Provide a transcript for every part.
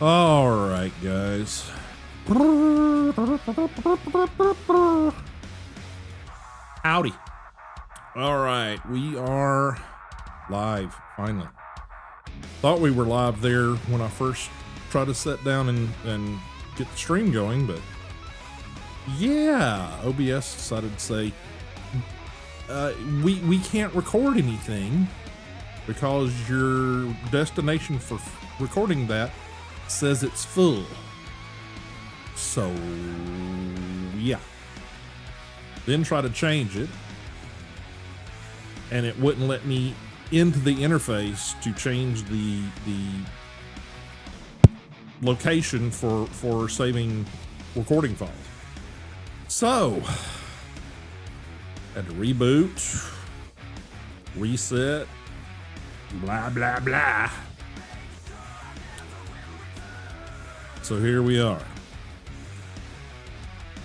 All right, guys. Howdy. All right, we are live, finally. Thought we were live there when I first tried to sit down and get the stream going, but yeah, OBS decided to say, we can't record anything because your destination for recording that says it's full. So yeah, then try to change it and it wouldn't let me into the interface to change the location for saving recording files. So had to reboot, reset, blah blah blah. So here we are.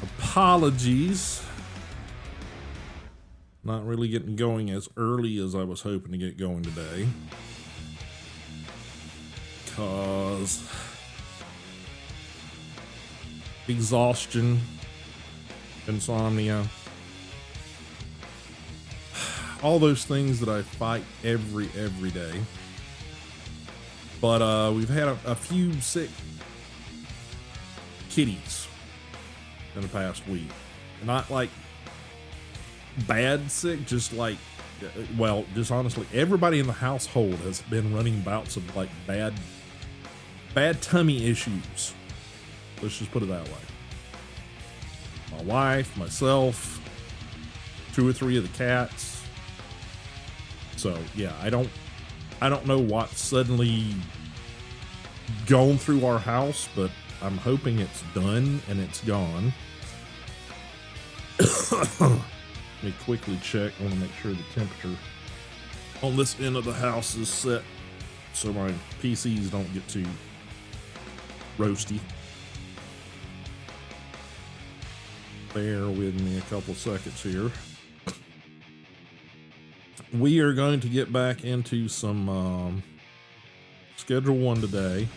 Apologies. Not really getting going as early as I was hoping to get going today. Cause exhaustion, insomnia, all those things that I fight every day. But we've had a few sick kitties in the past week. Not like bad sick, just like, well, just honestly, everybody in the household has been running bouts of like bad tummy issues. Let's just put it that way. My wife, myself, 2 or 3 of the cats. So yeah, I don't know what suddenly gone through our house, but I'm hoping it's done and it's gone. Let me quickly check. I want to make sure the temperature on this end of the house is set so my PCs don't get too roasty. Bear with me a couple seconds here. We are going to get back into some Schedule 1 today.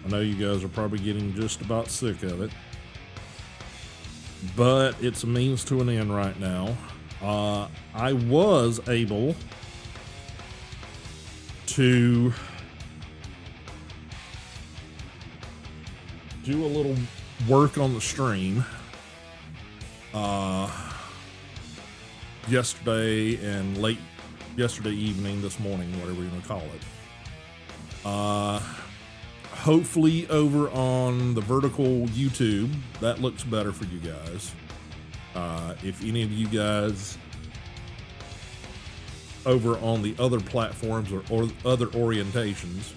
I know you guys are probably getting just about sick of it, but it's a means to an end right now. I was able to do a little work on the stream yesterday and late yesterday evening, this morning, whatever you want to call it. Hopefully over on the vertical YouTube, that looks better for you guys. If any of you guys over on the other platforms or other orientations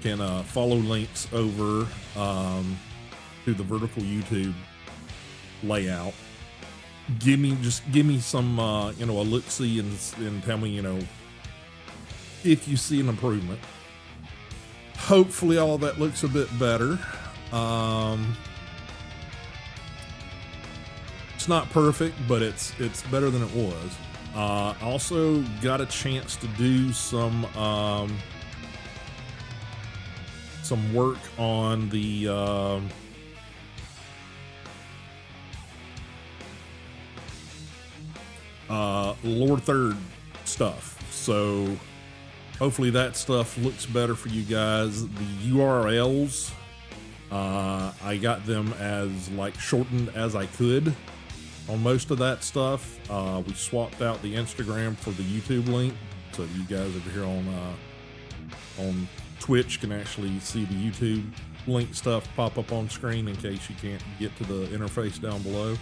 can follow links over to the vertical YouTube layout. Give me some a look-see and tell me, if you see an improvement. Hopefully all that looks a bit better. It's not perfect, but it's better than it was. Also got a chance to do some work on the lower third stuff. So hopefully that stuff looks better for you guys. The URLs, I got them as like shortened as I could on most of that stuff. We swapped out the Instagram for the YouTube link, so you guys over here on Twitch can actually see the YouTube link stuff pop up on screen in case you can't get to the interface down below.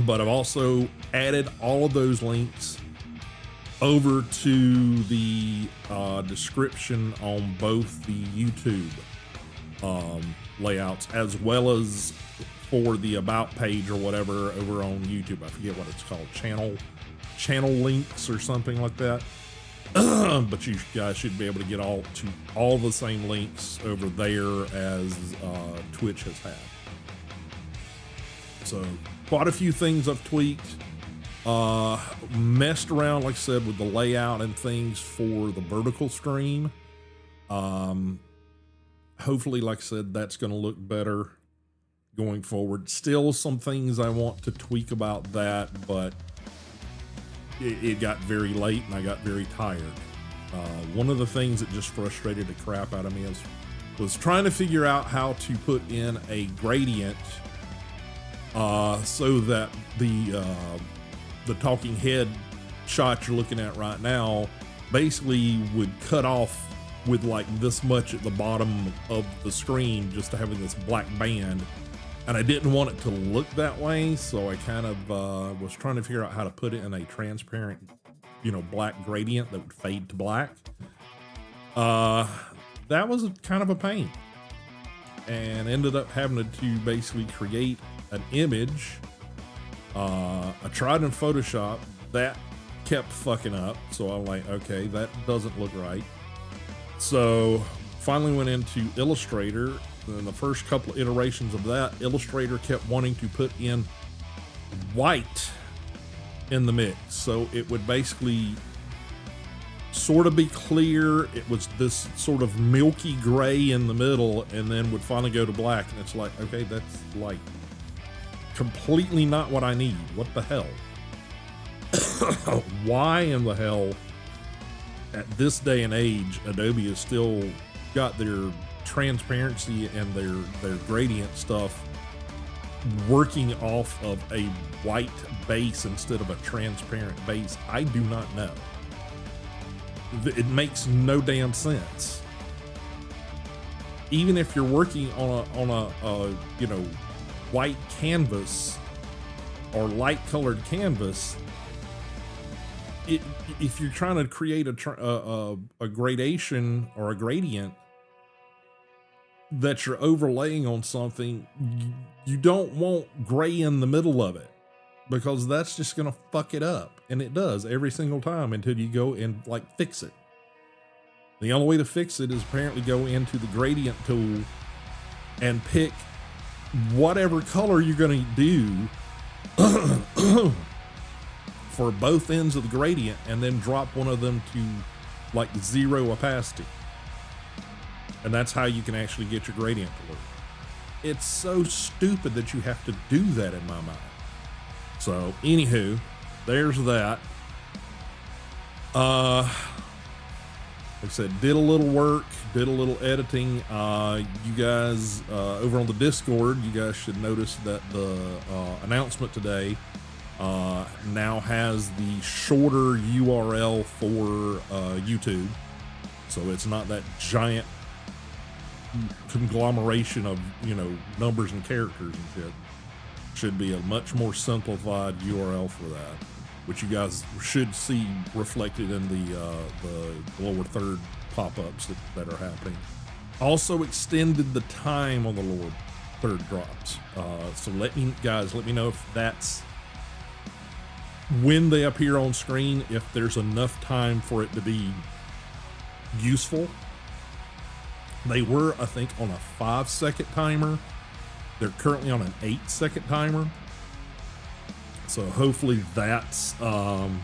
But I've also added all of those links over to the description on both the YouTube layouts, as well as for the about page or whatever over on YouTube. I forget what it's called, channel links or something like that. But you guys should be able to get all the same links over there as Twitch has had. So quite a few things I've tweaked. Messed around, like I said, with the layout and things for the vertical stream. Hopefully, like I said, that's going to look better going forward. Still some things I want to tweak about that, but it got very late and I got very tired. One of the things that just frustrated the crap out of me was trying to figure out how to put in a gradient so that the talking head shot you're looking at right now basically would cut off with like this much at the bottom of the screen, just having this black band. And I didn't want it to look that way, so I kind of was trying to figure out how to put it in a transparent, black gradient that would fade to black. That was kind of a pain, and ended up having to basically create an image. I tried in Photoshop, that kept fucking up, so I'm like, okay, that doesn't look right. So finally went into Illustrator. In the first couple of iterations of that, Illustrator kept wanting to put in white in the mix, so it would basically sort of be clear. It was this sort of milky gray in the middle, and then would finally go to black, and it's like, okay, that's like completely not what I need. What the hell? Why in the hell at this day and age Adobe has still got their transparency and their gradient stuff working off of a white base instead of a transparent base? I do not know. It makes no damn sense. Even if you're working on a white canvas or light colored canvas, if you're trying to create a gradation or a gradient that you're overlaying on something, you don't want gray in the middle of it, because that's just gonna fuck it up, and it does every single time until you go and like fix it. The only way to fix it is apparently go into the gradient tool and pick whatever color you're gonna do for both ends of the gradient, and then drop one of them to like 0 opacity. And that's how you can actually get your gradient to work. It's so stupid that you have to do that in my mind. So anywho, there's that. Like I said, did a little work, did a little editing. You guys over on the Discord, you guys should notice that the announcement today now has the shorter URL for YouTube. So it's not that giant conglomeration of numbers and characters and shit. Should be a much more simplified URL for that, which you guys should see reflected in the lower third pop-ups that are happening. Also extended the time on the lower third drops, so let me know if that's when they appear on screen, if there's enough time for it to be useful. They were, I think, on a 5-second timer. They're currently on an 8-second timer. So hopefully that's going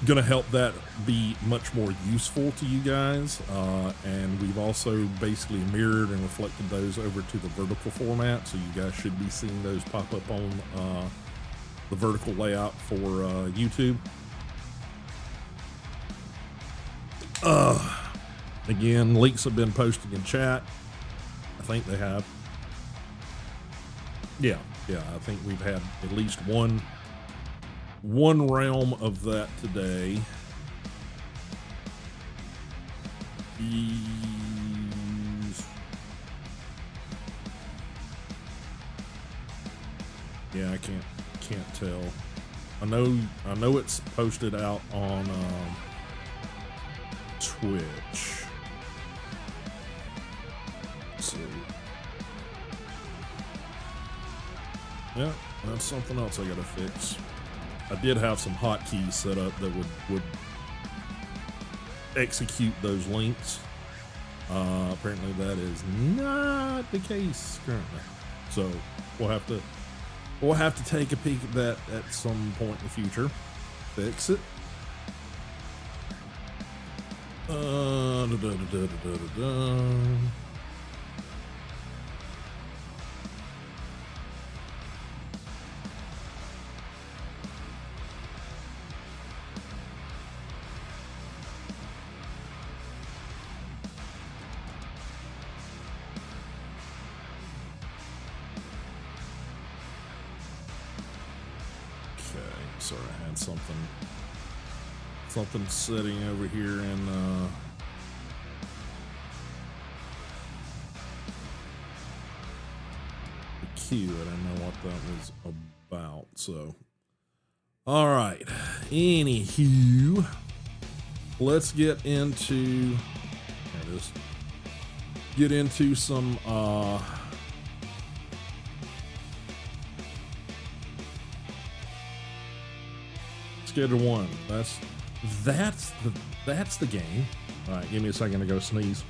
to help that be much more useful to you guys. And we've also basically mirrored and reflected those over to the vertical format. So you guys should be seeing those pop up on the vertical layout for YouTube. Again, links have been posted in chat. I think they have. Yeah, I think we've had at least one realm of that today. Yeah, I can't tell. I know it's posted out on Twitch. Let's see. Yeah, that's something else I gotta fix. I did have some hotkeys set up that would execute those links. Apparently that is not the case currently. So we'll have to take a peek at that at some point in the future. Fix it. Sorry, I had something sitting over here in the queue. I don't know what that was about. So, all right. Anywho, let's get into. There it is. Get into some. Schedule 1. That's the game. All right, give me a second to go sneeze.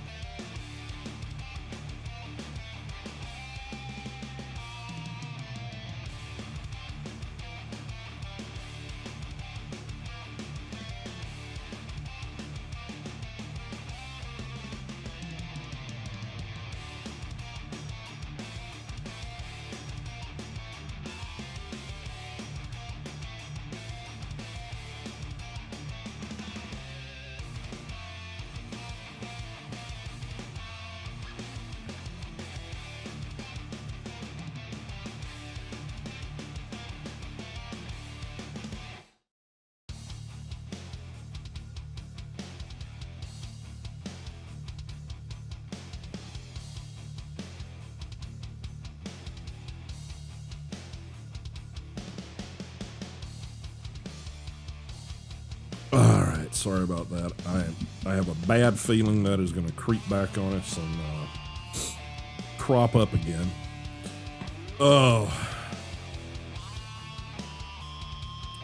All right, sorry about that. I have a bad feeling that is going to creep back on us and crop up again. Oh,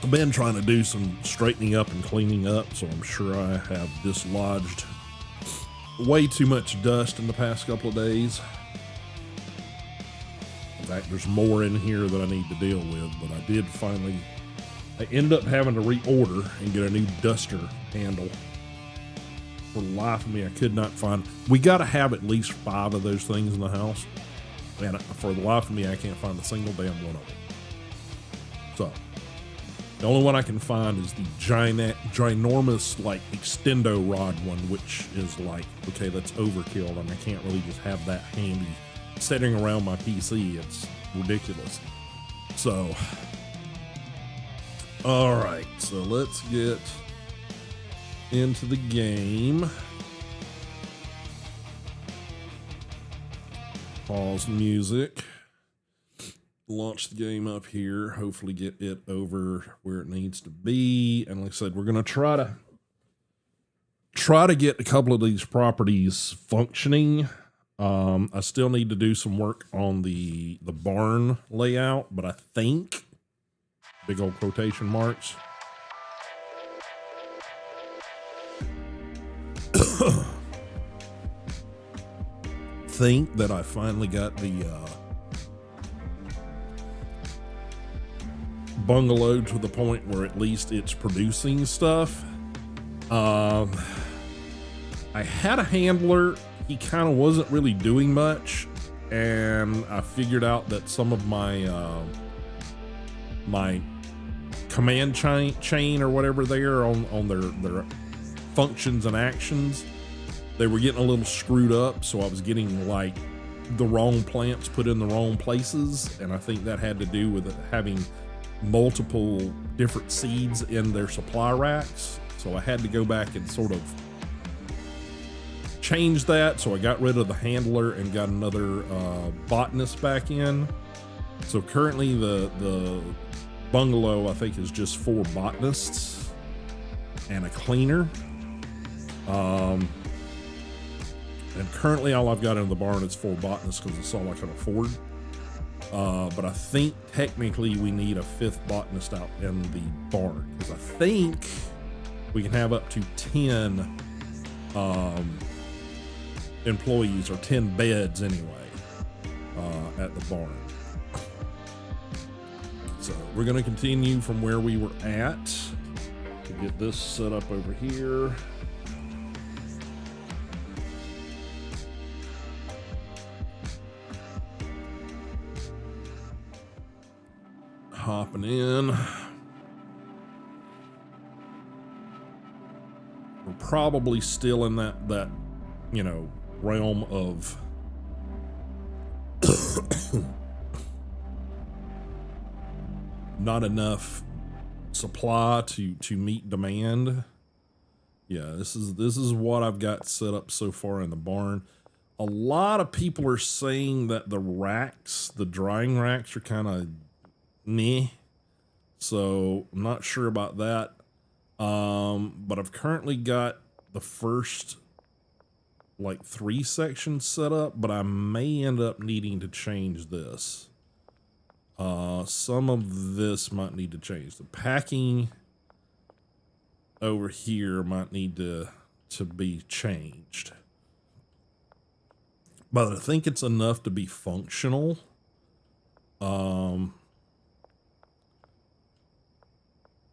I've been trying to do some straightening up and cleaning up, so I'm sure I have dislodged way too much dust in the past couple of days. In fact, there's more in here that I need to deal with, but I did finally. I ended up having to reorder and get a new duster handle. For the life of me, I could not find. We got to have at least 5 of those things in the house, and for the life of me, I can't find a single damn one of them. So, the only one I can find is the ginormous, like, extendo rod one, which is like, okay, that's overkill, and I can't really just have that handy sitting around my PC. It's ridiculous. So. All right, so let's get into the game. Pause music. Launch the game up here. Hopefully get it over where it needs to be. And like I said, we're going to try to get a couple of these properties functioning. I still need to do some work on the barn layout, but I think... Big old quotation marks. Think that I finally got the bungalow to the point where at least it's producing stuff. I had a handler. He kind of wasn't really doing much, and I figured out that some of my my command chain or whatever there on their functions and actions, they were getting a little screwed up, so I was getting like the wrong plants put in the wrong places, and I think that had to do with it having multiple different seeds in their supply racks. So I had to go back and sort of change that. So I got rid of the handler and got another botanist back in. So currently the bungalow, I think, is just 4 botanists and a cleaner. And currently all I've got in the barn is 4 botanists because it's all I can afford. But I think technically we need a 5th botanist out in the barn, because I think we can have up to 10 employees, or 10 beds anyway, at the barn. So we're going to continue from where we were at to get this set up over here. hopping in. We're probably still in that you know, realm of not enough supply to meet demand. Yeah, this is what I've got set up so far in the barn. A lot of people are saying that the racks, the drying racks, are kind of meh. So I'm not sure about that. But I've currently got the first like 3 sections set up, but I may end up needing to change this. Some of this might need to change. The packing over here might need to be changed. But I think it's enough to be functional.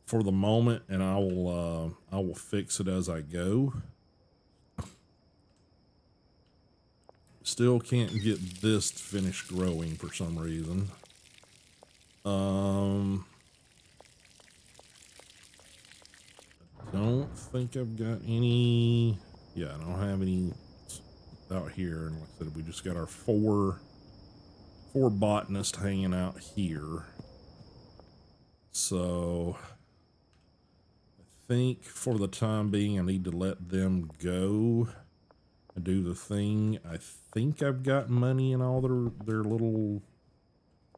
For the moment, and I will fix it as I go. Still can't get this finished growing for some reason. I don't think I've got any. Yeah, I don't have any out here. And like I said, we just got our four botanists hanging out here. So I think for the time being, I need to let them go and do the thing. I think I've got money in all their little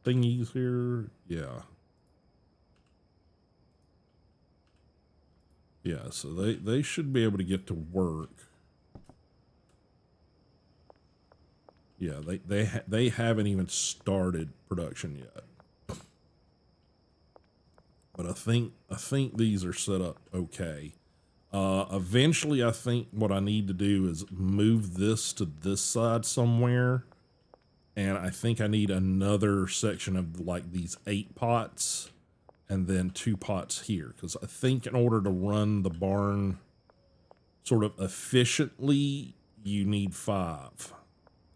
thingies here. Yeah. Yeah, so they should be able to get to work. Yeah, they haven't even started production yet. But I think these are set up okay. Eventually, I think what I need to do is move this to this side somewhere. And I think I need another section of like these 8 pots and then 2 pots here. Because I think in order to run the barn sort of efficiently, you need 5. I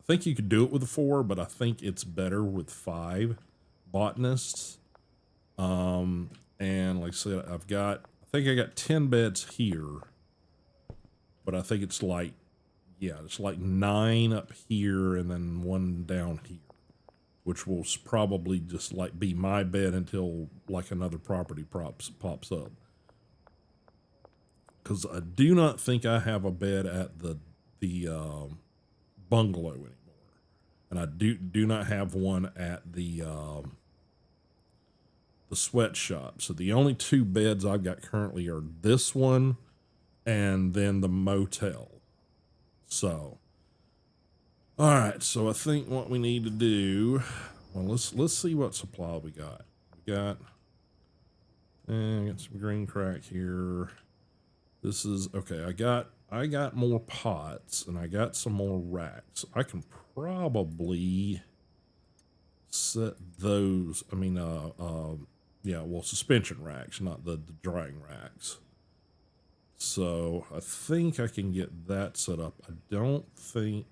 think you could do it with 4, but I think it's better with 5 botanists. And like I said, I think I got 10 beds here, but I think it's like, yeah, it's like 9 up here and then 1 down here, which will probably just like be my bed until like another property pops up. Because I do not think I have a bed at the bungalow anymore, and I do not have one at the sweatshop. So the only 2 beds I've got currently are this one and then the motel. So, all right. So I think what we need to do, well, let's see what supply we got. We got some green crack here. This is okay. I got more pots and I got some more racks. I can probably set those. I mean, yeah, well, suspension racks, not the drying racks. So I think I can get that set up. I don't think.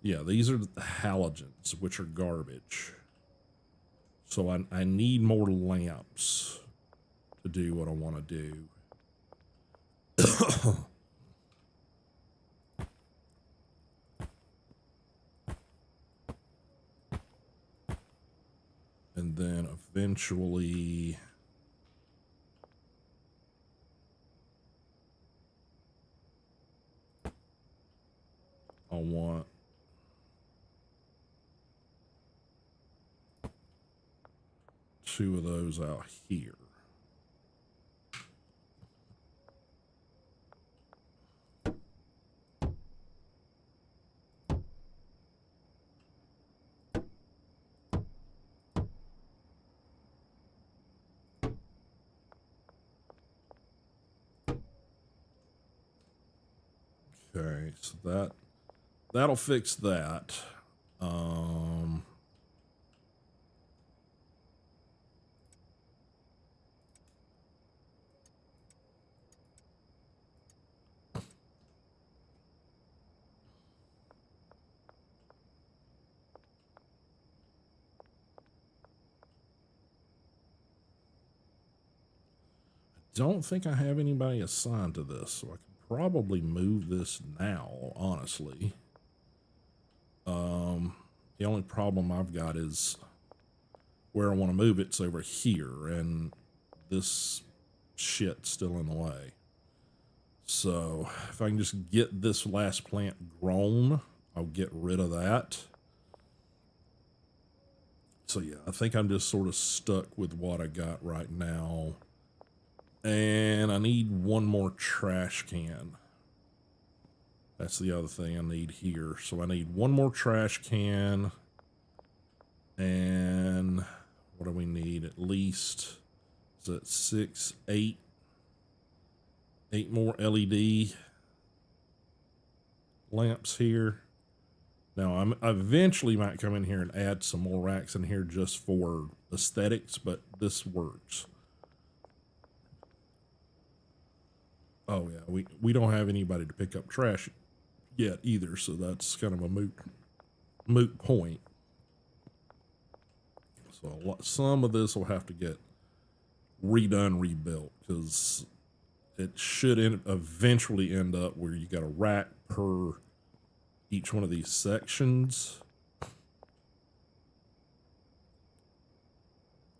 Yeah, these are the halogens, which are garbage. So I need more lamps to do what I want to do. And then eventually I want two of those out here. Okay, so that'll fix that. don't think I have anybody assigned to this, so I could probably move this now, honestly. The only problem I've got is where I want to move it's over here, and this shit's still in the way. So if I can just get this last plant grown, I'll get rid of that. So yeah, I think I'm just sort of stuck with what I got right now. And I need one more trash can. That's the other thing I need here. So I need one more trash can. And what do we need? At least, is that 6, 8? 8 more LED lamps here. Now, I eventually might come in here and add some more racks in here just for aesthetics, but this works. Oh yeah, we don't have anybody to pick up trash yet either, so that's kind of a moot point. So some of this will have to get redone, rebuilt, because it should eventually end up where you got a rack per each one of these sections.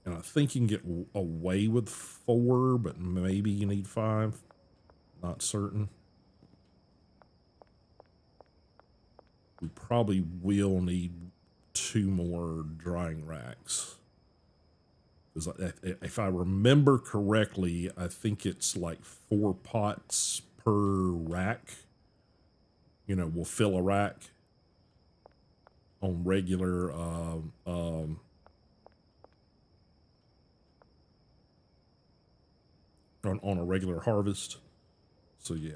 And I think you can get away with 4, but maybe you need 5. Not certain. We probably will need 2 more drying racks. Because if I remember correctly, I think it's like 4 pots per rack. You know, we'll fill a rack on regular on a regular harvest. So yeah.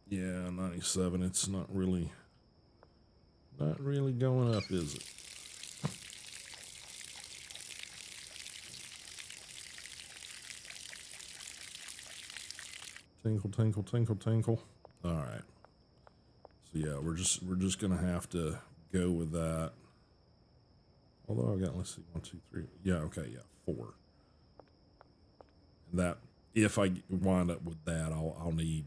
Yeah, 97. It's not really going up, is it? Tinkle, tinkle, tinkle, tinkle. All right. So yeah, we're just gonna have to go with that. Although I got, let's see, 1, 2, 3. Yeah, okay, yeah, 4. And that, if I wind up with that, I'll need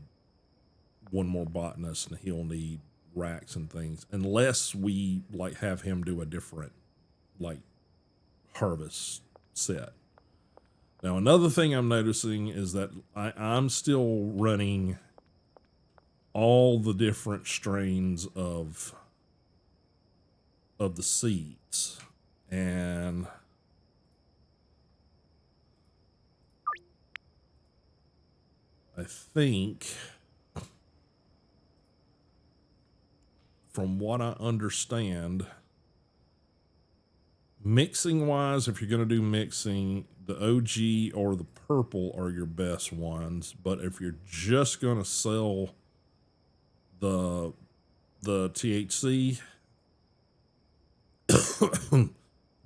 one more botanist, and he'll need racks and things, unless we like have him do a different like harvest set. Now, another thing I'm noticing is that I'm still running all the different strains of the seeds, and I think, from what I understand, mixing wise, if you're going to do mixing, the OG or the purple are your best ones. But if you're just going to sell the THC,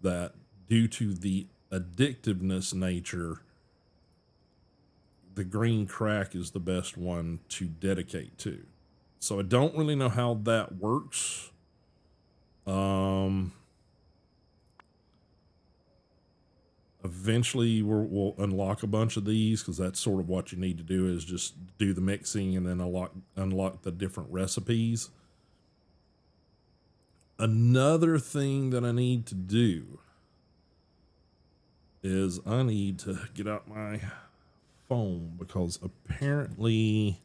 that due to the addictiveness nature, the green crack is the best one to dedicate to. So I don't really know how that works. Eventually we'll unlock a bunch of these, because that's sort of what you need to do, is just do the mixing and then unlock the different recipes. Another thing that I need to do is I need to get out my phone, because apparently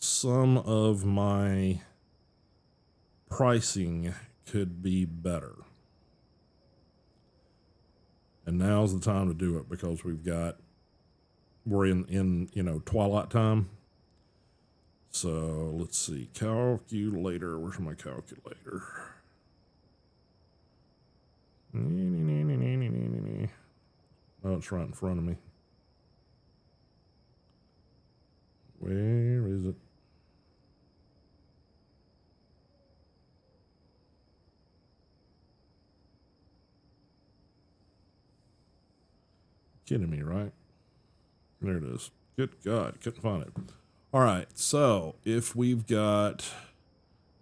some of my pricing could be better. And now's the time to do it, because we're in you know, twilight time. So let's see, calculator, where's my calculator? Oh, it's right in front of me. Where is it? Kidding me, right? There it is. Good God, couldn't find it. All right, so if we've got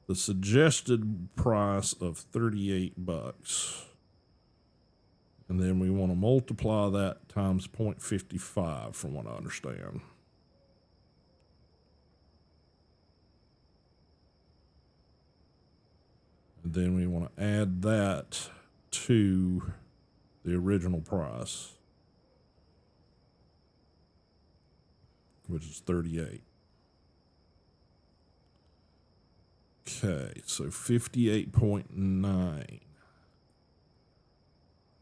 the suggested price of $38, And then we want to multiply that times 0.55 from what I understand. And then we want to add that to the original price, which is 38. Okay, so 58.9.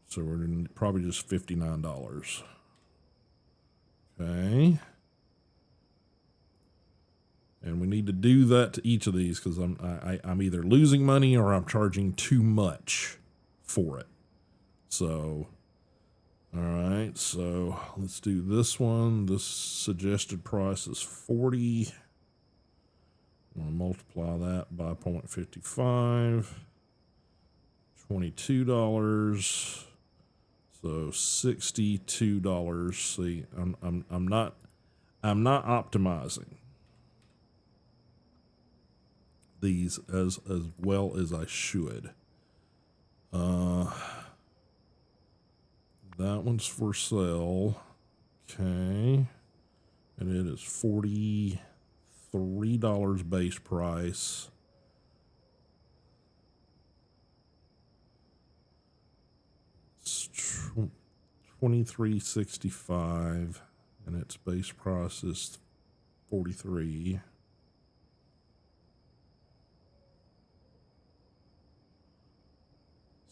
So we're in probably just $59. Okay. And we need to do that to each of these because I'm either losing money or I'm charging too much for it. So, all right, so let's do this one. This suggested price is 40. I'm going to multiply that by 0.55. $22. So $62. See, I'm not optimizing these as well as I should. That one's for sale. Okay. And it is $43 base price. It's $23.65 and its base price is $43.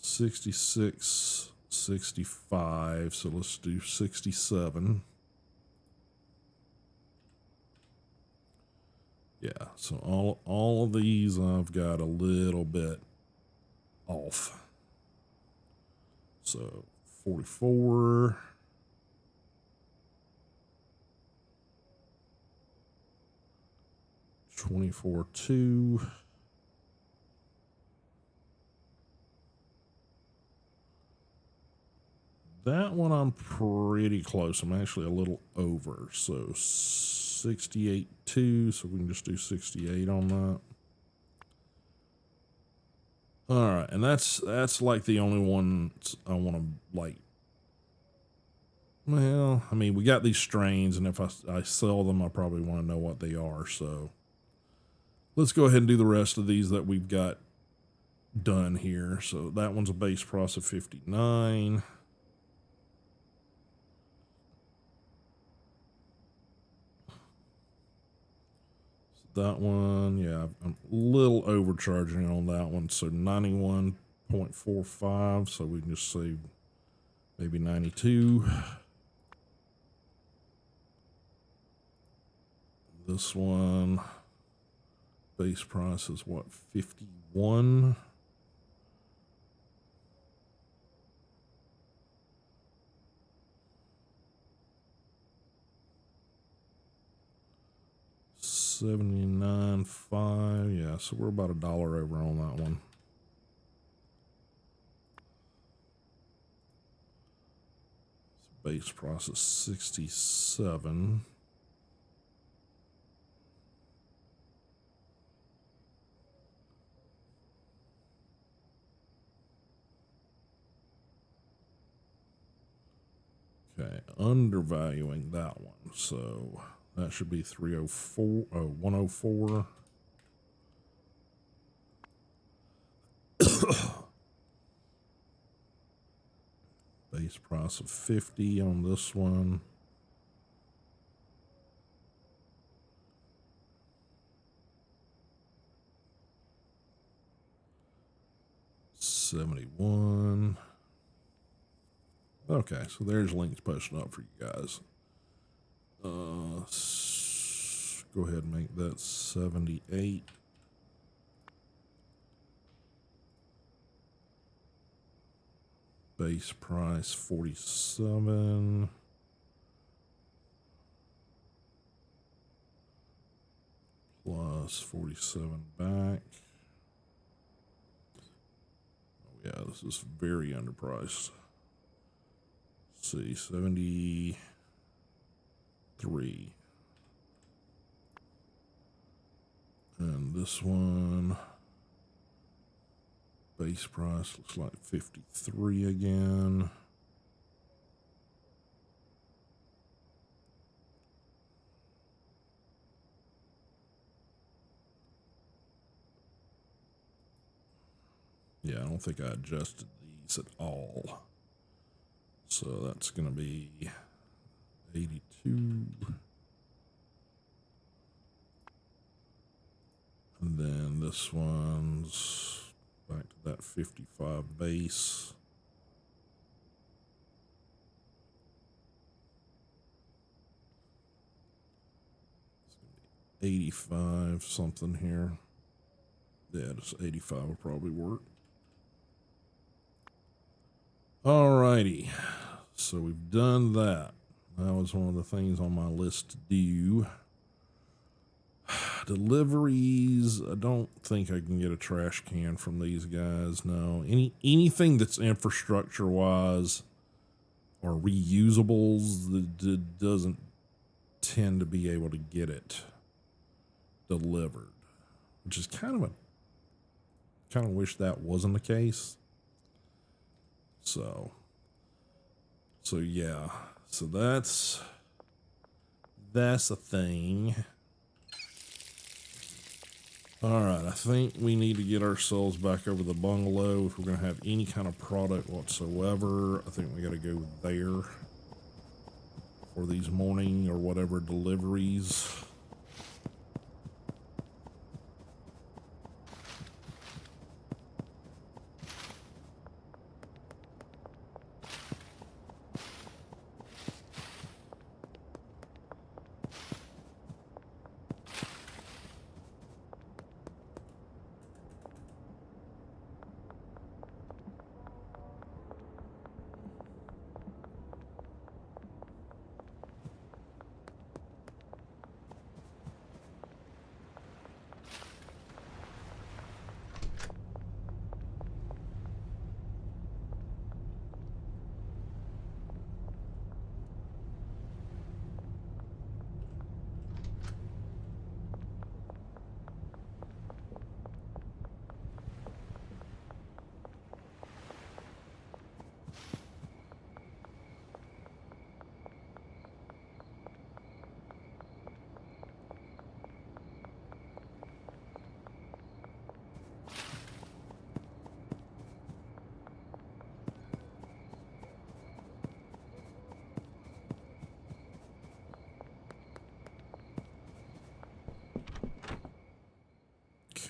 $66.65, so let's do 67. Yeah, so all of these I've got a little bit off. So 44. $24.2. That one I'm pretty close. I'm actually a little over. So 68.2. So we can just do 68 on that. All right, and that's like the only one I want to like. Well, I mean, we got these strains, and if I sell them, I probably want to know what they are. So let's go ahead and do the rest of these that we've got done here. So that one's a base price of 59. That one, yeah, I'm a little overcharging on that one. So 91.45. So we can just say maybe 92. This one, base price is what, 51? $79.5. Yeah, so we're about $1 over on that one. Base price is 67. Okay, undervaluing that one. So that should be 304. Oh, 104. Base price of 50 on this one. $71. Okay, so there's links posted up for you guys. Go ahead and make that 78. Base price 47. Plus 47 back. Oh yeah, this is very underpriced. Let's see, 73. And this one, base price looks like 53 again. don't think I adjusted these at all. So that's going to be 82. And then this one's back to that 55 base. 85 something here. Yeah, just 85 will probably work. Alrighty, so we've done that. That was one of the things on my list to do. Deliveries, I don't think I can get a trash can from these guys. No, anything that's infrastructure wise or reusables that doesn't tend to be able to get it delivered, which is kind of wish that wasn't the case. So yeah, so that's a thing. All right, I think we need to get ourselves back over the bungalow if we're going to have any kind of product whatsoever. I think we got to go there for these morning or whatever deliveries.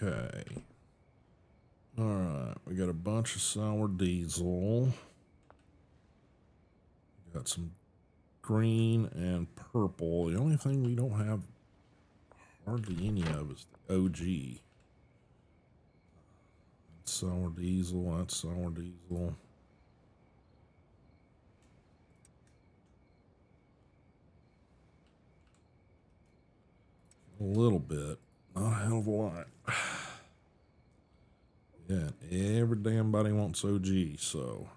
Okay. All right, we got a bunch of sour diesel. Got some green and purple. The only thing we don't have hardly any of is the OG. That's sour diesel. That's sour diesel. A little bit, not a hell of a lot. Yeah, every damn body wants OG, so.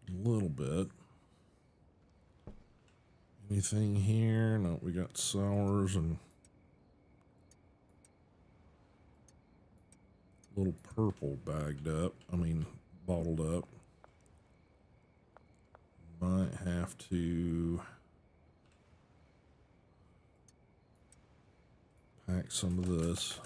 A little bit. Anything here? No, we got sours and a little purple bagged up. I mean, bottled up. Might have to pack some of this.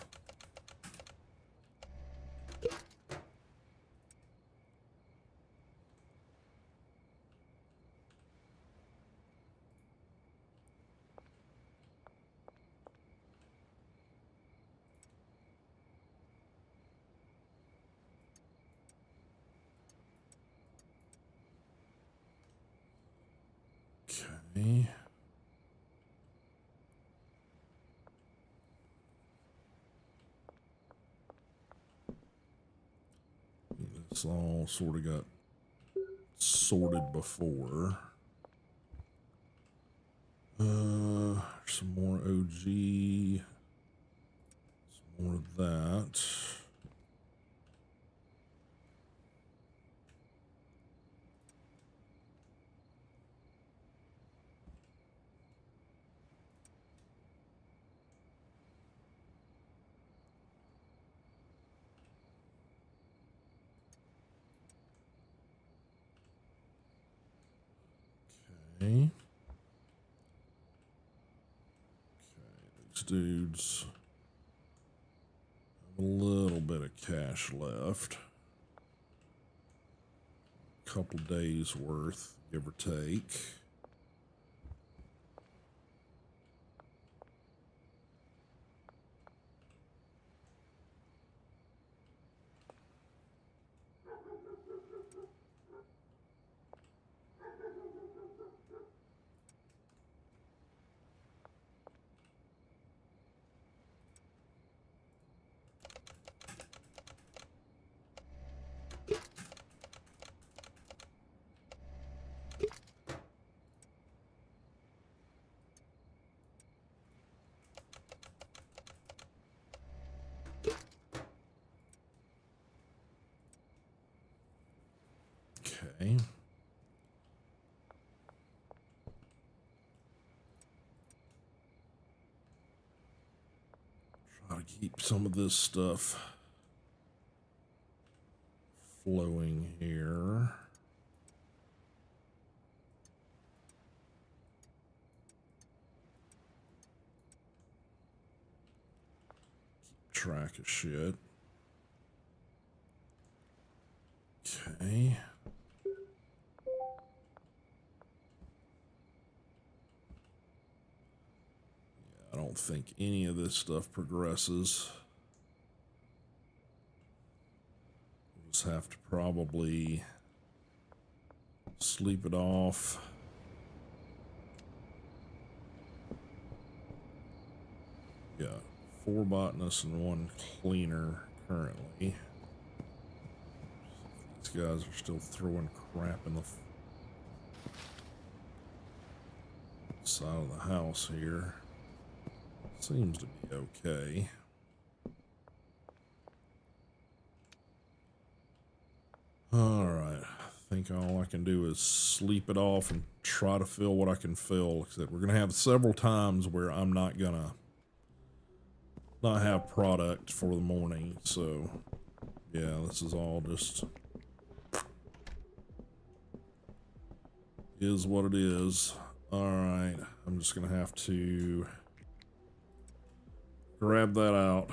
Okay. This all sort of got sorted before. Some more OG. Some more of that. Okay. These dudes have a little bit of cash left. A couple days worth, give or take. Okay. Try to keep some of this stuff flowing here. Keep track of shit. Okay. I don't think any of this stuff progresses. We'll just have to probably sleep it off. Yeah, 4 botanists and 1 cleaner currently. These guys are still throwing crap in the side of the house here. Seems to be okay. Alright, I think all I can do is sleep it off and try to fill what I can fill. Except we're going to have several times where I'm not going to not have product for the morning. So, yeah, this is all just is what it is. Alright, I'm just going to have to grab that out.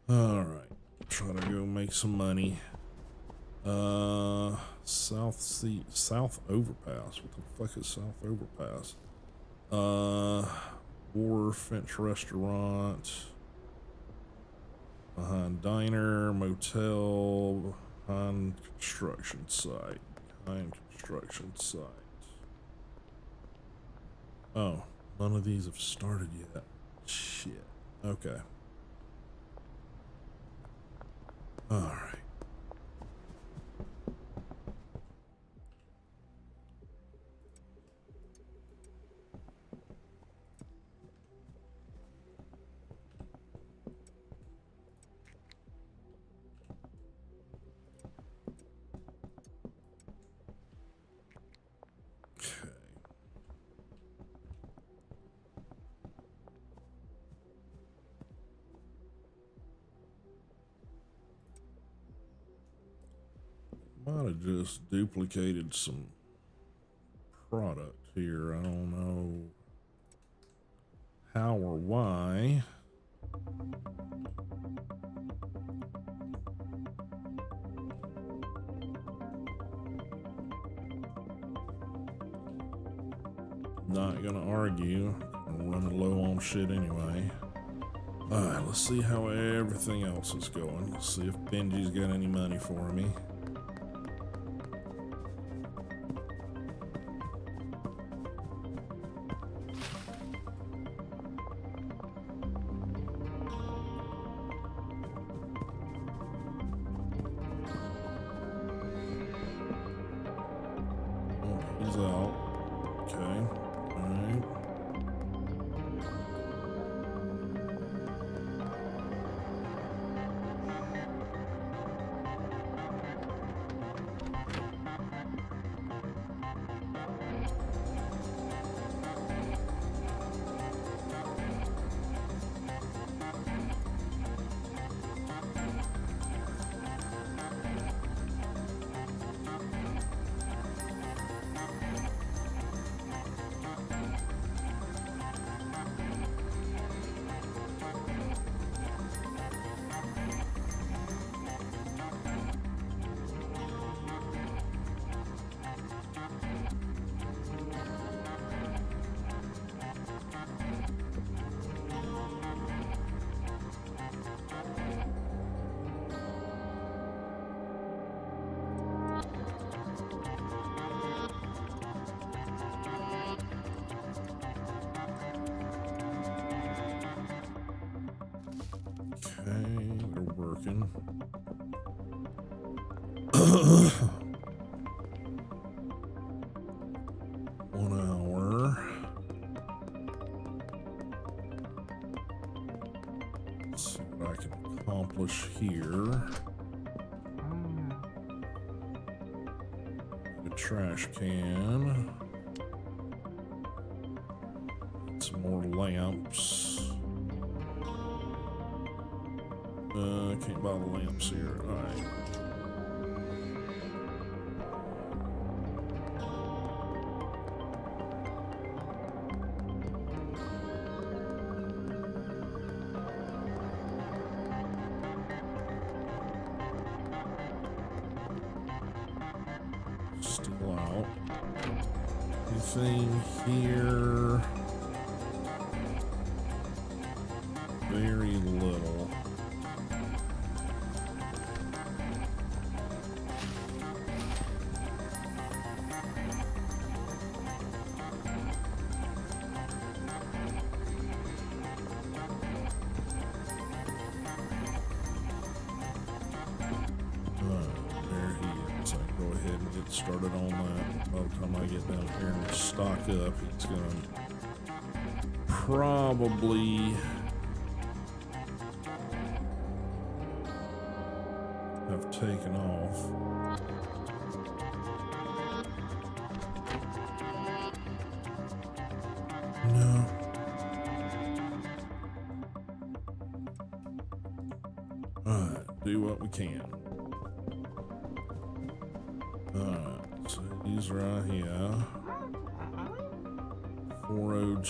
Alright, try to go make some money. South Overpass. What the fuck is South Overpass? Wharf, Finch Restaurant. Behind diner, motel, behind construction site. Behind construction site. Oh, none of these have started yet. Shit. Okay. Alright. Might have just duplicated some product here. I don't know how or why. Not gonna argue. I'm running low on shit anyway. Alright, let's see how everything else is going. Let's see if Benji's got any money for me. He's out. Okay. Alright. working. 1 hour. Let's see what I can accomplish here. A trash can. Some more lamps. Can't buy the lamps here. All right. Still out. Anything here? Very little. There he is. I can go ahead and get started on that. By the time I get down here and stock up, he's gonna probably have taken off. No. Alright, do what we can. Alright, so he's right here. 4 OG.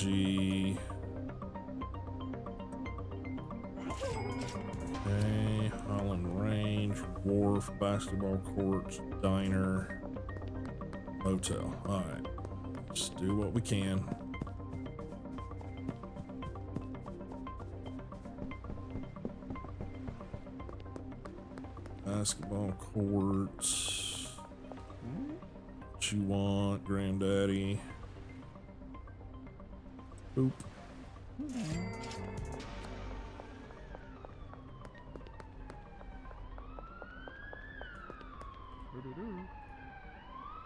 Okay, Holland Range, Wharf, Basketball Courts, Diner, Motel. Alright, just do what we can. Basketball Courts. What you want, Granddaddy? Boop.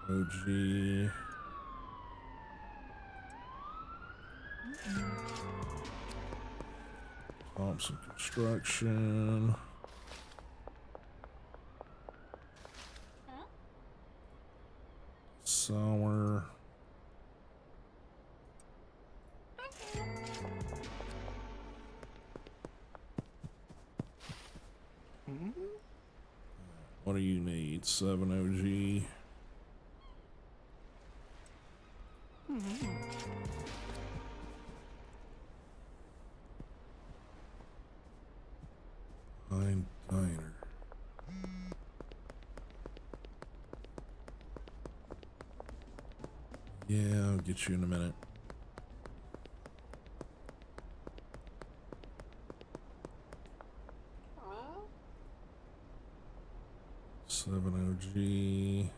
OG. Thompson Construction. Sour. What do you need? 7 OG. Nine Diner. Yeah, I'll get you in a minute. Seven OG.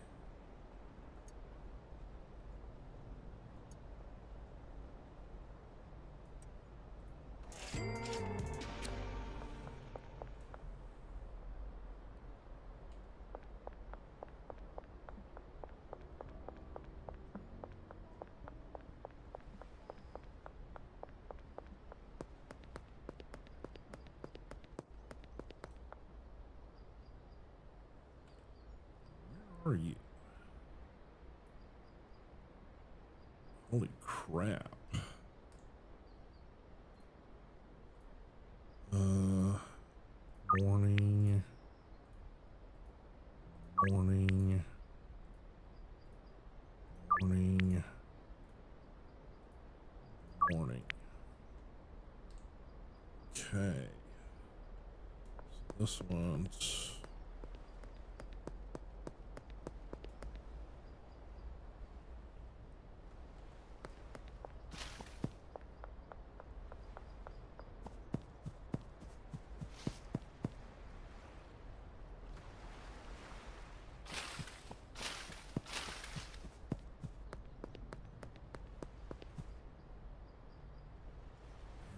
Where are you? Holy crap. Morning. Morning. Morning. Morning. Okay. So this one's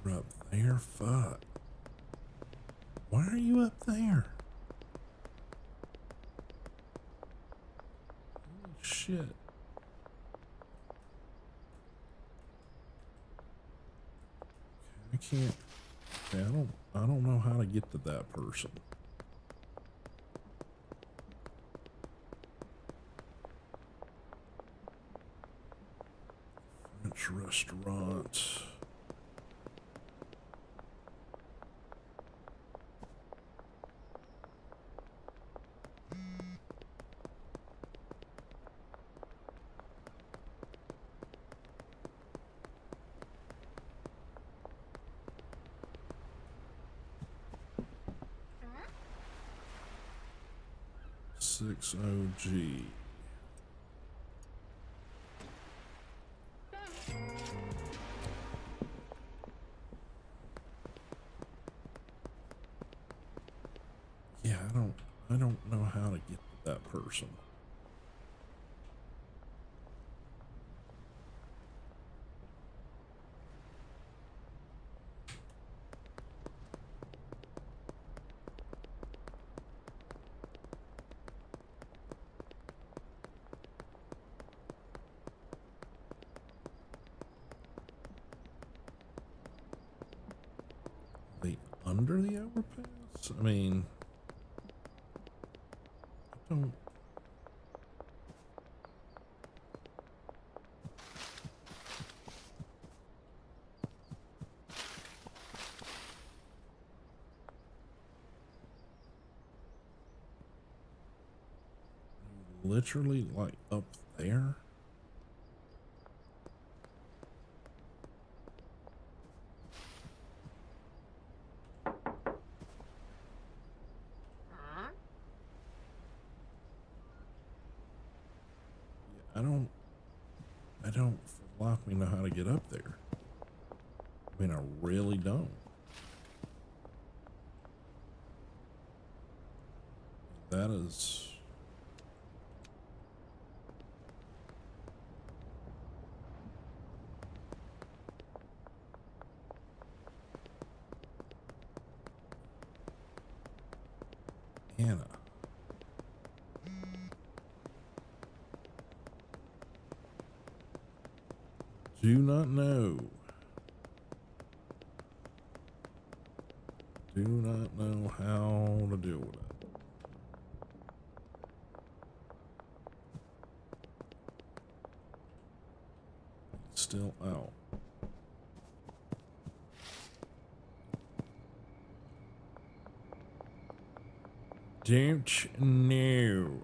up there. Fuck. Why are you up there? Holy shit. I can't. Okay, I don't know how to get to that person. French restaurant. Six OG. Yeah, I don't know how to get to that person. They under the overpass? I mean, I don't. Literally like up there. Yeah, I don't for the life of me know how to get up there. I mean, I really don't. That is. Anna. Do not know. Do not know how to deal with it. Still out. Don't know.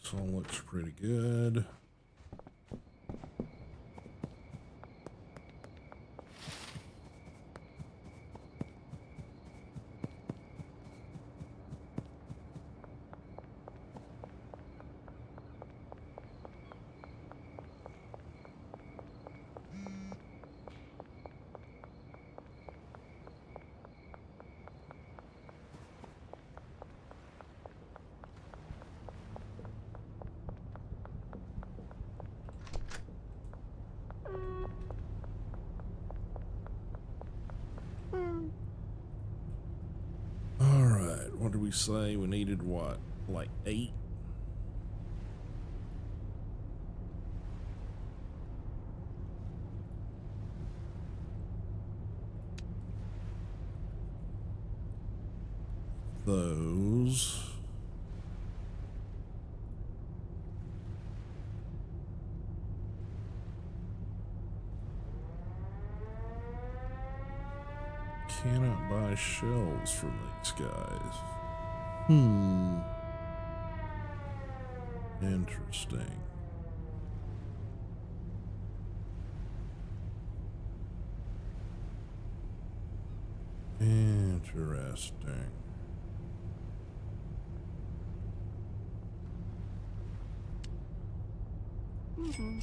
This all looks pretty good. did we say we needed? What, like 8? Those. Cannot buy shells from these guys. Interesting. Interesting. Okay.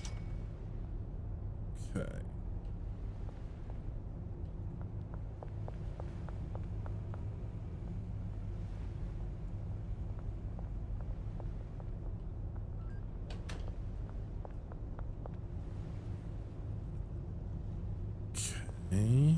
Okay.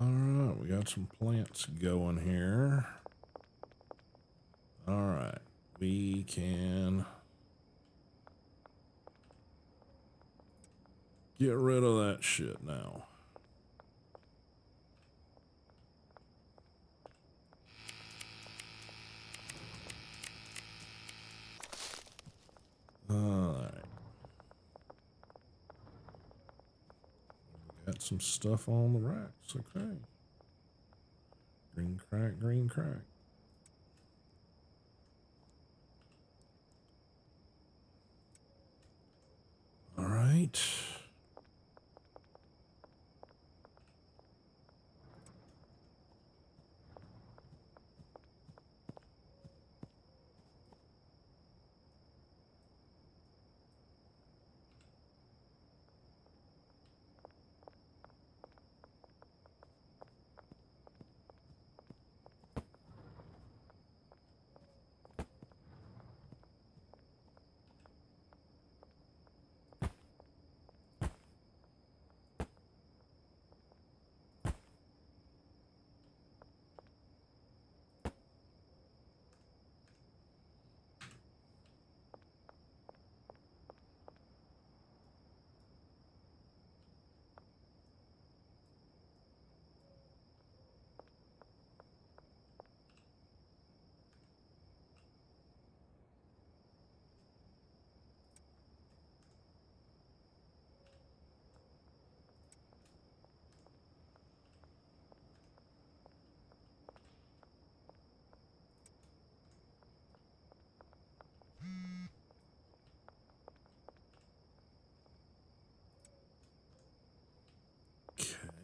All right, we got some plants going here. All right, we can get rid of that shit now. All right. We got some stuff on the racks. Okay. Green crack, green crack. All right.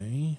Okay.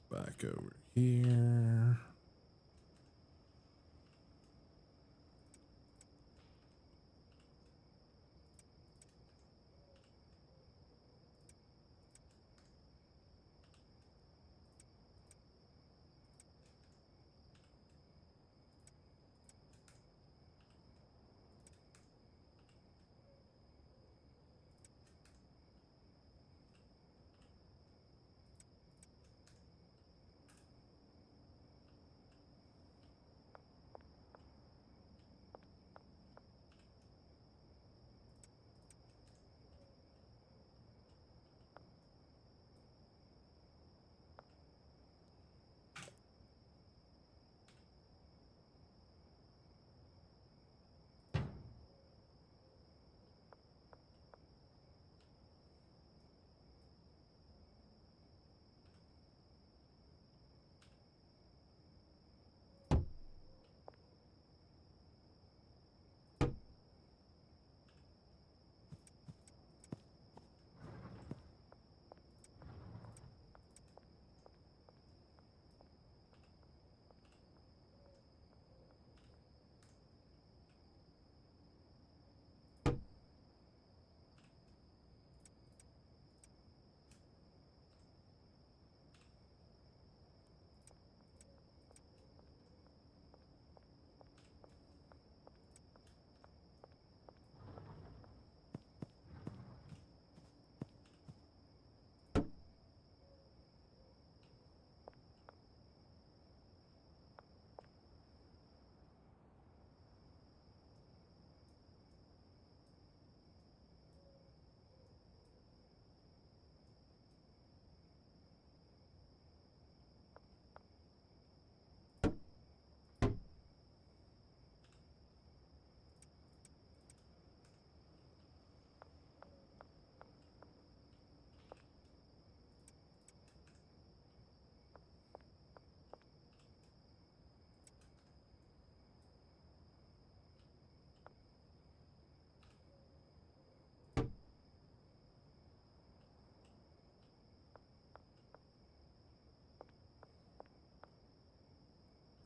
Back over here.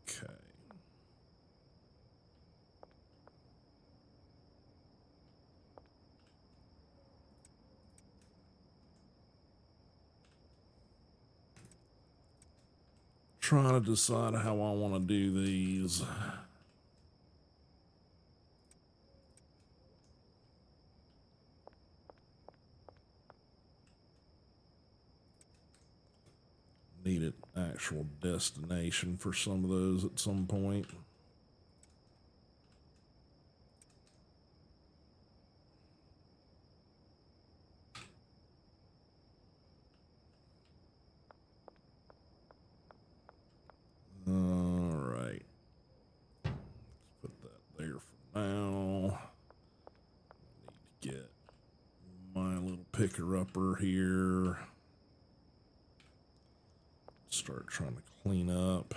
Okay. Trying to decide how I want to do these. Need an actual destination for some of those at some point. All right. Let's put that there for now. I need to get my little picker-upper here. Start trying to clean up.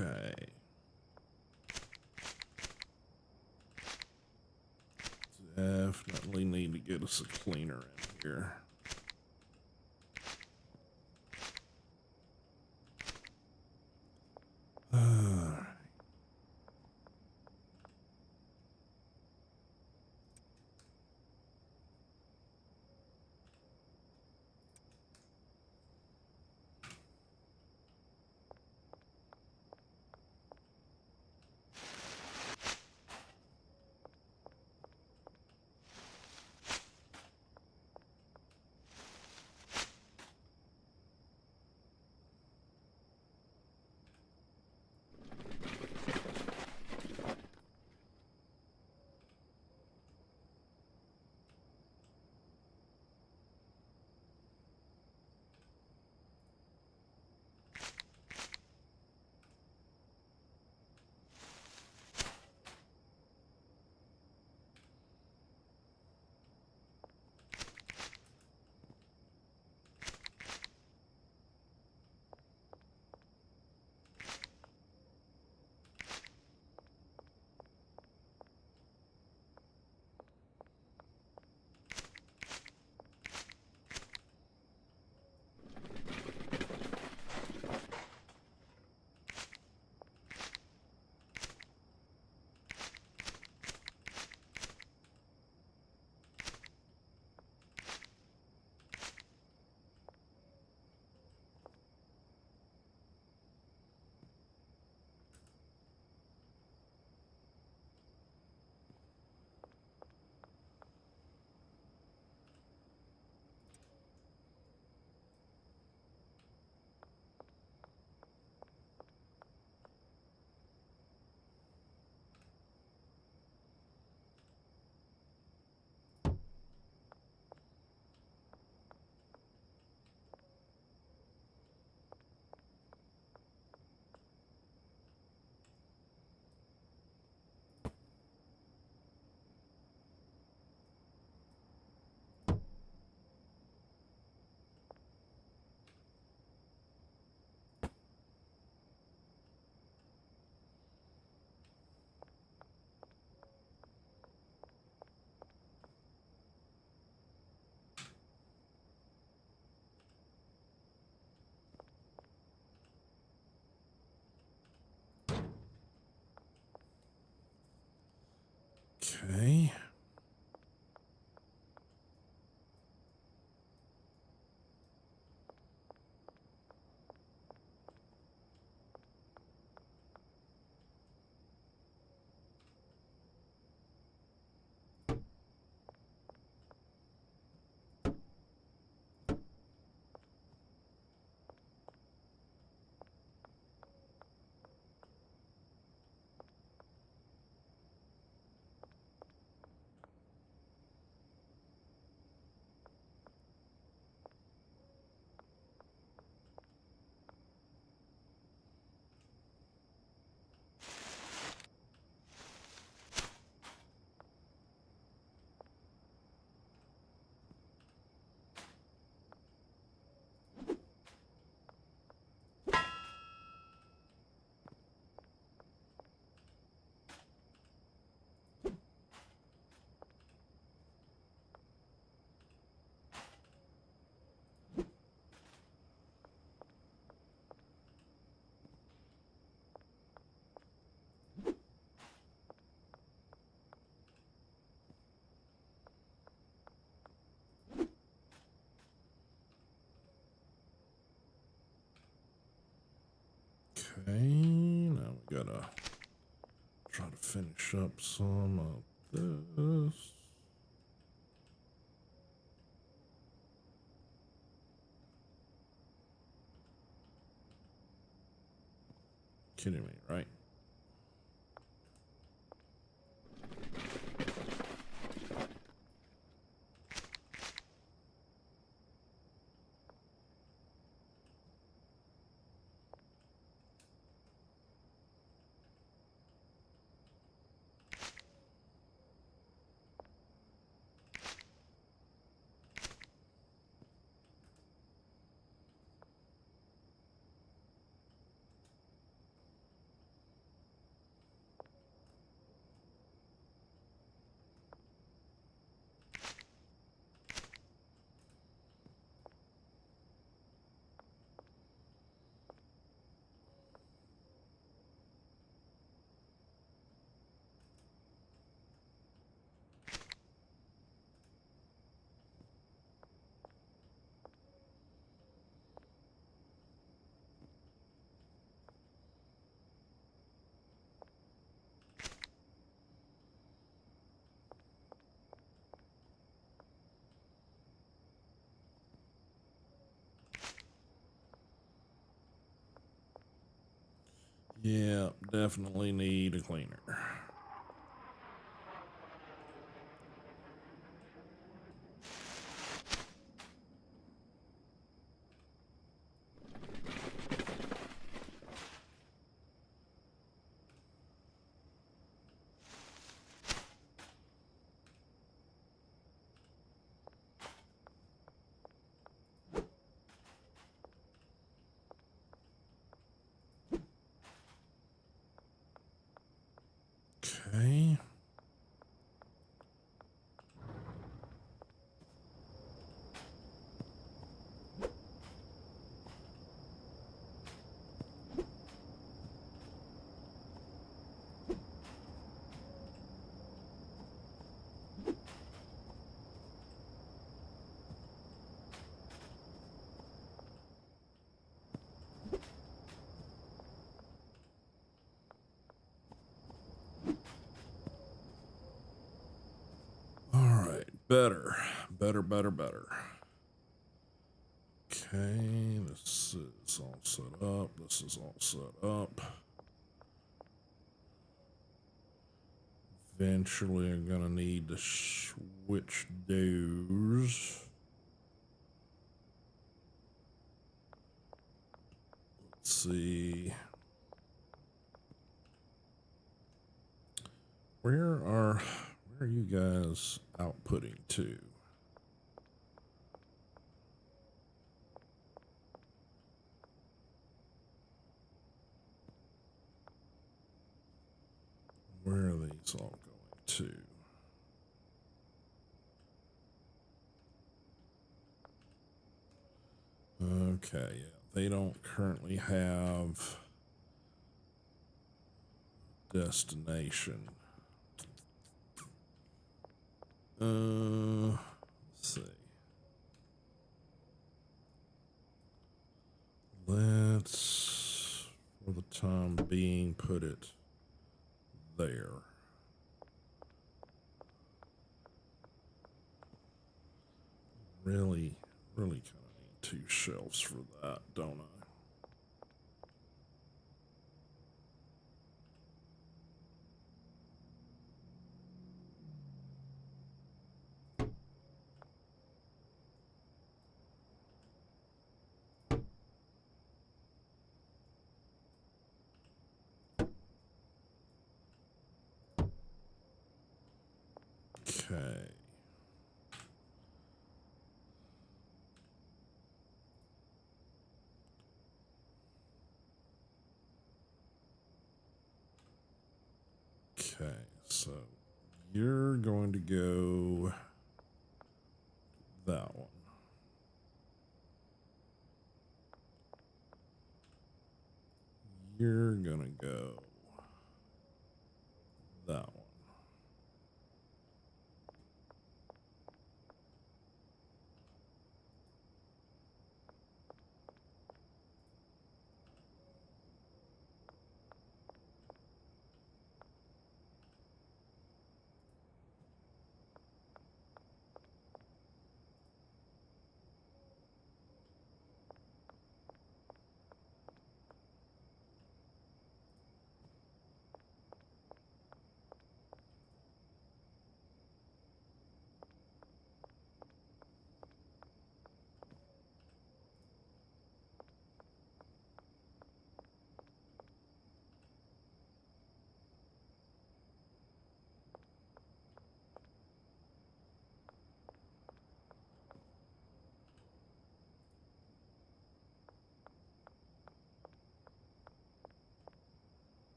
Okay. Definitely need to get us a cleaner in here. Okay, now we gotta try to finish up some of this. Kidding me, right? Yeah, definitely need a cleaner. Okay. All right, better. Better. Okay, this is all set up. This is all set up. Eventually, I'm gonna need to switch those. Let's see. Where are you guys outputting to? Where are these all going to? Okay, yeah, they don't currently have destination. Let's see. Let's, for the time being, put it there. Really kind of need 2 shelves for that, don't I? Okay. Okay, so you're going to go that one. You're gonna go that one.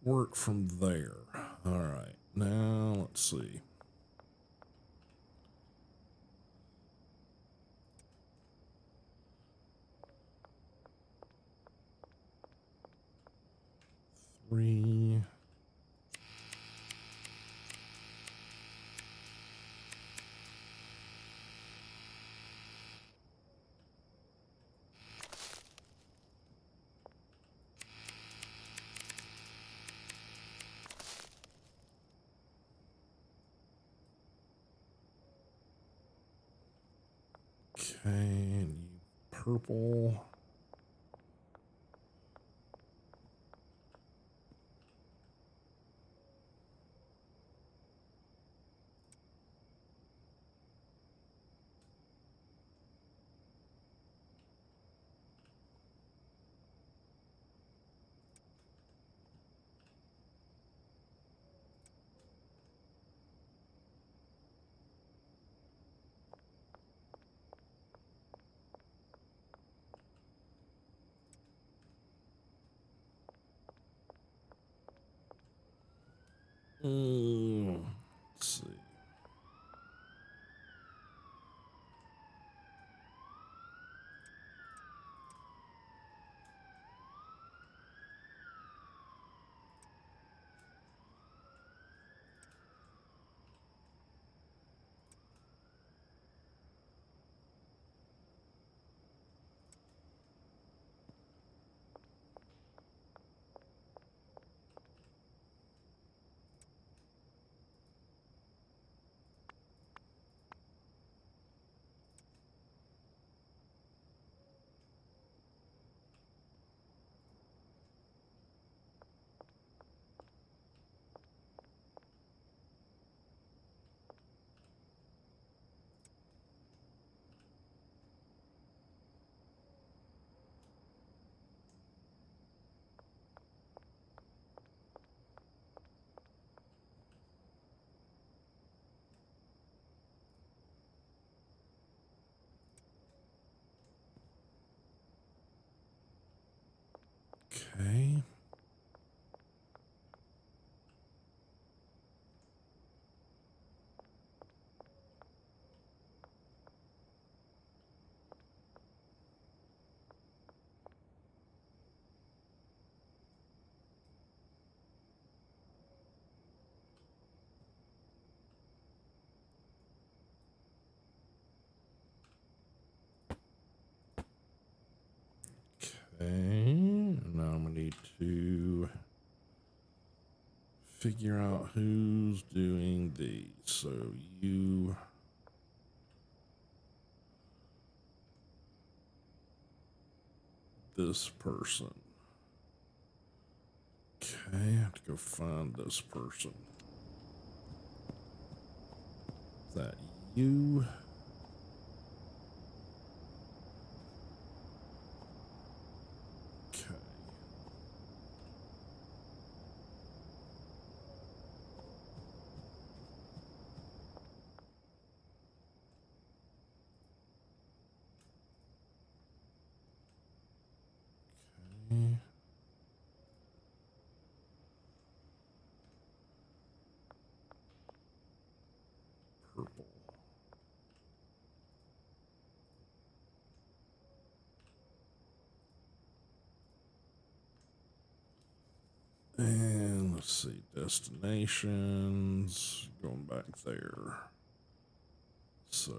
work from there. All right, now let's see. Three. Okay, and you purple. Let's see. Okay. Okay. Now I'm gonna need to figure out who's doing these. So you. This person. Okay, I have to go find this person. Is that you? Okay. Okay. Purple. And let's see, destinations, going back there. So,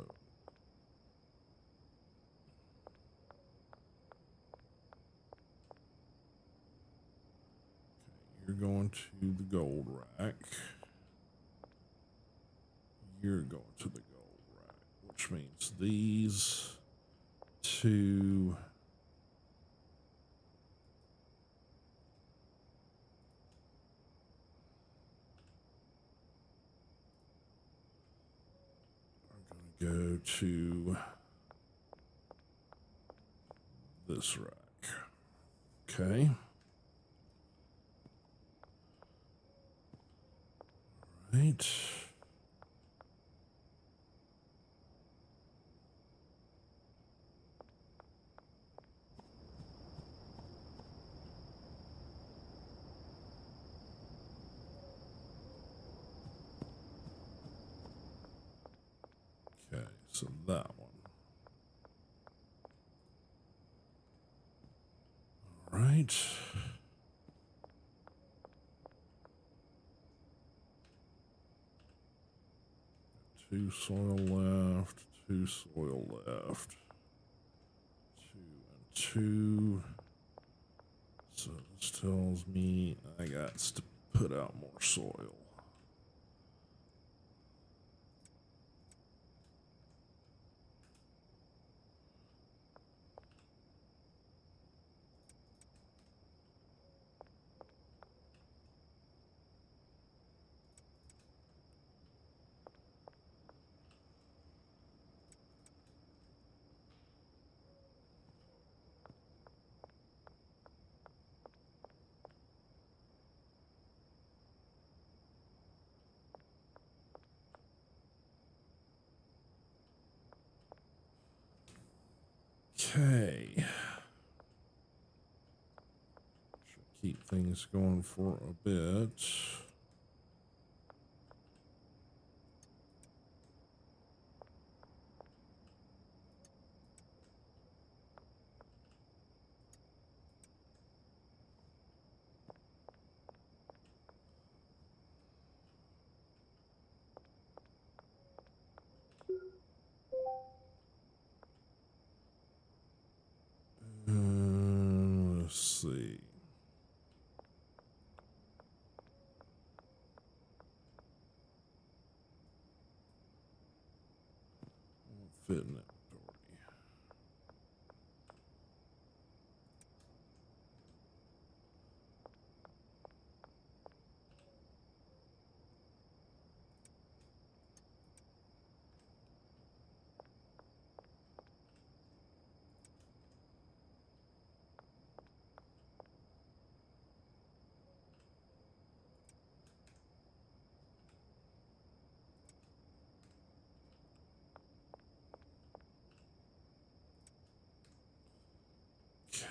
okay, you're going to the gold rack. You're going to the gold rack, which means these two. Go to this rack. Okay. Right. that one. All right. 2 soil left, 2 soil left. 2 and 2. So this tells me I got to put out more soil. Okay. Should keep things going for a bit. Let's see. Won't fit in inventory.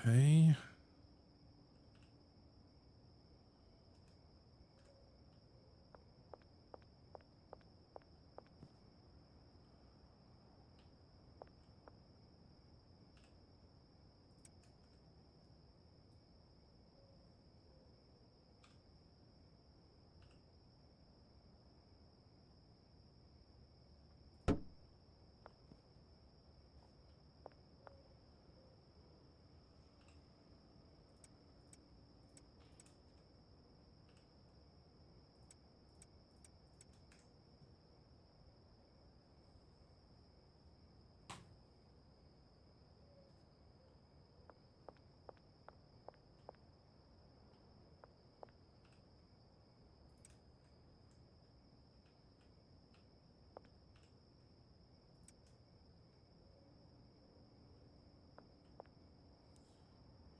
Okay.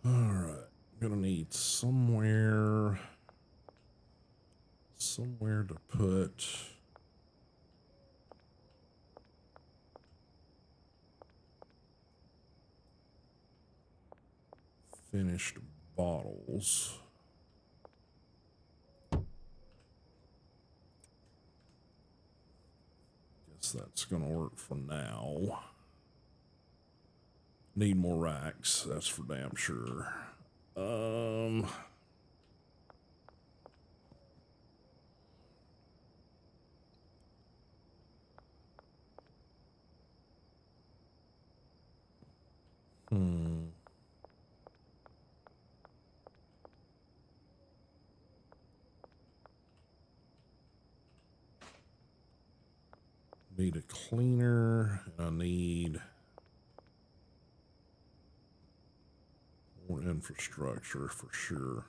All right. I'm gonna need somewhere to put finished bottles. Guess that's gonna work for now. Need more racks, that's for damn sure. Need a cleaner. I need more infrastructure for sure.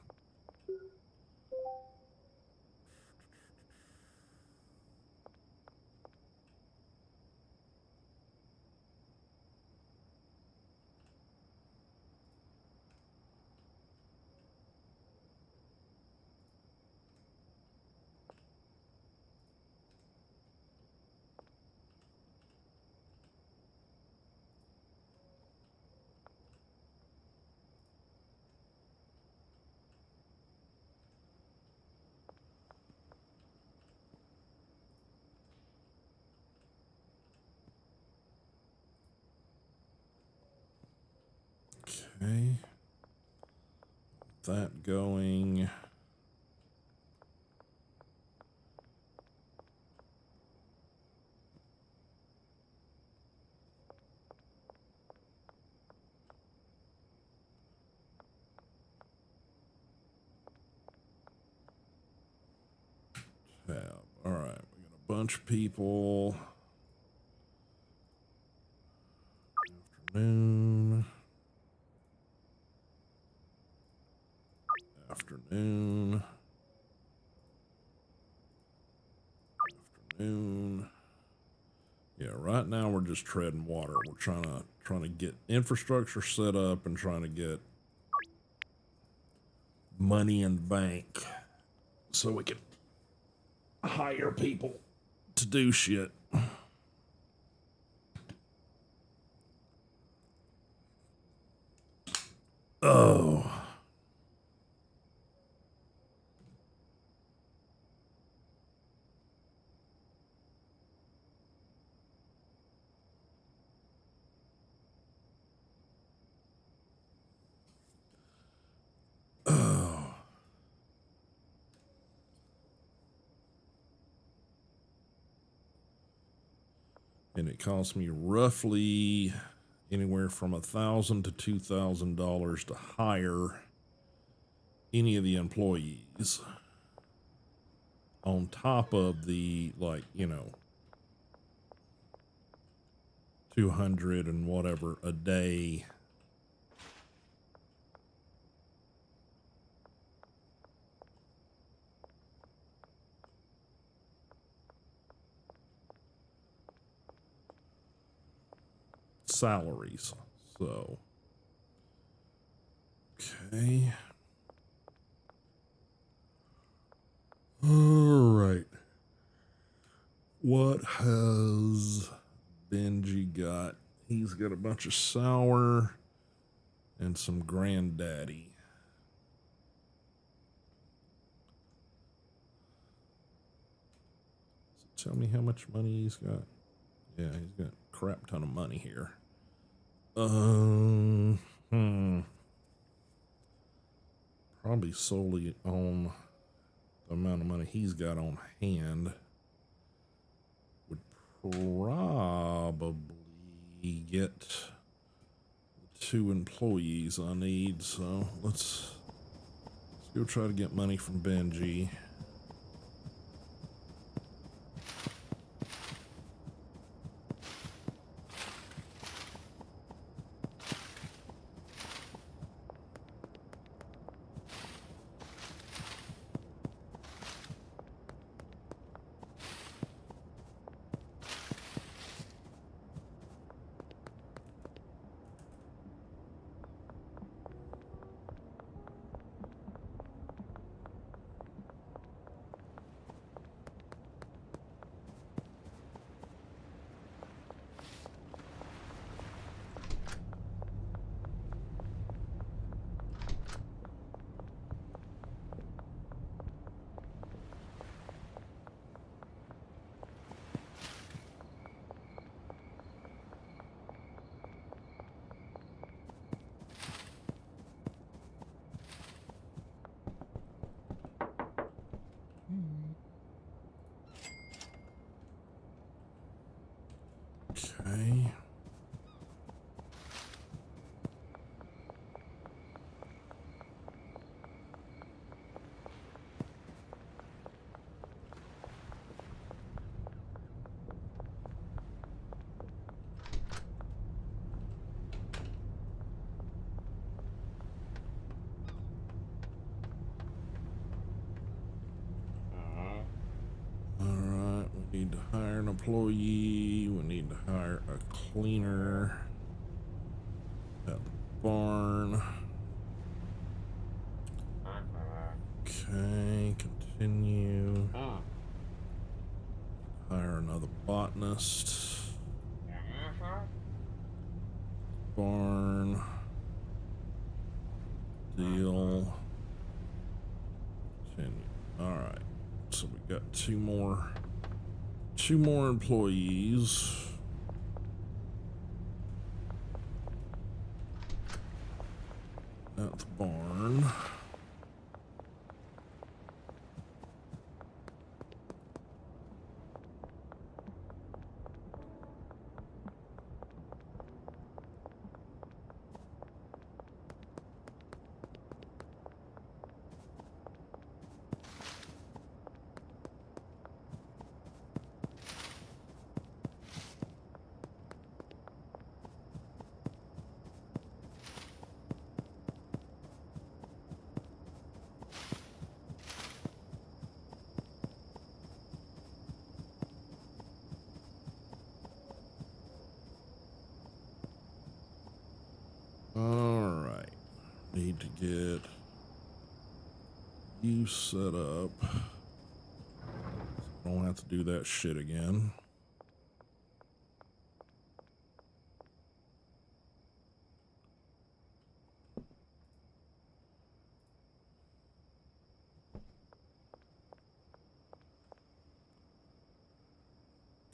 Okay. That going. Tab. All right, we got a bunch of people. Afternoon. Afternoon. Afternoon. Yeah, right now we're just treading water. We're trying to get infrastructure set up and trying to get money in the bank so we can hire people to do shit. Oh. Oh. And it cost me roughly anywhere from $1,000 to $2,000 to hire any of the employees, on top of the, like, you know, 200 and whatever a day. Salaries. So, okay. All right. What has Benji got? He's got a bunch of sour and some granddaddy. So tell me how much money he's got. Yeah, he's got a crap ton of money here. Probably solely on the amount of money he's got on hand would probably get the 2 employees I need. So let's go try to get money from Benji. Okay. Alright, we need to hire an employee. We need to hire a cleaner at the barn. Okay, continue. Hire another botanist. Barn. Deal. Continue. Alright. So we got two more employees. barn. All right, need to get you set up. So I don't have to do that shit again.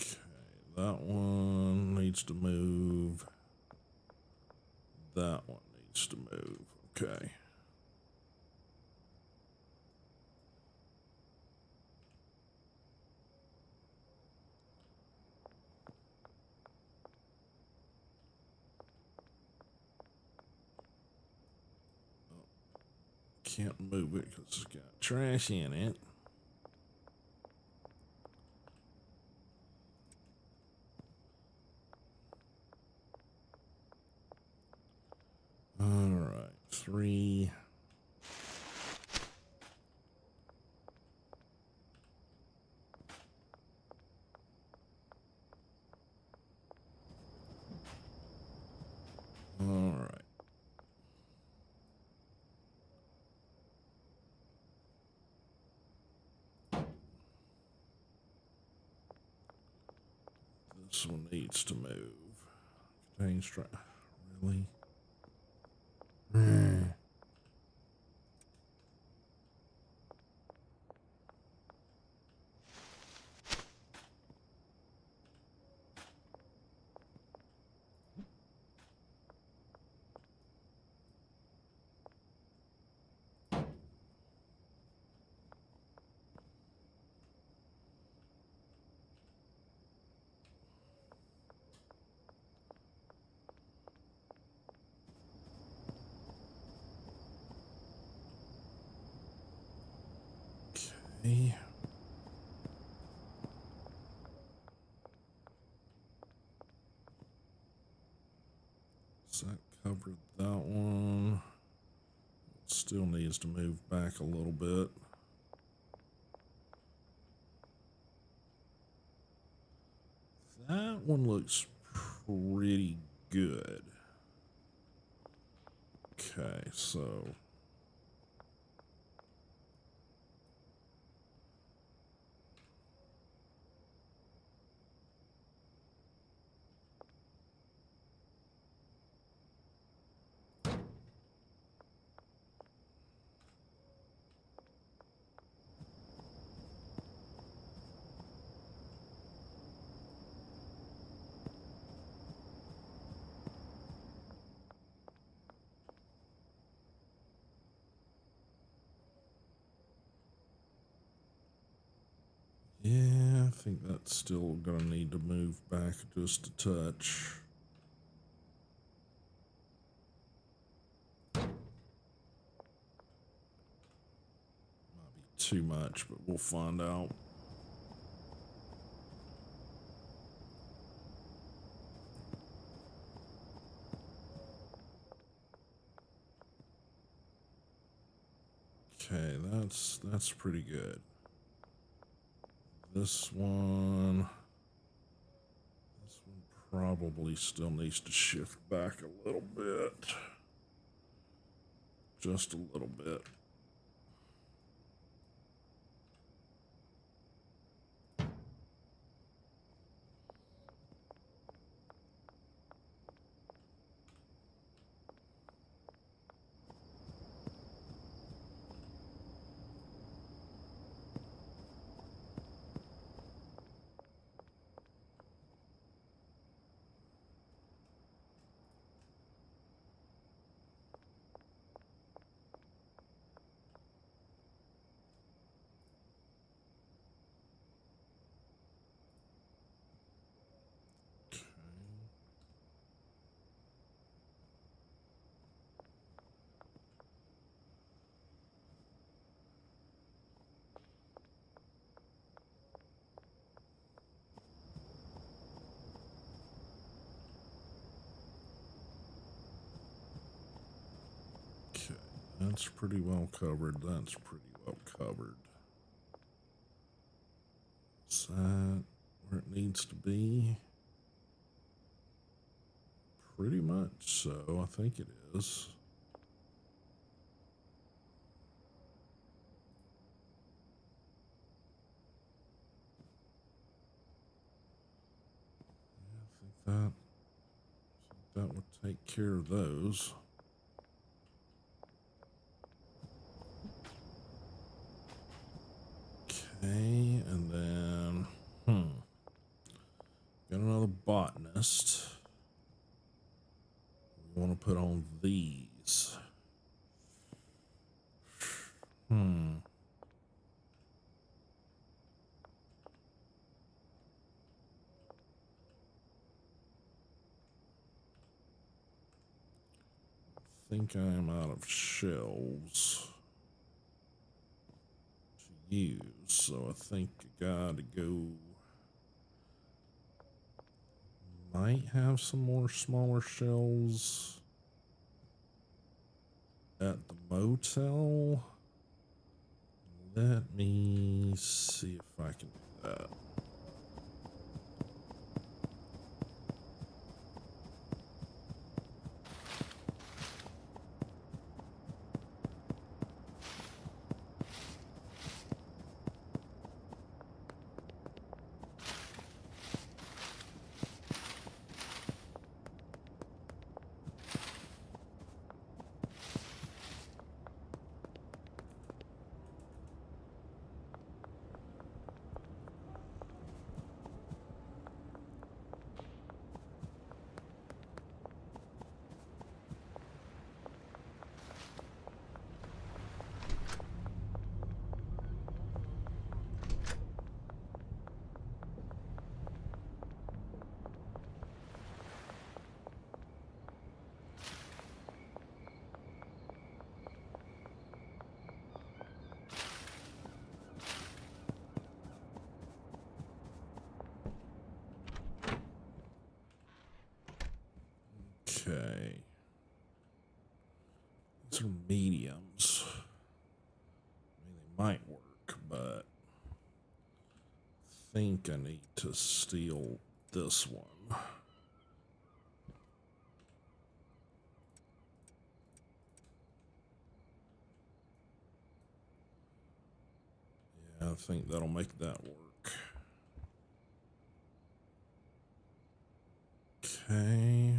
Okay, that one needs to move. That one needs to move. Okay. Can't move it because it's got trash in it. All right, 3. All right. This one needs to move. Contains trash. Really? Okay. So that covered that one. Still needs to move back a little bit. That one looks pretty good. Okay, so yeah, I think that's still gonna need to move back just a touch. Might be too much, but we'll find out. Okay, that's pretty good. This one probably still needs to shift back a little bit. Just a little bit. That's pretty well covered. That's pretty well covered. Is that where it needs to be? Pretty much so. I think it is. Yeah, I think that would take care of those. Okay, and then got another botanist. We want to put on these. Think I am out of shells to use, so I think I gotta go. Might have some more smaller shells at the motel. Let me see if I can do that. Okay. These are mediums. I mean, they might work, but I think I need to steal this one. Yeah, I think that'll make that work. Okay.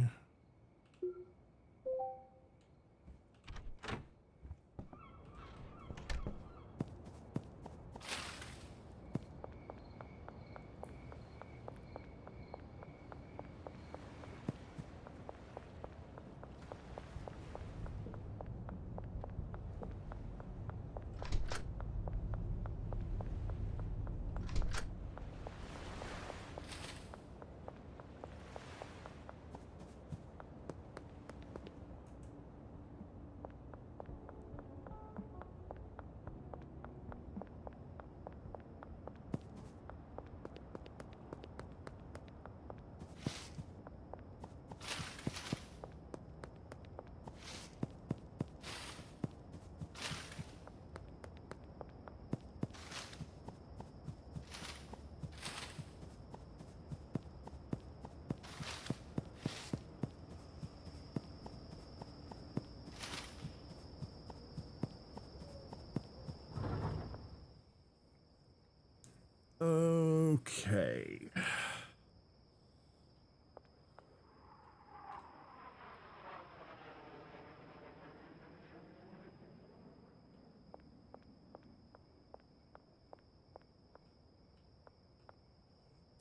Okay.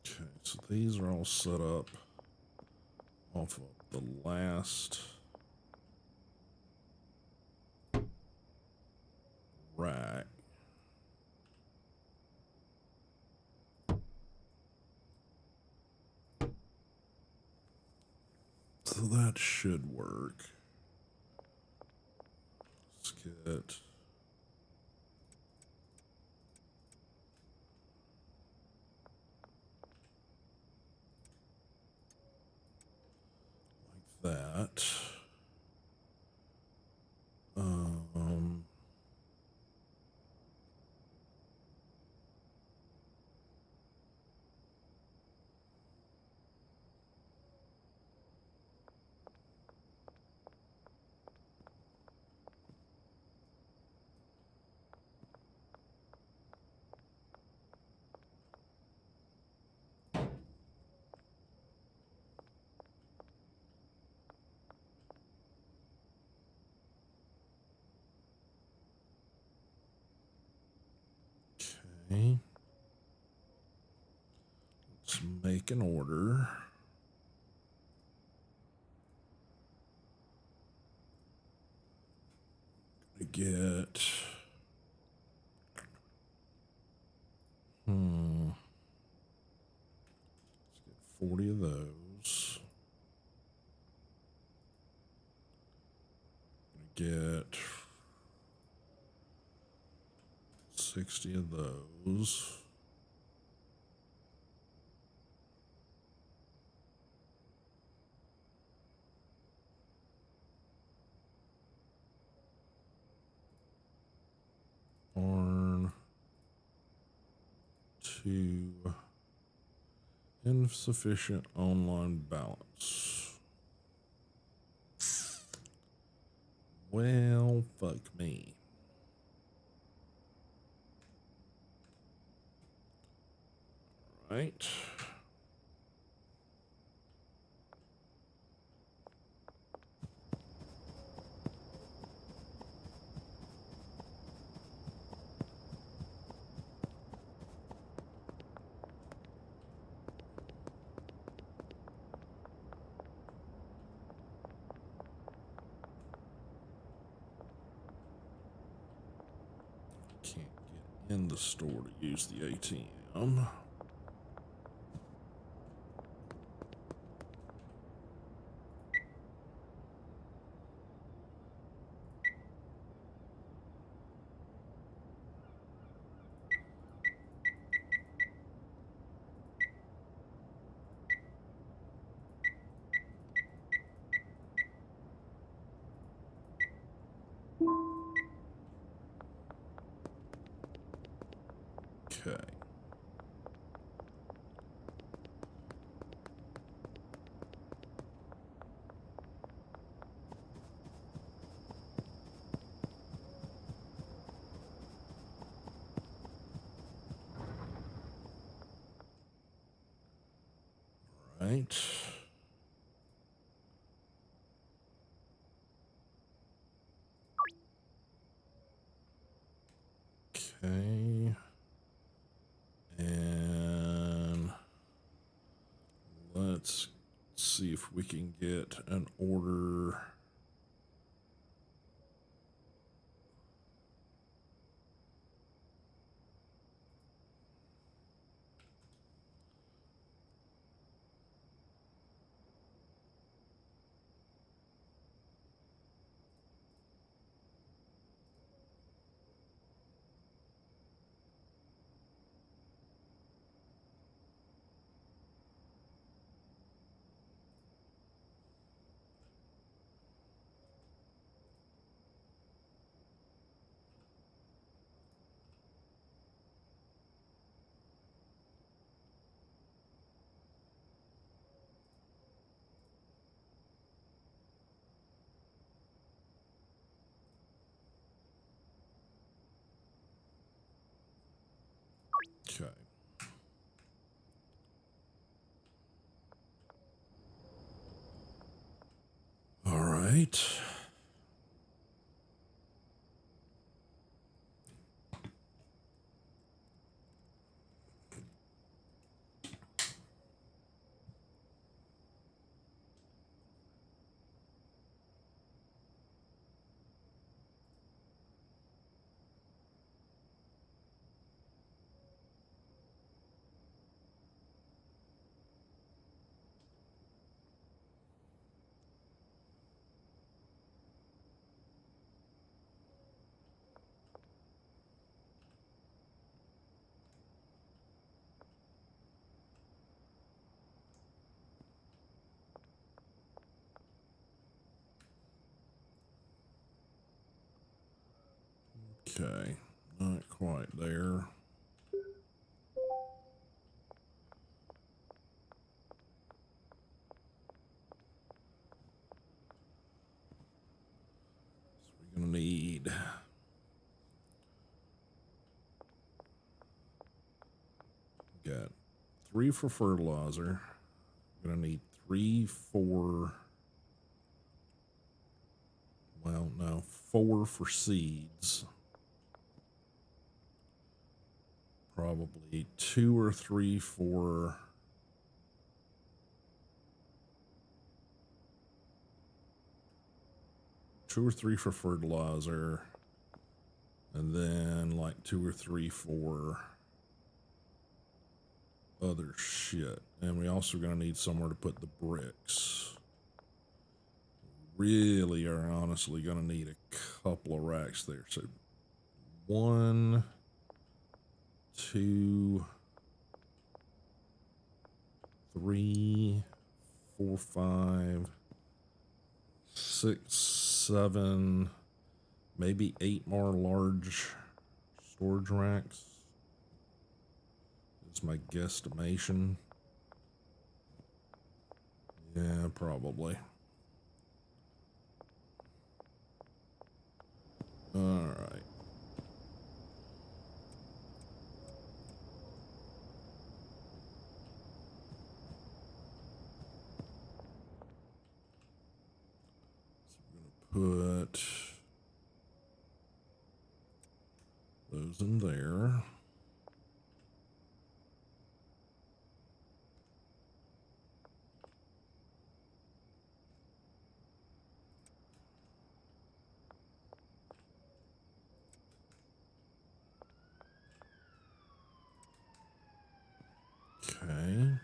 Okay, so these are all set up off of the last rack. So that should work. Let's get like that. Okay. Let's make an order. Get 40 of those. Get 60 of those. Barn. 2. Insufficient online balance. Well, fuck me. Right. Can't get in the store to use the ATM. Okay. Right. Okay. And let's see if we can get an order. Okay. All right. Okay. Not quite there. So we're going to need got 3 for fertilizer. We're going to need 3 for, well, no, 4 for seeds. probably 2 or 3 for fertilizer, and then like 2 or 3 for other shit. And we also gonna need somewhere to put the bricks. Really are honestly gonna need a couple of racks there. So 1, 2, 3, 4, 5, 6, 7, maybe 8 more large storage racks. It's my guesstimation. Yeah, probably. All right. So we're gonna put those in there. Okay.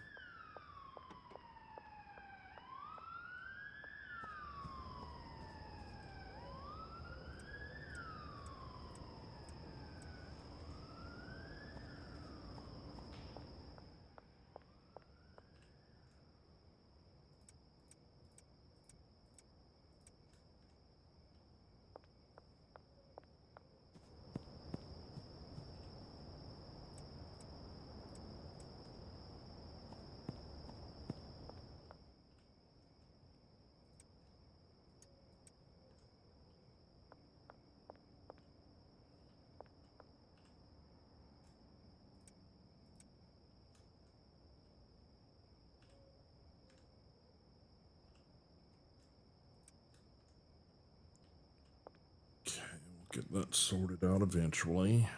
Okay, we'll get that sorted out eventually.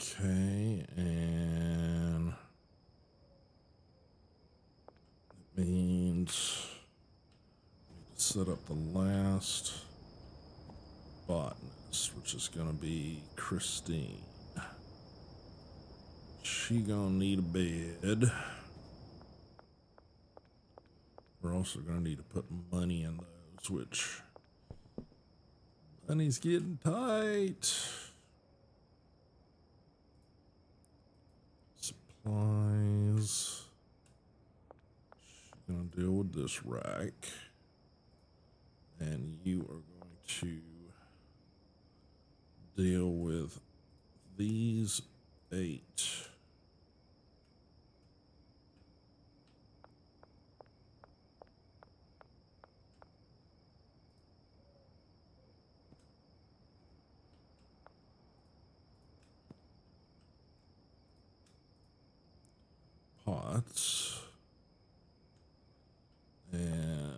Okay, and it means we need to set up the last botanist, which is gonna be Christine. She gonna need a bed. We're also gonna need to put money in those, which money's getting tight. Supplies. She's gonna deal with this rack. And you are going to deal with these 8. Pots. And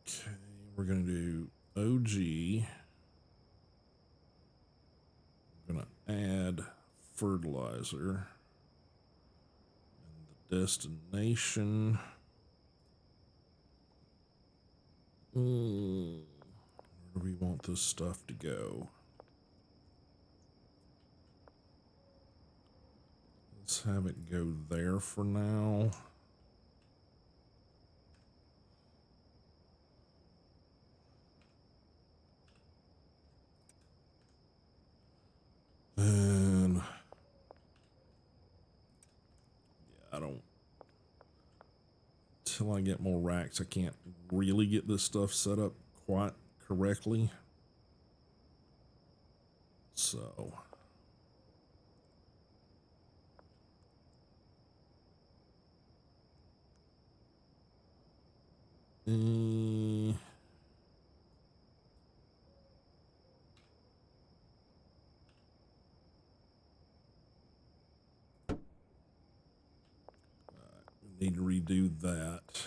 okay, we're gonna do OG. I'm gonna add fertilizer. And the destination. Where do we want this stuff to go? Let's have it go there for now. And yeah, I don't, till I get more racks, I can't really get this stuff set up quite correctly. So Need to redo that.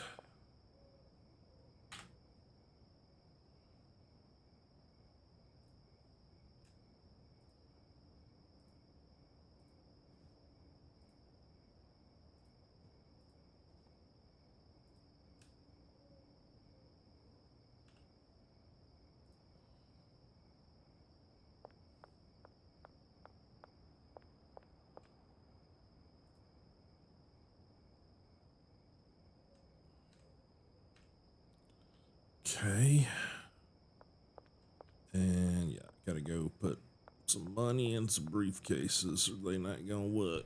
Okay. And yeah, gotta go put some money in some briefcases or they not gonna work.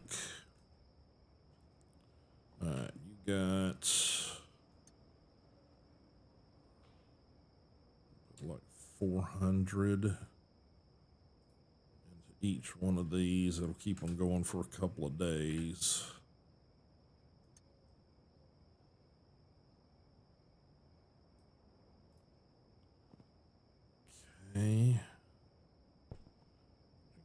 Alright, you got like 400 into each one of these. It'll keep them going for a couple of days. Okay.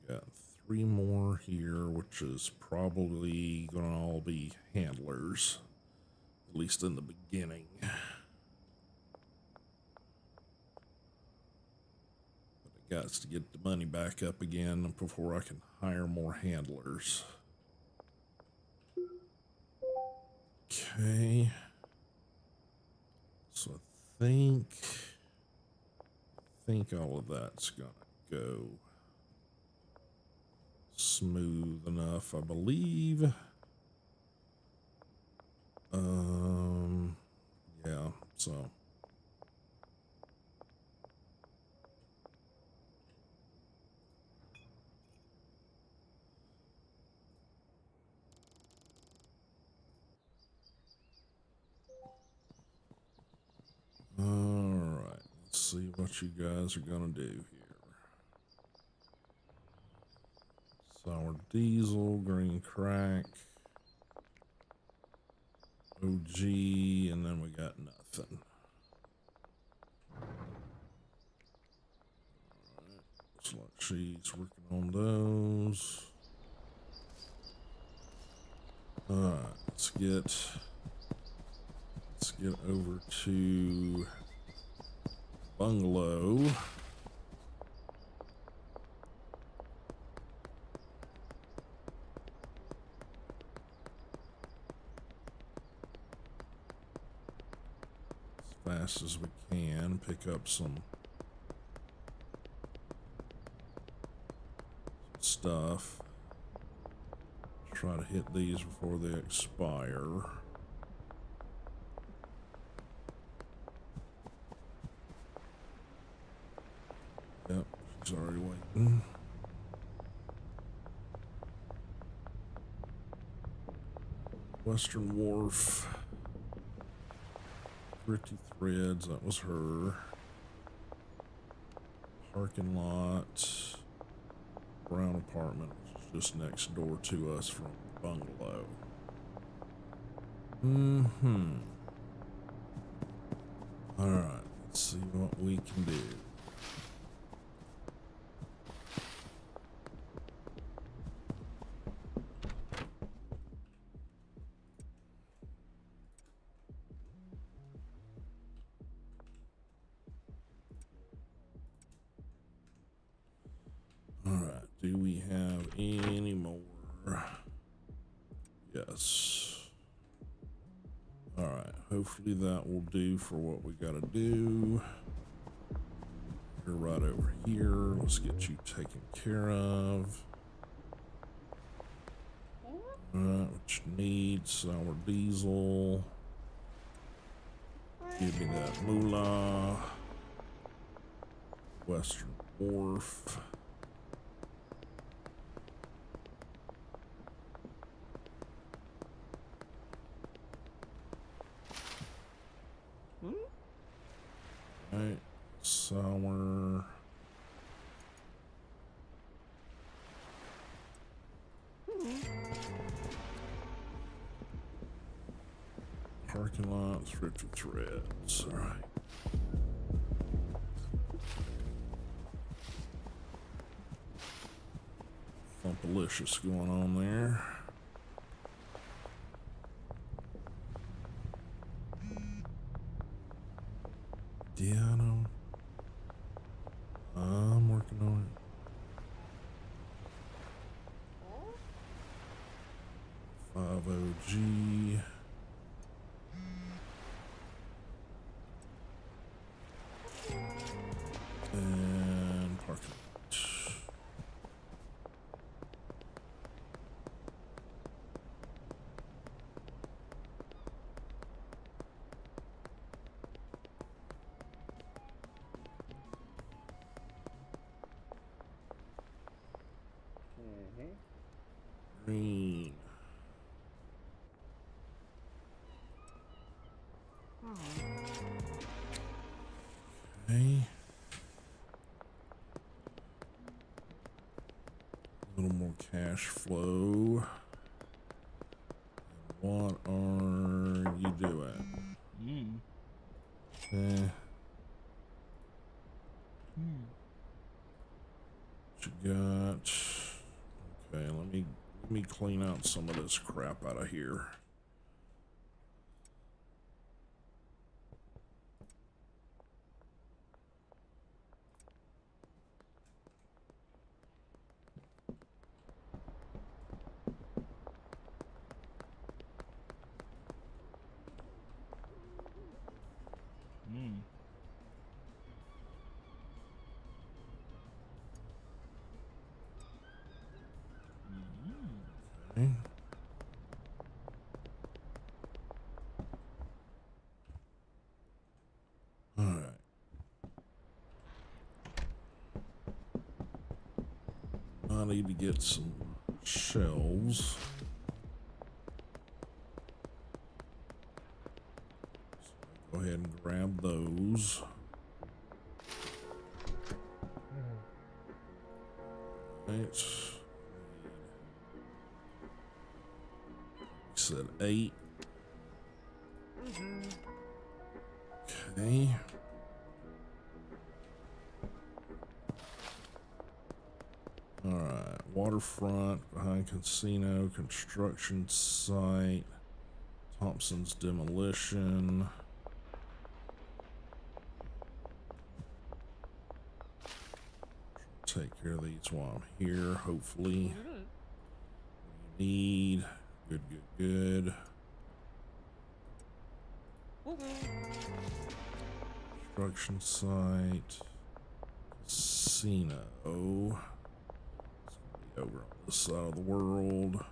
I got 3 more here, which is probably gonna all be handlers, at least in the beginning. But I got to get the money back up again before I can hire more handlers. Okay. So I think all of that's gonna go smooth enough, I believe. Yeah, so all right, let's see what you guys are gonna do here. Sour diesel, green crack, OG, and then we got nothing. Alright, looks like she's working on those. Alright, let's get over to bungalow. Fast as we can, pick up some stuff. Try to hit these before they expire. Yep, she's already waiting. Western Wharf. Thrifty Threads, that was her. Parking lot. Brown apartment, which is just next door to us from the bungalow. Alright, let's see what we can do. Alright, do we have any more? Yes. Alright, hopefully that will do for what we gotta do. You're right over here. Let's get you taken care of. Alright, what you need, sour diesel. Give me that moolah. Western Wharf. Alright, sour. Parking lot, thrifty threads. Alright. Thumpalicious going on there. G. And parking lot. Green. Okay. A little more cash flow. What are you doing? Okay. What you got? Okay, let me clean out some of this crap out of here. Okay. All right. I need to get some shelves. So go ahead and grab those. Right. Said 8. Okay. All right. Waterfront, behind casino, construction site, Thompson's demolition. Take care of these while I'm here, hopefully. Need. Good, good, good. Construction site. Casino. It's gonna be over on this side of the world.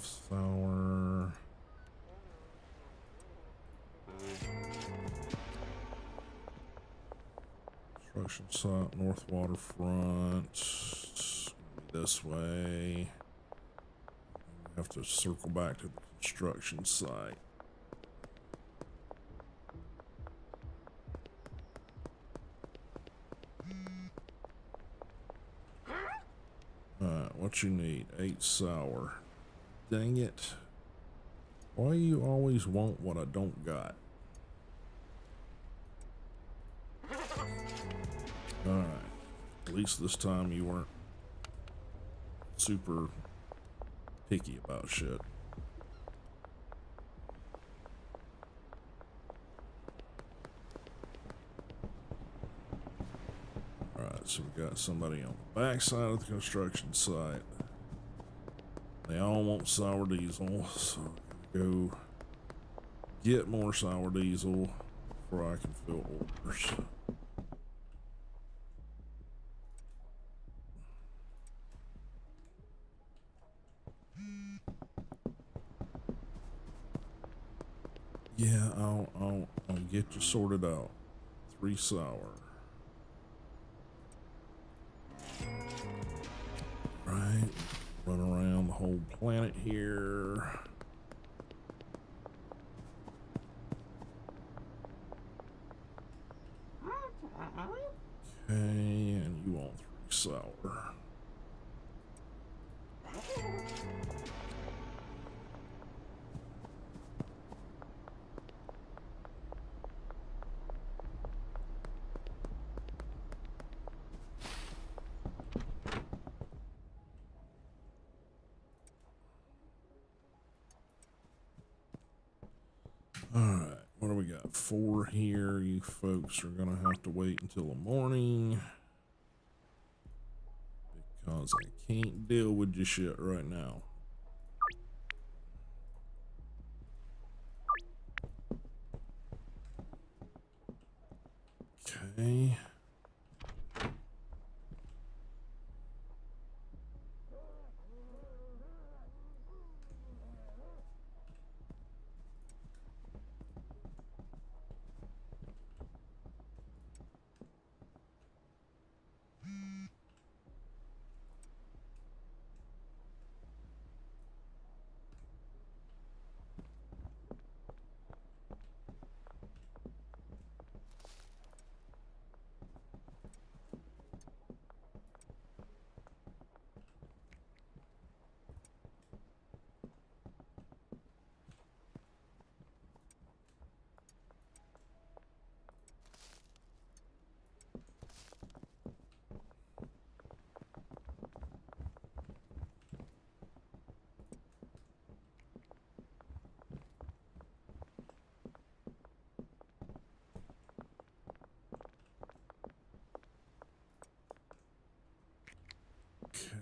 Sour. Construction site, North Waterfront. This way. We have to circle back to the construction site. Alright, what you need? 8 sour. Dang it. Why you always want what I don't got? Alright. At least this time you weren't super picky about shit. Alright, so we got somebody on the back side of the construction site. They all want sour diesel, so go get more sour diesel before I can fill orders. Yeah, I'll get you sorted out. 3 sour. Right. Run around the whole planet here. Okay, and you want 3 sour. All right. What do we got? 4 here. You folks are gonna have to wait until the morning because I can't deal with your shit right now. Okay.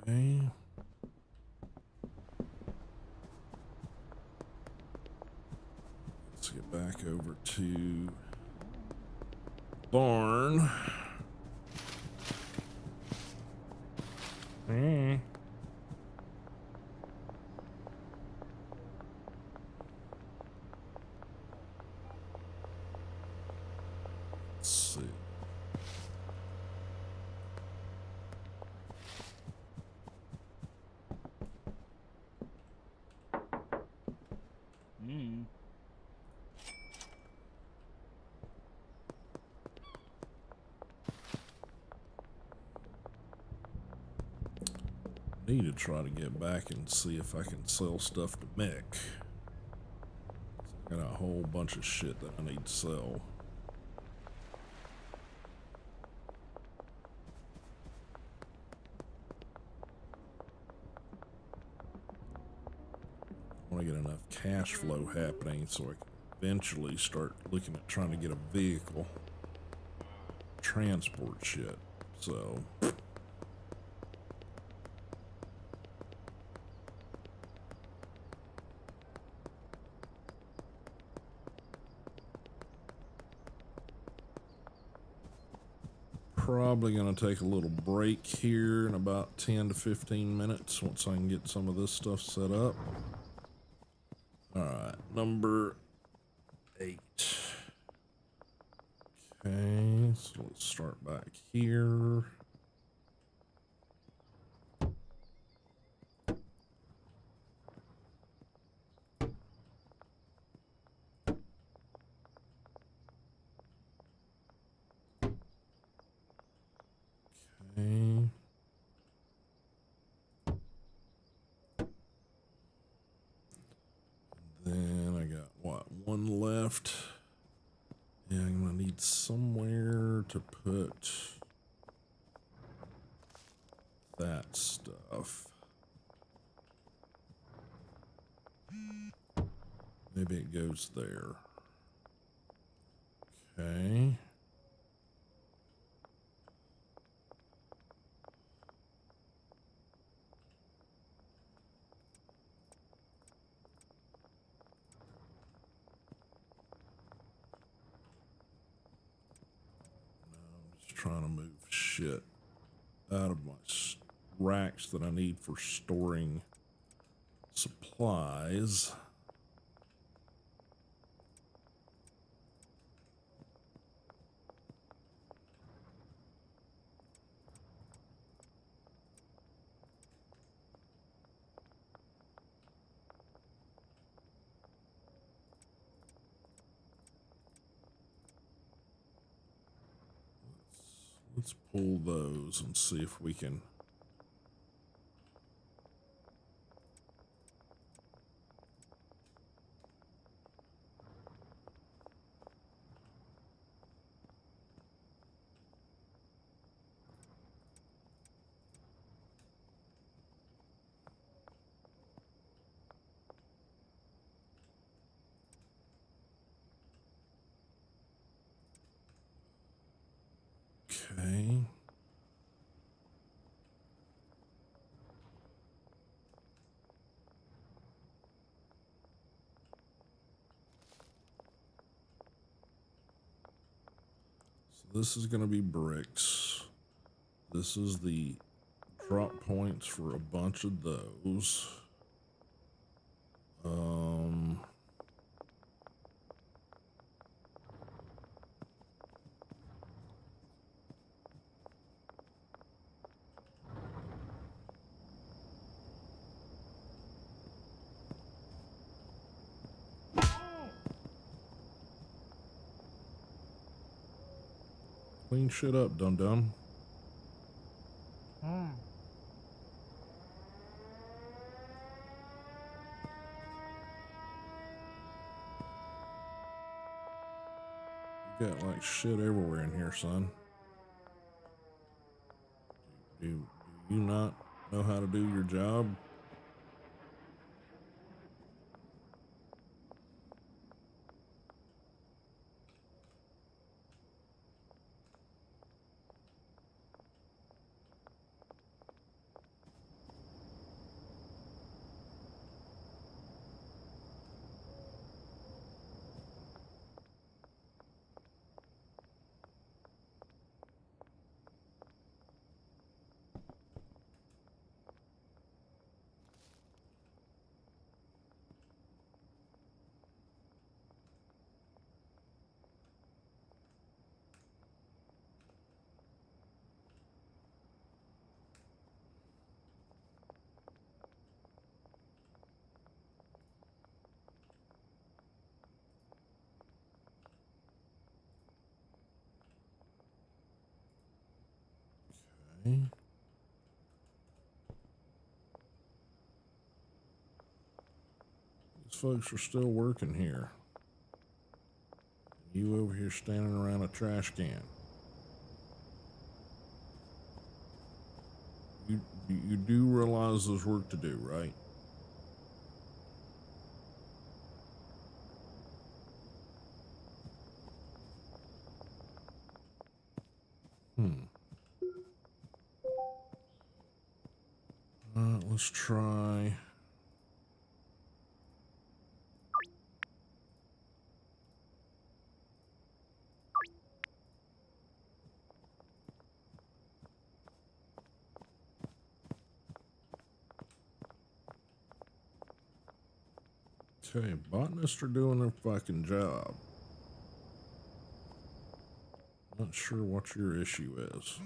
Okay. Let's get back over to barn. Let's see. Need to try to get back and see if I can sell stuff to Mick. I got a whole bunch of shit that I need to sell. I want to get enough cash flow happening so I can eventually start looking at trying to get a vehicle. Transport shit. So... probably going to take a little break here in about 10 to 15 minutes once I can get some of this stuff set up. All right, number 8. Okay, so let's start back here. Okay. Then I got, what, 1 left? Yeah, I'm gonna need somewhere to put that stuff. Maybe it goes there. Okay. Trying to move shit out of my racks that I need for storing supplies. Let's pull those and see if we can. This is going to be bricks. This is the drop points for a bunch of those. Clean shit up, dum-dum. You got like shit everywhere in here, son. Do you not know how to do your job? Okay. These folks are still working here. You over here standing around a trash can. You do realize there's work to do, right? Let's try. Okay, botanists are doing their fucking job. Not sure what your issue is.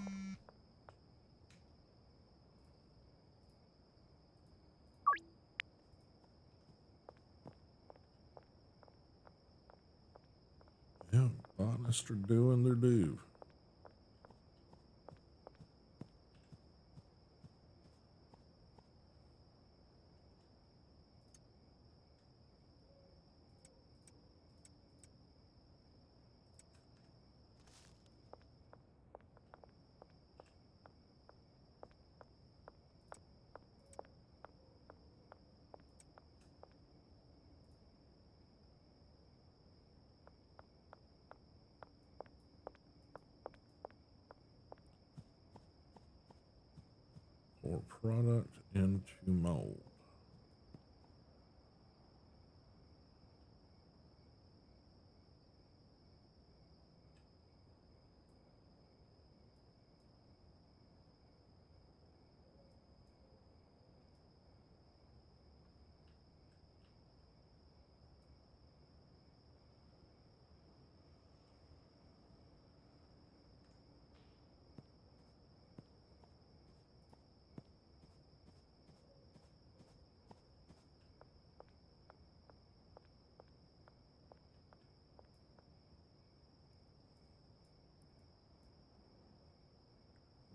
Yeah, botanists are doing their due. Or product into mold.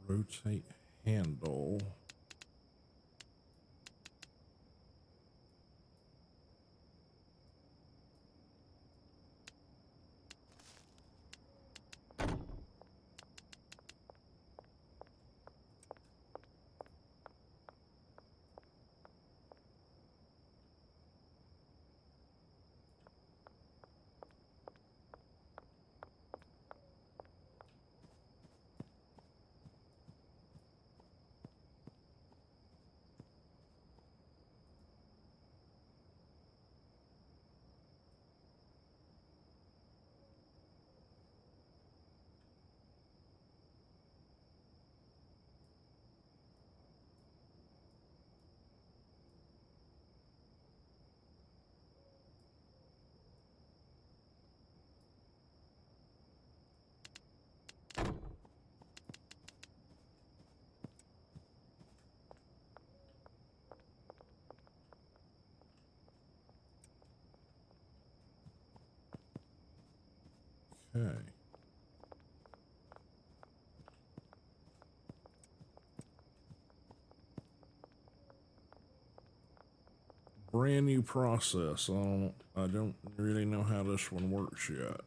Rotate handle. Okay. Brand new process. I don't really know how this one works yet.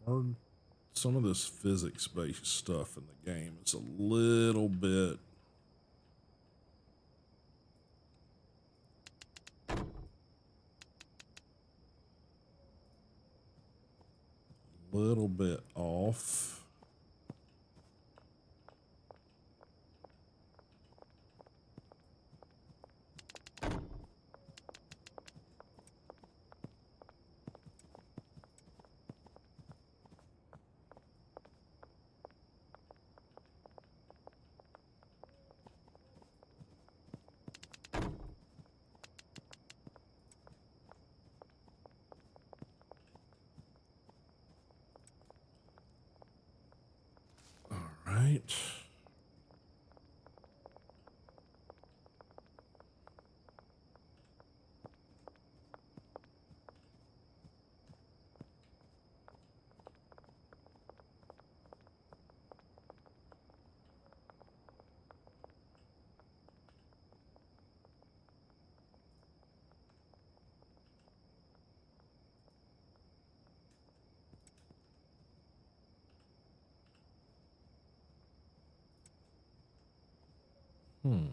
Hard. Some of this physics-based stuff in the game, it's a little bit off. All right. Hmm.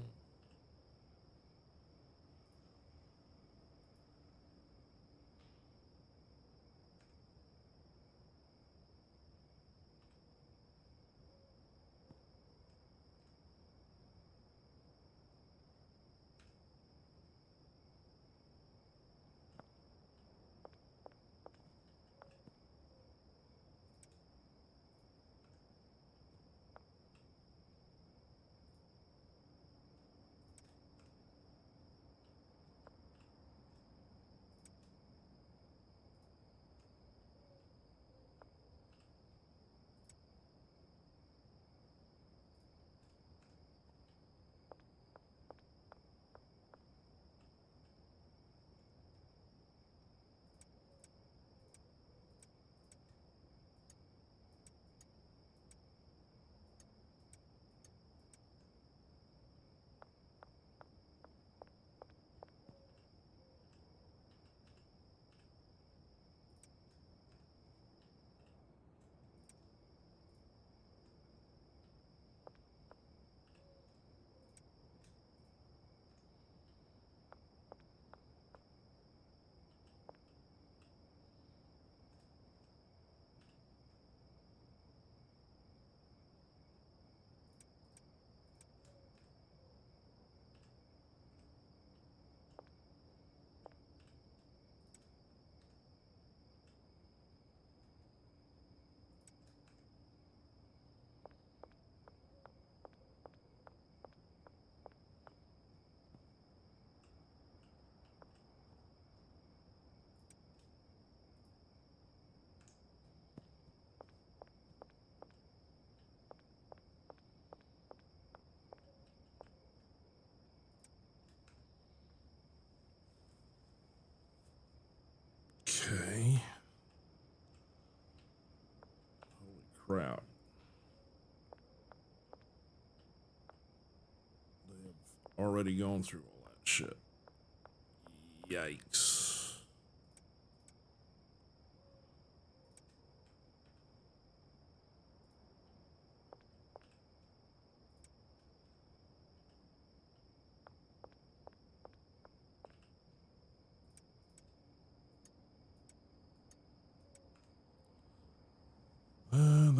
Okay. Holy crap. They have already gone through all that shit. Yikes.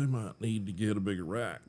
we might need to get a bigger rack.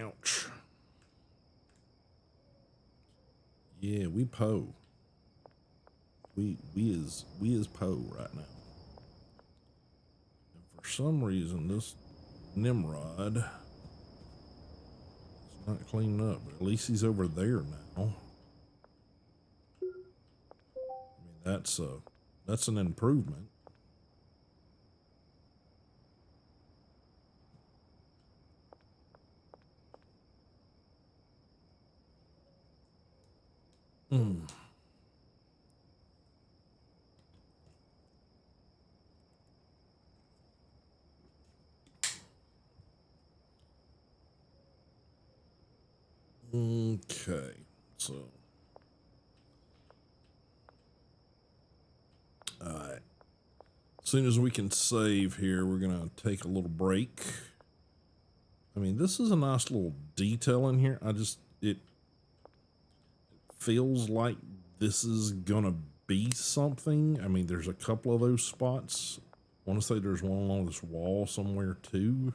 Ouch. Yeah, we po. We is po right now. And for some reason this Nimrod is not cleaned up, but at least he's over there now. I mean, that's an improvement. Okay, so all right. As soon as we can save here, we're gonna take a little break. I mean, this is a nice little detail in here. It feels like this is gonna be something. I mean, there's a couple of those spots. I want to say there's one along this wall somewhere too.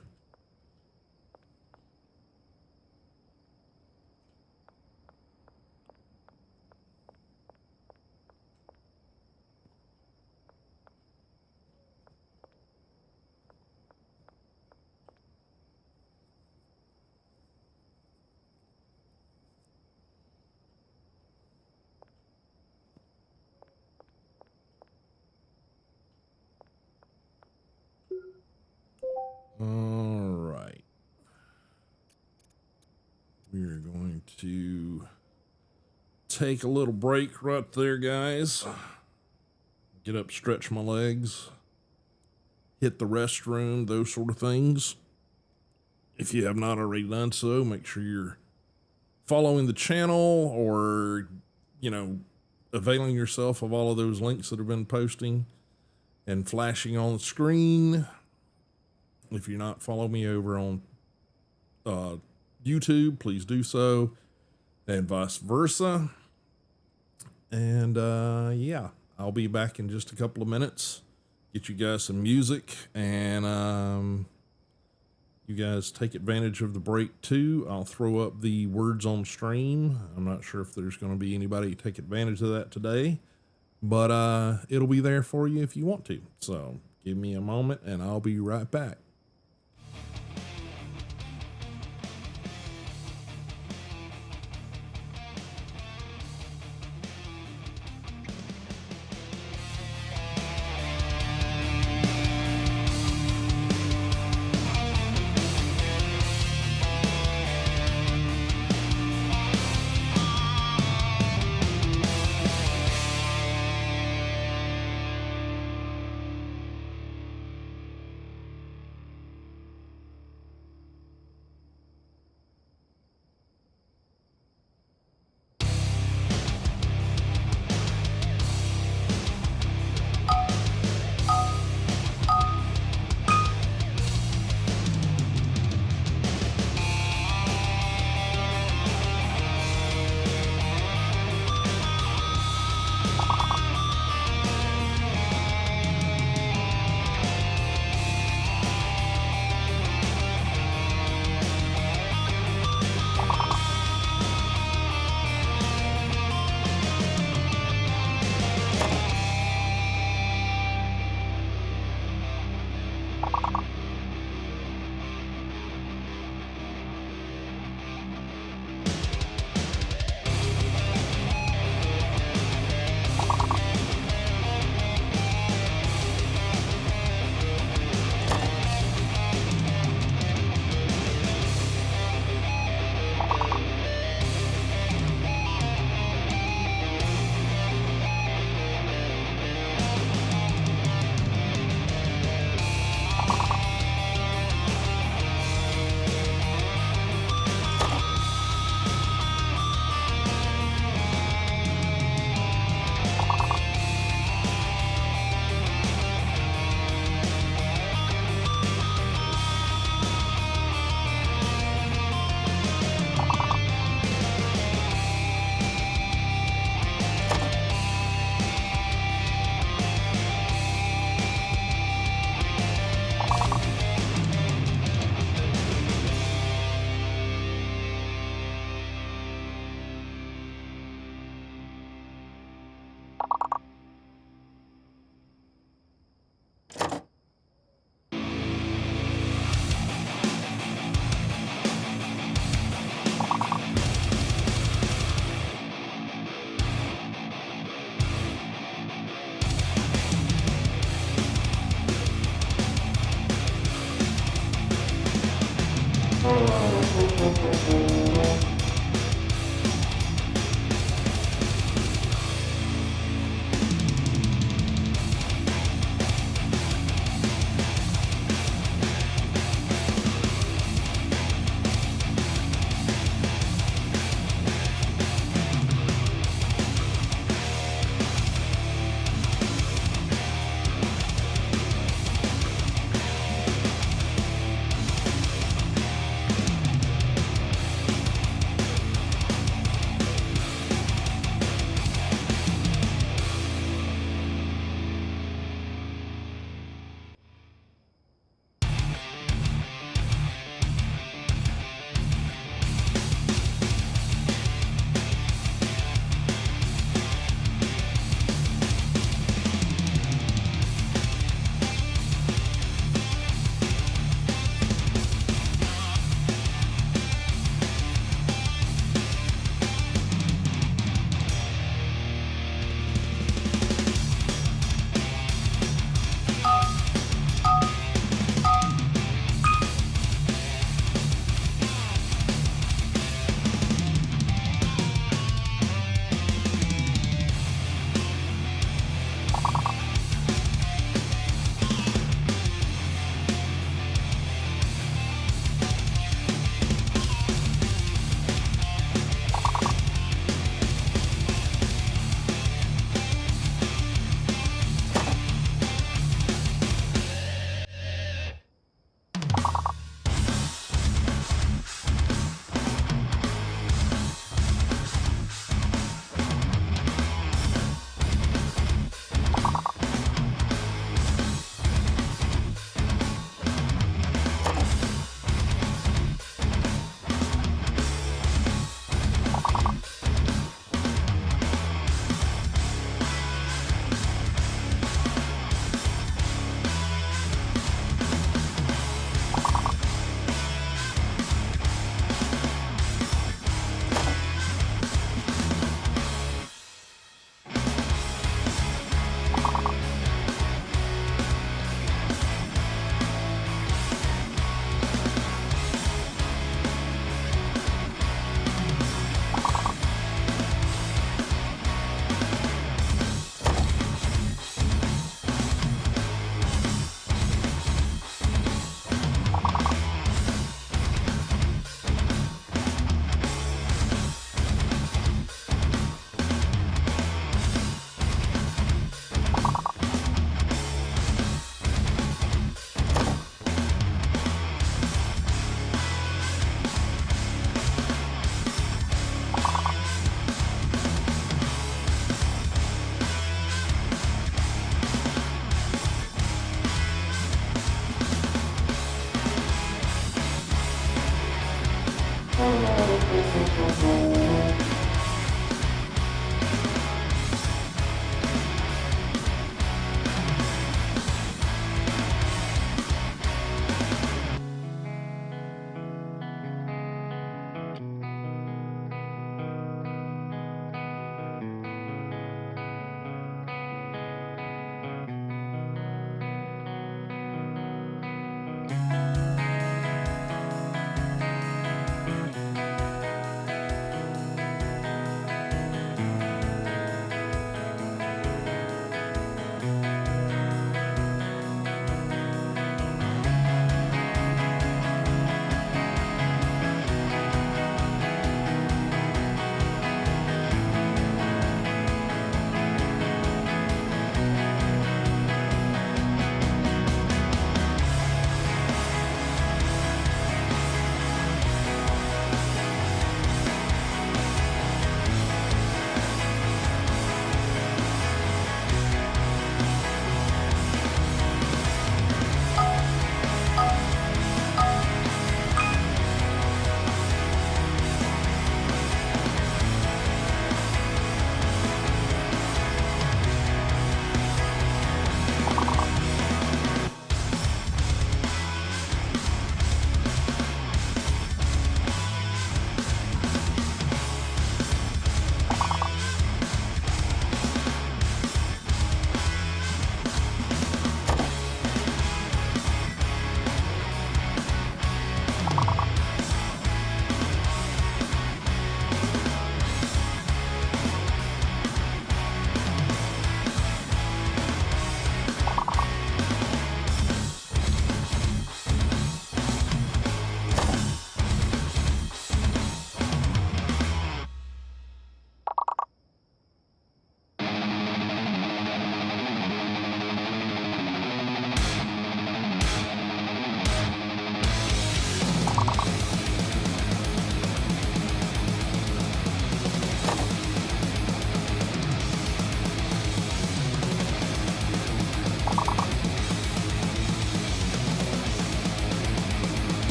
All right. We're going to take a little break right there, guys. Get up, stretch my legs, hit the restroom, those sort of things. If you have not already done so, make sure you're following the channel or, availing yourself of all of those links that have been posting and flashing on the screen. If you're not following me over on YouTube, please do so, and vice versa. And yeah, I'll be back in just a couple of minutes. Get you guys some music, and you guys take advantage of the break too. I'll throw up the words on stream. I'm not sure if there's going to be anybody to take advantage of that today, but it'll be there for you if you want to. So give me a moment and I'll be right back.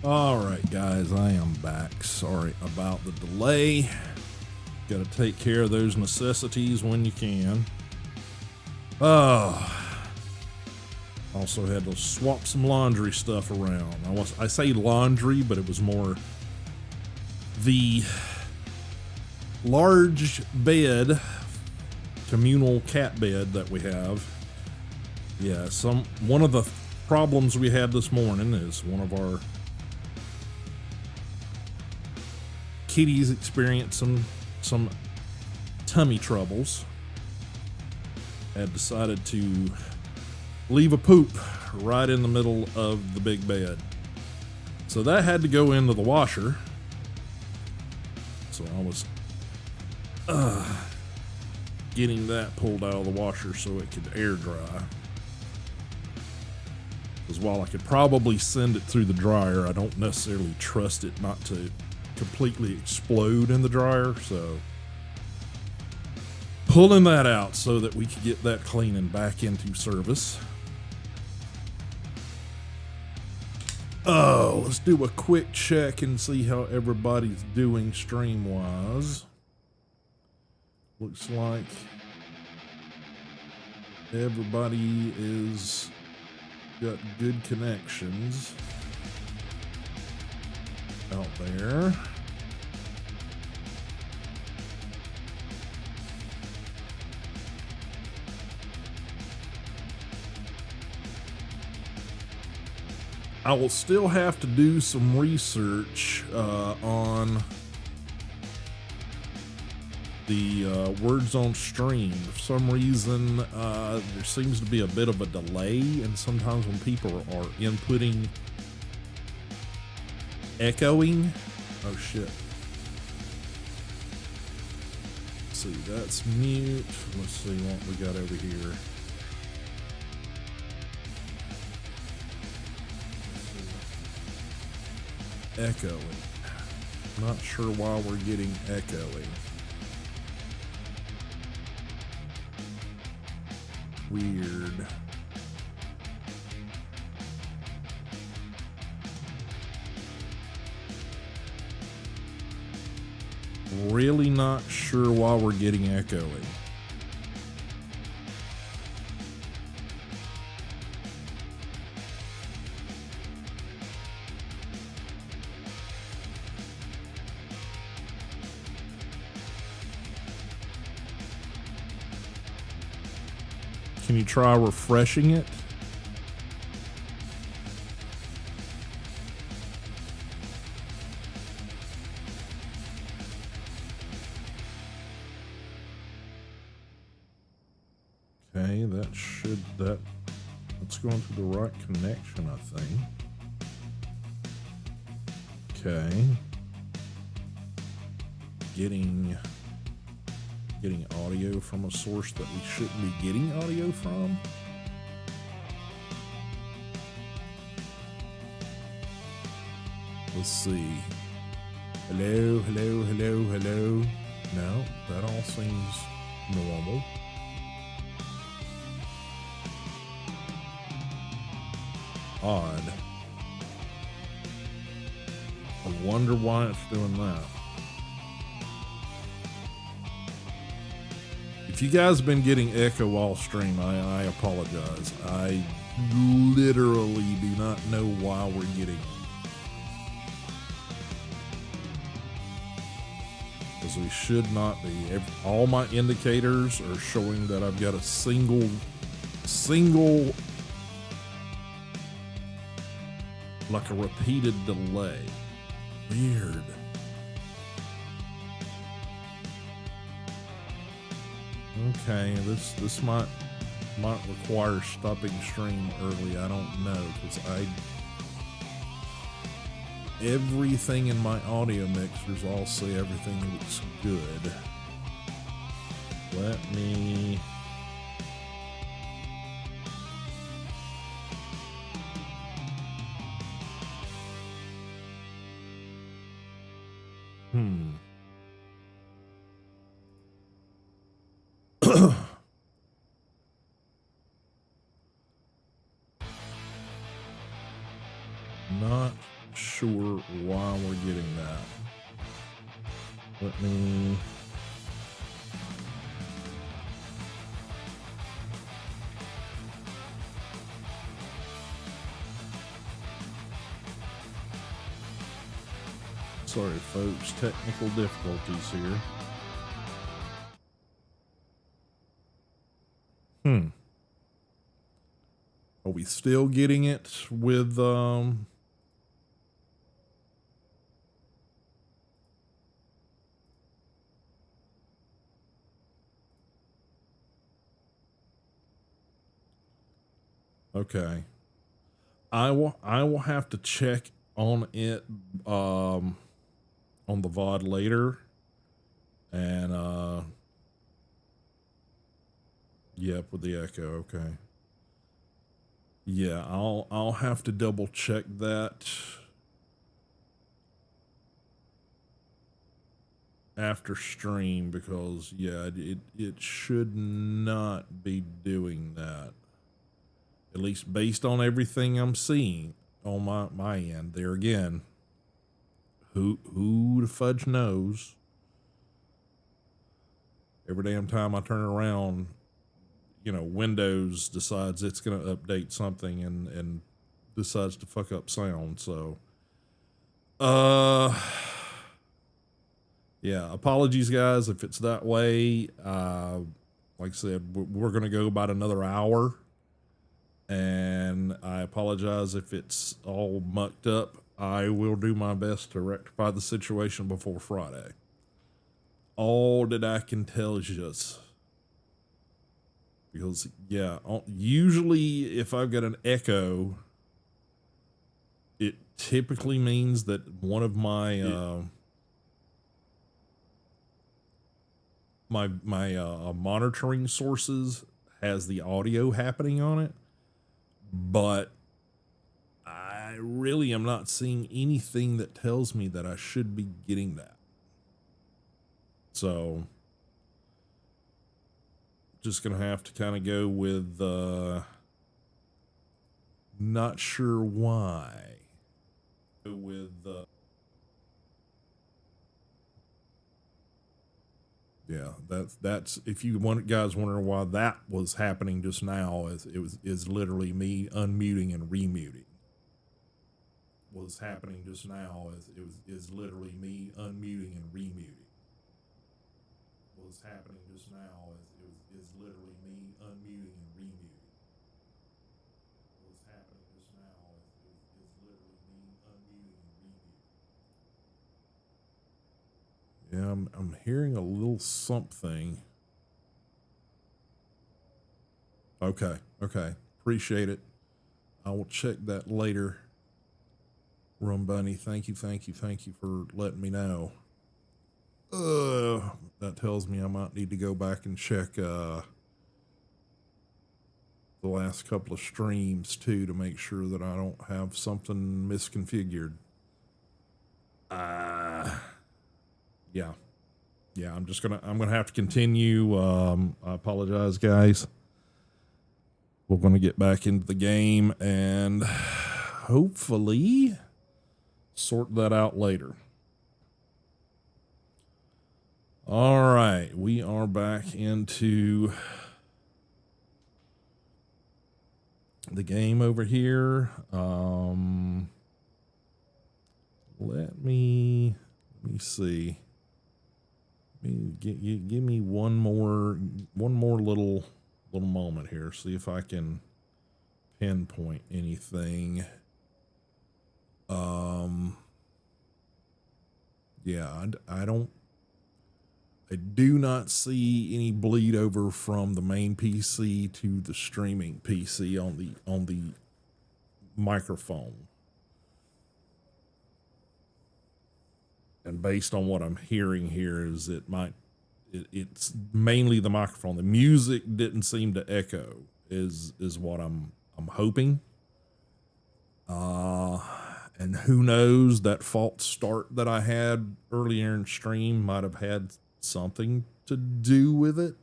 All right, guys, I am back. Sorry about the delay. Got to take care of those necessities when you can. Also had to swap some laundry stuff around. I say laundry, but it was more the large bed, communal cat bed that we have. Yeah, one of the problems we had this morning is one of our kitties experienced some tummy troubles. Had decided to leave a poop right in the middle of the big bed. So that had to go into the washer. So I was getting that pulled out of the washer so it could air dry. Because while I could probably send it through the dryer, I don't necessarily trust it not to completely explode in the dryer. So pulling that out so that we could get that cleaning back into service. Oh, let's do a quick check and see how everybody's doing stream-wise. Looks like everybody is got good connections out there. I will still have to do some research on the words on stream. For some reason, there seems to be a bit of a delay, and sometimes when people are inputting, echoing. Oh shit. Let's see, that's mute. Let's see what we got over here. Echoing. Not sure why we're getting echoing. Weird. Really not sure why we're getting echoing. Can you try refreshing it? Okay, that's going to the right connection, I think. Okay. Getting audio from a source that we shouldn't be getting audio from. Let's see. Hello, hello, hello, hello. No, that all seems normal. Odd. I wonder why it's doing that. If you guys have been getting echo all stream, I apologize. I literally do not know why we're getting it. Because we should not be. All my indicators are showing that I've got a single, like a repeated delay. Weird. Okay, this might require stopping stream early. I don't know, because everything in my audio mixers all say everything looks good. Let me not sure why we're getting that. Let me... Sorry, folks, technical difficulties here. Are we still getting it with, okay. I will have to check on it, on the VOD later. And, yep, with the echo, okay. Yeah, I'll have to double check that after stream, because yeah, it should not be doing that. At least based on everything I'm seeing on my end. There again, who the fudge knows? Every damn time I turn around, you know, Windows decides it's going to update something and decides to fuck up sound. So, yeah, apologies guys if it's that way. Like I said, we're going to go about another hour, and I apologize if it's all mucked up. I will do my best to rectify the situation before Friday. All that I can tell you is, because yeah, usually if I've got an echo, it typically means that one of my my monitoring sources has the audio happening on it, but I really am not seeing anything that tells me that I should be getting that. So just gonna have to kind of go with not sure why. Go with yeah, that's if you guys wondering why that was happening just now, is literally me unmuting and remuting. Was happening just now is literally me unmuting and remuting. Was happening just now is literally me unmuting and remuting. What's happening just now is literally me unmuting and remuting. Yeah, I'm hearing a little something. Okay, appreciate it. I will check that later. Rum Bunny, thank you for letting me know. That tells me I might need to go back and check the last couple of streams too, to make sure that I don't have something misconfigured. Yeah, I'm gonna have to continue. I apologize guys. We're gonna get back into the game and hopefully sort that out later. All right, we are back into the game over here. Let me see. Give me one more little moment here. See if I can pinpoint anything. Yeah, I do not see any bleed over from the main PC to the streaming PC on the microphone. And based on what I'm hearing here, is it's mainly the microphone. The music didn't seem to echo, is what I'm hoping. And who knows, that false start that I had earlier in stream might have had something to do with it.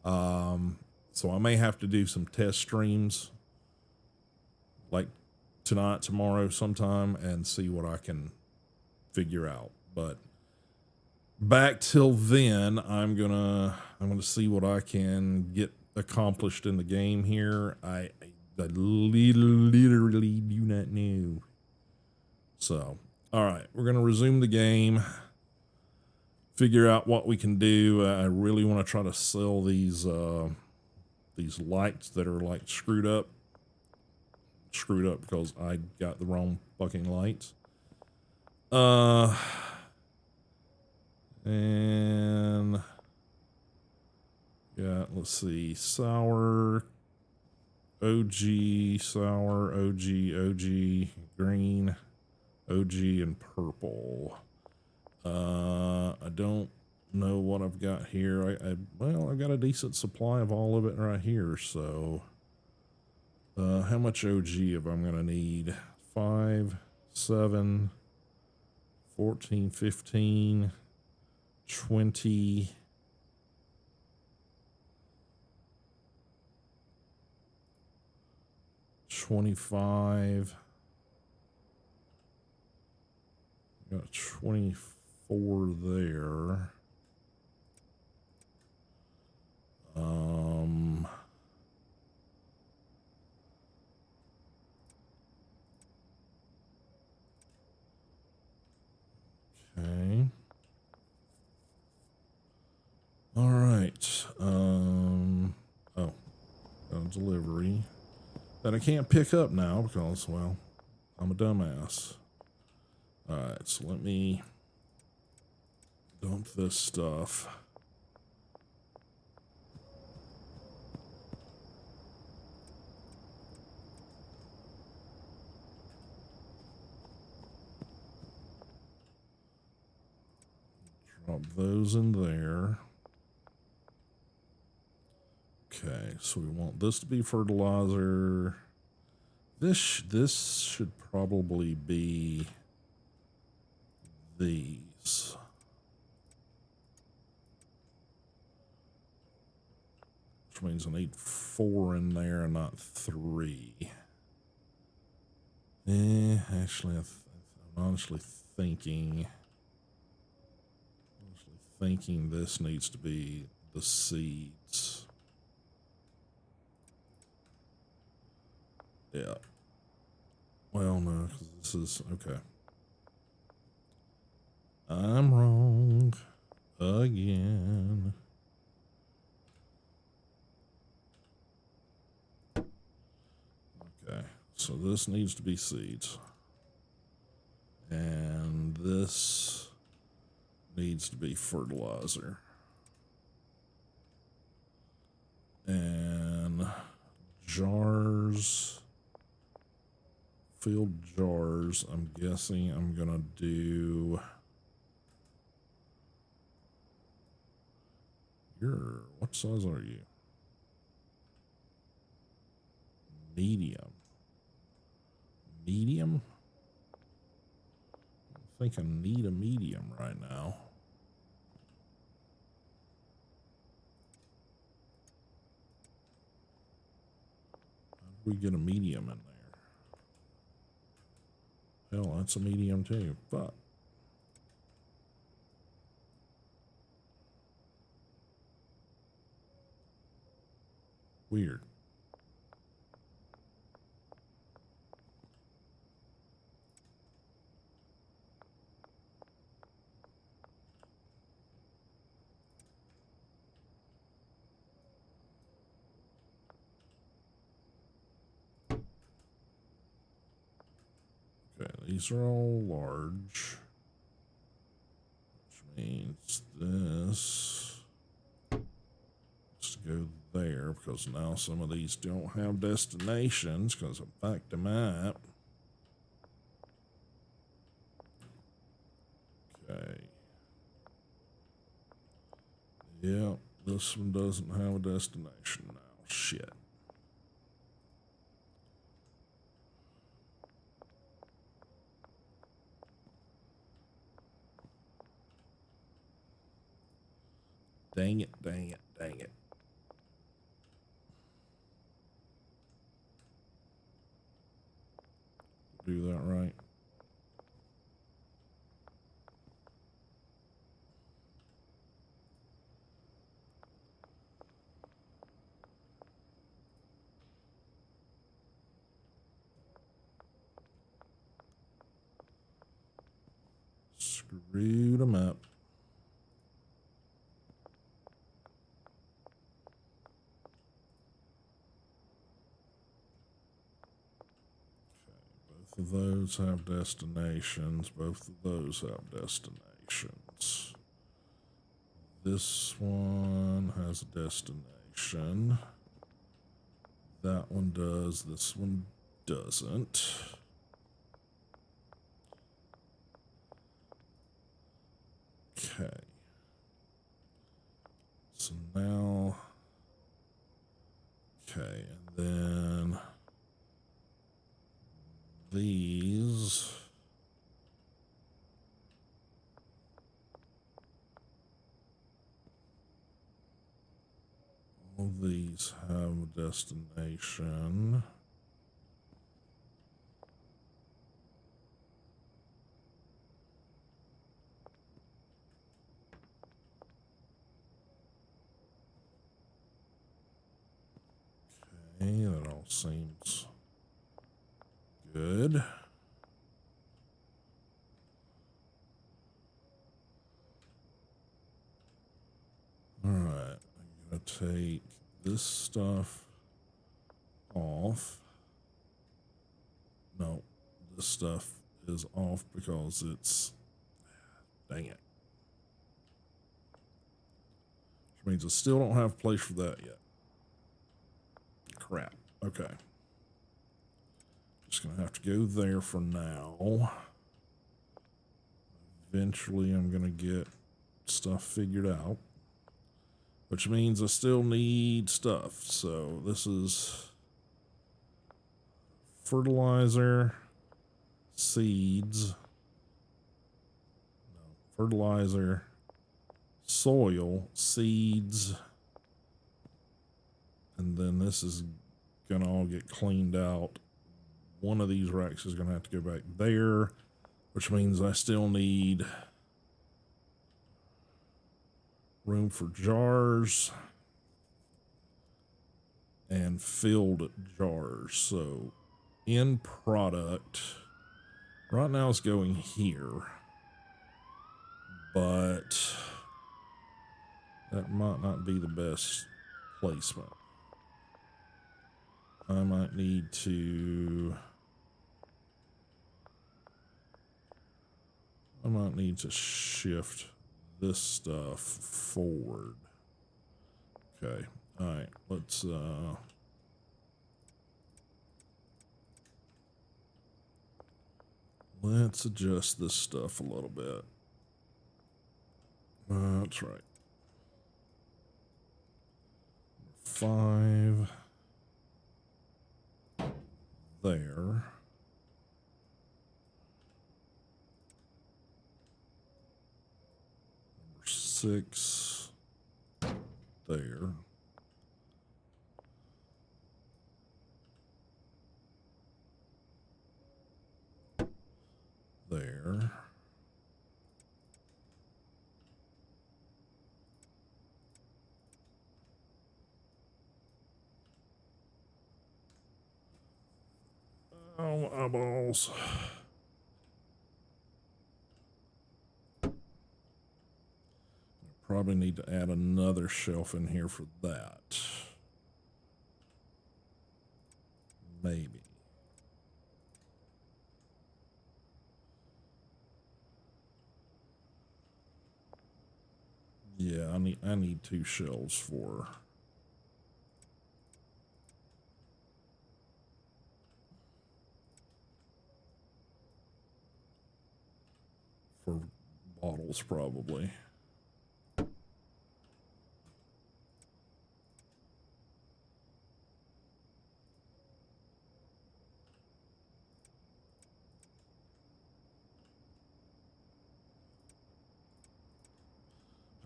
So I may have to do some test streams, like tonight, tomorrow, sometime, and see what I can figure out. But back till then, I'm gonna see what I can get accomplished in the game here. I literally do not know. So, all right, we're gonna resume the game. Figure out what we can do. I really want to try to sell these lights that are like screwed up because I got the wrong fucking lights. And yeah, let's see, sour, OG, sour, OG, green, OG, and purple. I don't know what I've got here. Well, I've got a decent supply of all of it right here. So, how much OG am I gonna need? 5, 7, 14, 15, 20. $25. Got 24 there. Okay. All right. Oh, delivery that I can't pick up now because, well, I'm a dumbass. All right, so let me dump this stuff. Drop those in there. Okay, so we want this to be fertilizer. This should probably be these. Which means I need 4 in there and not 3. Actually, I'm honestly thinking this needs to be the seeds. Yeah. Well, no, because this is okay. I'm wrong again. Okay, so this needs to be seeds. And this needs to be fertilizer. And jars, filled jars, I'm guessing I'm gonna do what size are you? Medium. Medium? I think I need a medium right now. How do we get a medium in there? Hell, that's a medium too. Fuck. Weird. Okay, these are all large, which means this has to go there because now some of these don't have destinations because I backed them up. Okay. Yeah, this one doesn't have a destination now. Shit. Dang it, dang it, dang it. do that right. Screwed them up. Both of those have destinations. Both of those have destinations. This one has a destination. That one does. This one doesn't. Okay. So now, okay, and then these. All these have a destination. Okay, that all seems good. All right, I'm gonna take this stuff off. No, this stuff is off because it's, dang it. Which means I still don't have a place for that yet. Crap. Okay. Just gonna have to go there for now. Eventually I'm gonna get stuff figured out, which means I still need stuff. So this is fertilizer, seeds, no, fertilizer, soil, seeds, and then this is gonna all get cleaned out. One of these racks is gonna have to go back there, which means I still need room for jars and filled jars. So in product right now it's going here, but that might not be the best placement. I might need to shift this stuff forward. Okay. All right. Let's adjust this stuff a little bit. That's right. 5 there. 6 there. There. Oh, eyeballs. Probably need to add another shelf in here for that. Maybe. Yeah, I need 2 shelves for bottles probably.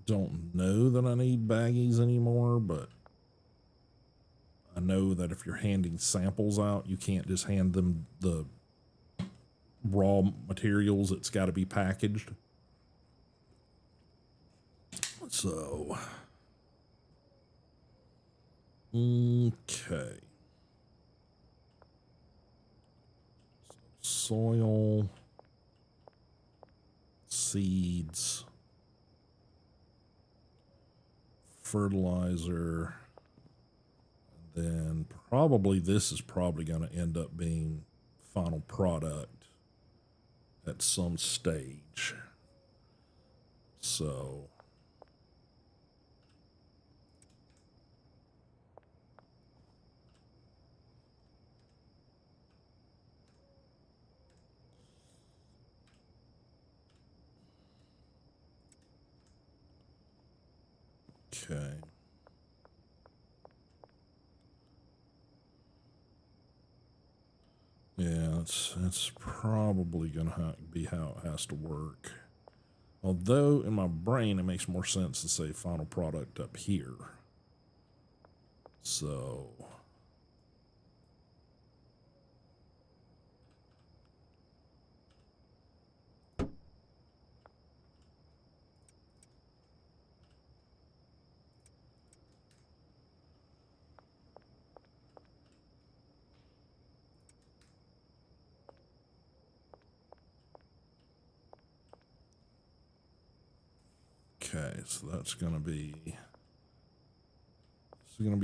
Don't know that I need baggies anymore, but I know that if you're handing samples out, you can't just hand them the raw materials. It's got to be packaged. So, okay. Soil, seeds, fertilizer, and then probably this is probably going to end up being final product at some stage. So, okay. Yeah, it's probably gonna be how it has to work. Although in my brain it makes more sense to say final product up here. So okay, so that's gonna be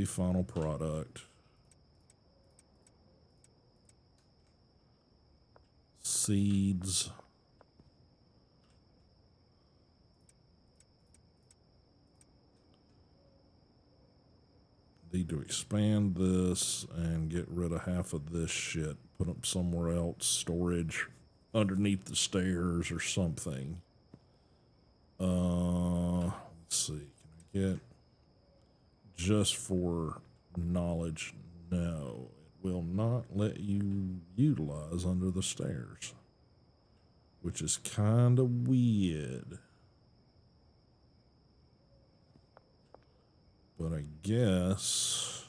final product. Seeds. Need to expand this and get rid of half of this shit. Put them somewhere else. Storage underneath the stairs or something. Let's see. Can I get just for knowledge? No, it will not let you utilize under the stairs, which is kind of weird. But I guess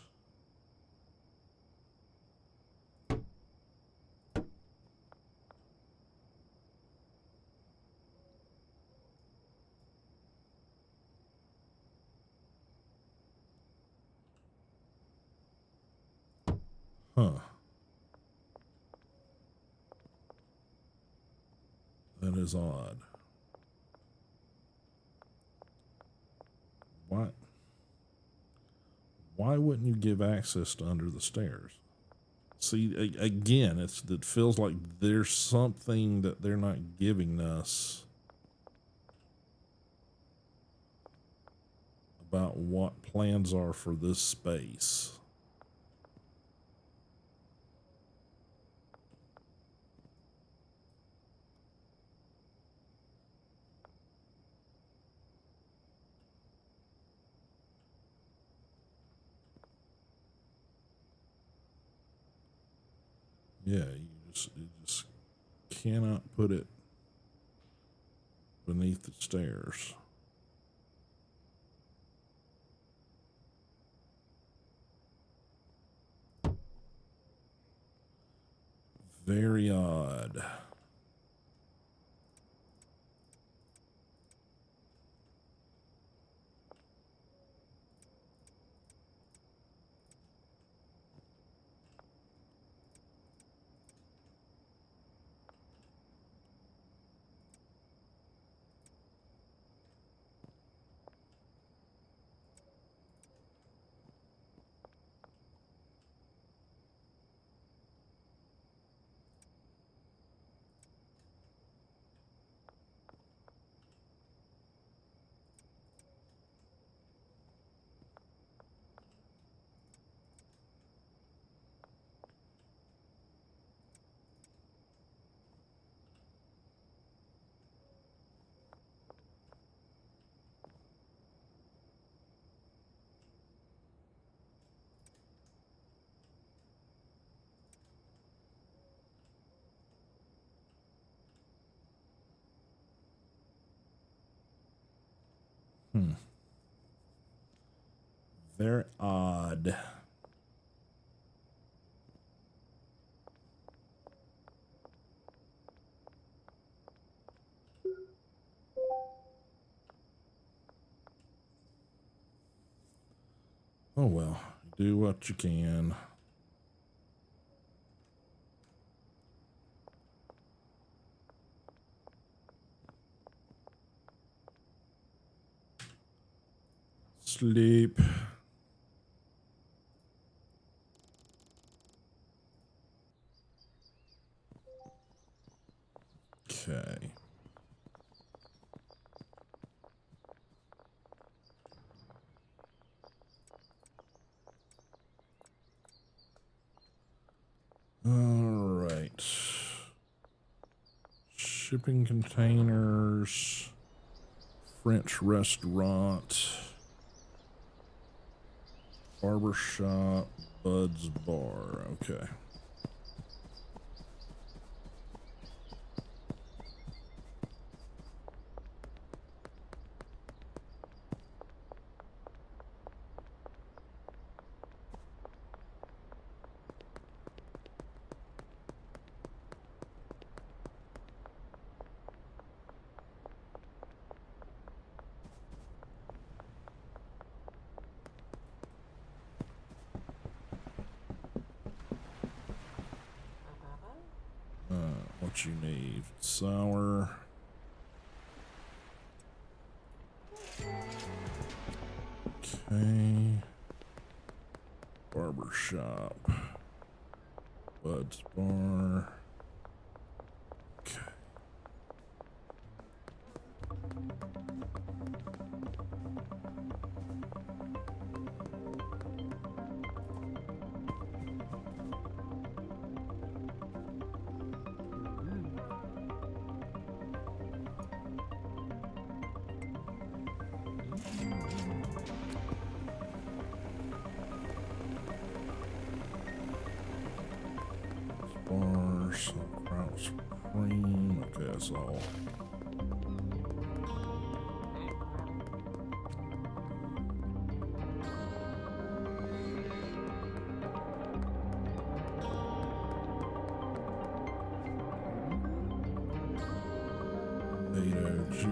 huh. That is odd. Why? Why wouldn't you give access to under the stairs? See, again, it feels like there's something that they're not giving us about what plans are for this space. Yeah, you just cannot put it beneath the stairs. Very odd. Hmm. Very odd. Oh well, do what you can. Sleep. Okay. All right. Shipping containers. French restaurant. Barber shop. Bud's bar. Okay. What you need? Sour. Okay. Barber shop. Bud's bar. Okay. Bar, sunflower cream. Okay, that's all. G.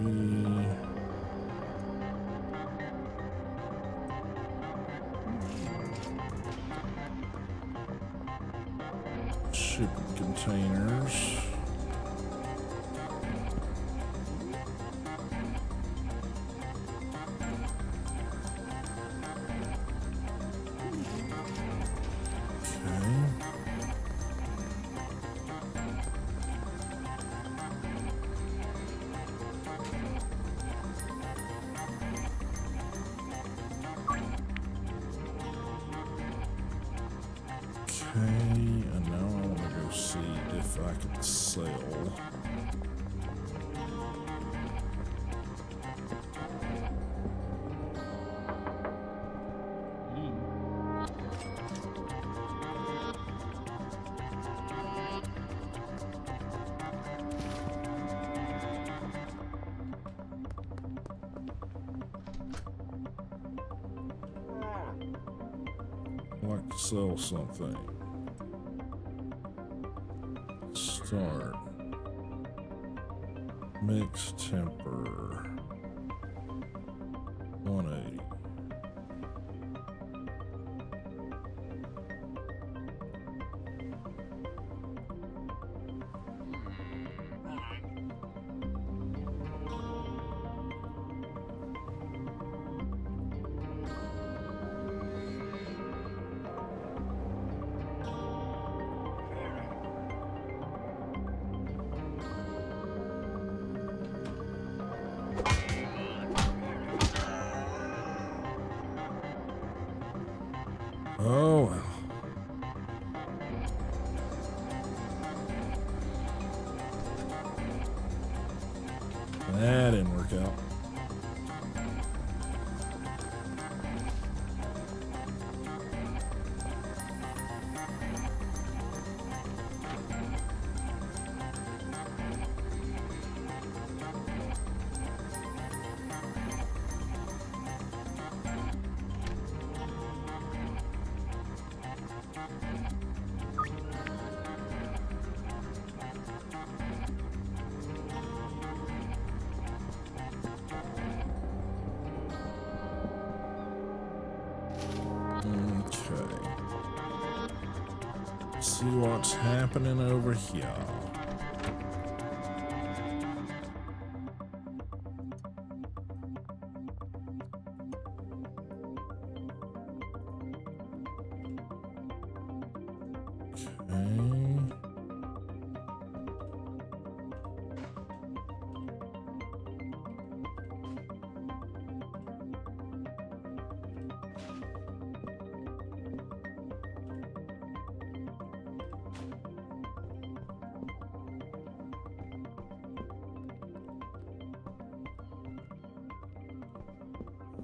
Shipping containers. Okay, and now I want to go see if I can sell. I'd like to sell something. Start. Mix temper. 180. Oh, well. That didn't work out. Okay. See what's happening over here.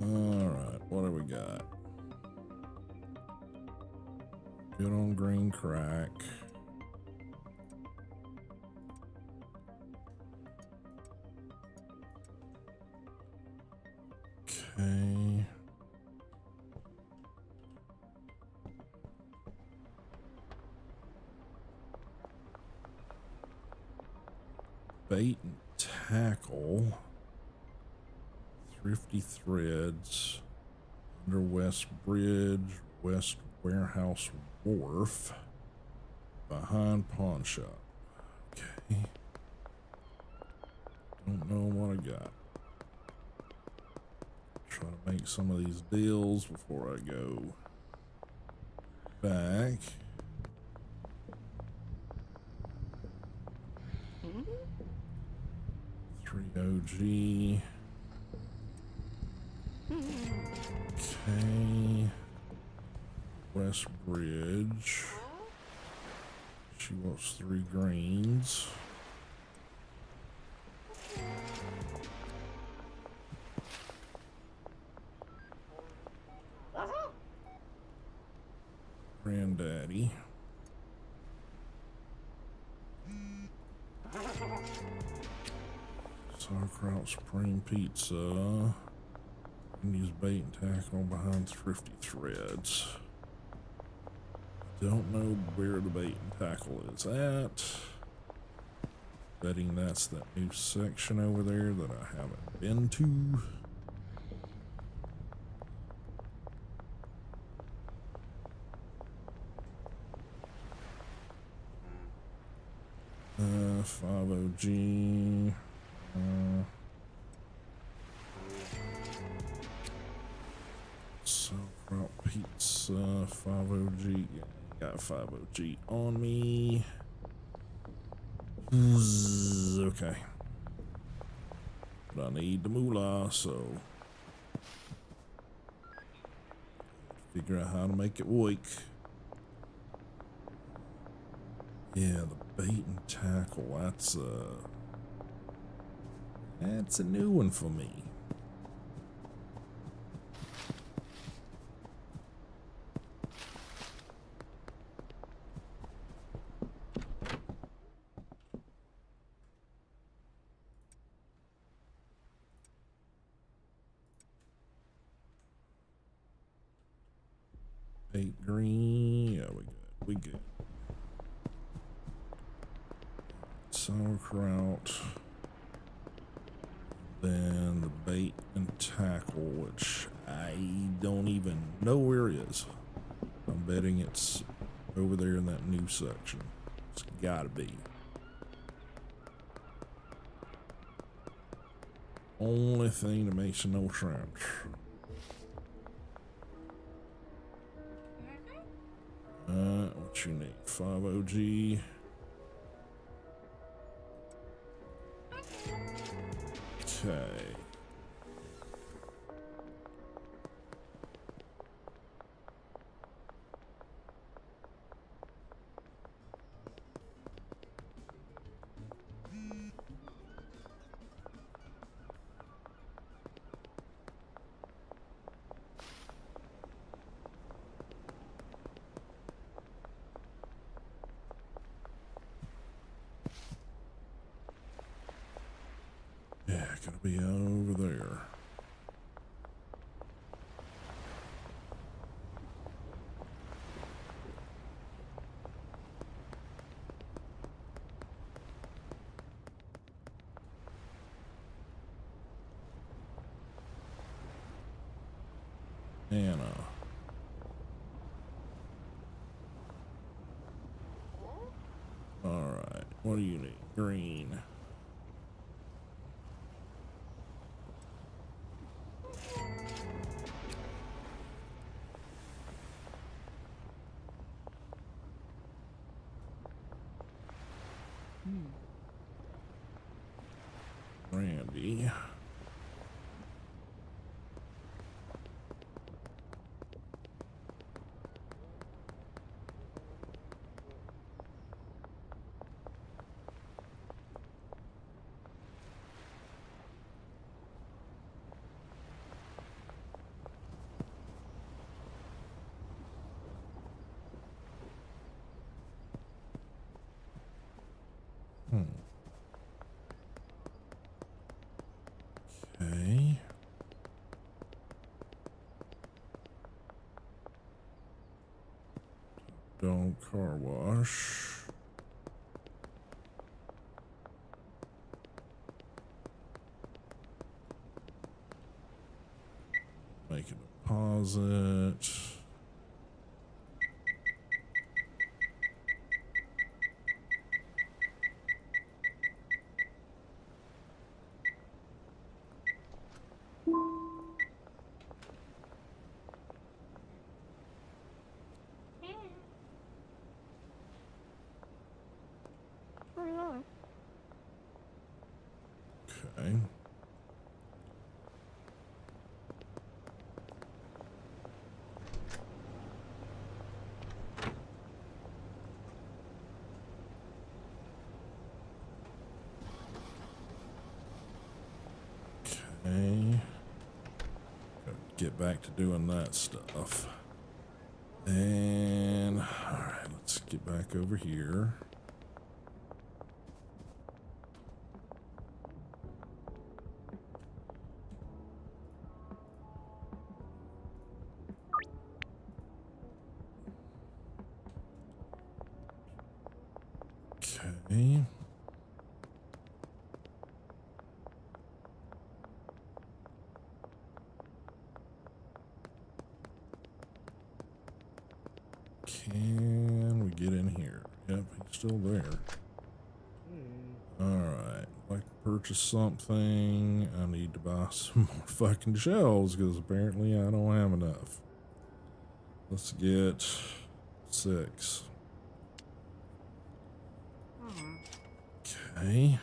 Alright, what do we got? Good on green crack. Okay. Bait and tackle. Thrifty Threads. Under West Bridge. West Warehouse Wharf. Behind Pawn Shop. Okay. Don't know what I got. Try to make some of these deals before I go back. Three OG. Okay. West Bridge. She wants 3 greens. Granddaddy. Sauerkraut Supreme Pizza. And use bait and tackle behind Thrifty Threads. Don't know where the bait and tackle is at. Betting that's that new section over there that I haven't been to. 5OG. Sauerkraut Pizza. 5OG. Yeah, got 5OG on me. Okay. But I need the moolah, so figure out how to make it work. Yeah, the bait and tackle, that's a new one for me. Bait green, yeah, we good. Sauerkraut. Then the bait and tackle, which I don't even know where it is. I'm betting it's over there in that new section. It's gotta be. Only thing that makes no sense. What you need? 5OG. Okay. Yeah, gotta be over there. Anna. What do you need? Green. Randy. Okay. Dog car wash. Make a deposit. Okay. Okay. Gotta get back to doing that stuff. And all right, let's get back over here. Okay. Can we get in here? Yep, he's still there. Alright, like to purchase something. I need to buy some more fucking shelves because apparently I don't have enough. Let's get 6. Okay.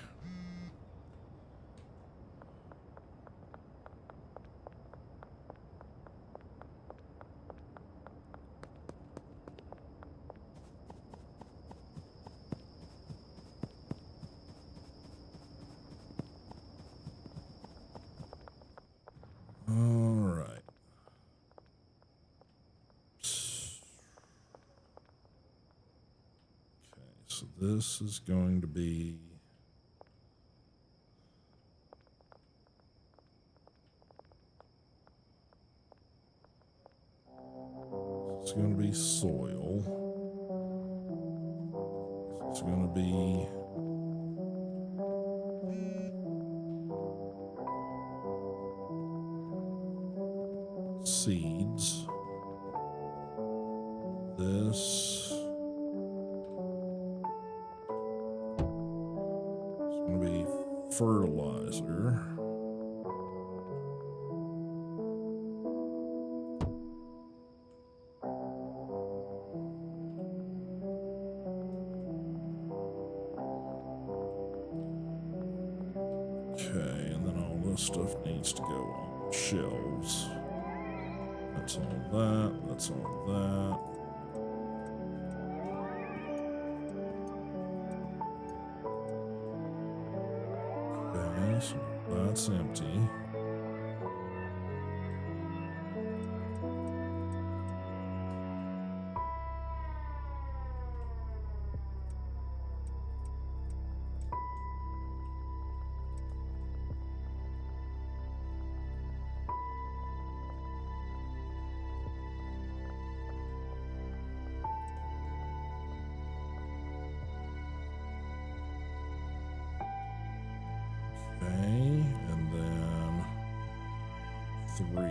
All right. Okay, so this is going to be soil. It's going to be seeds. This is going to be fertilizer. Okay, and then all this stuff needs to go on shelves. That's all that. That's all that. Okay, so that's empty. Okay, and then 3.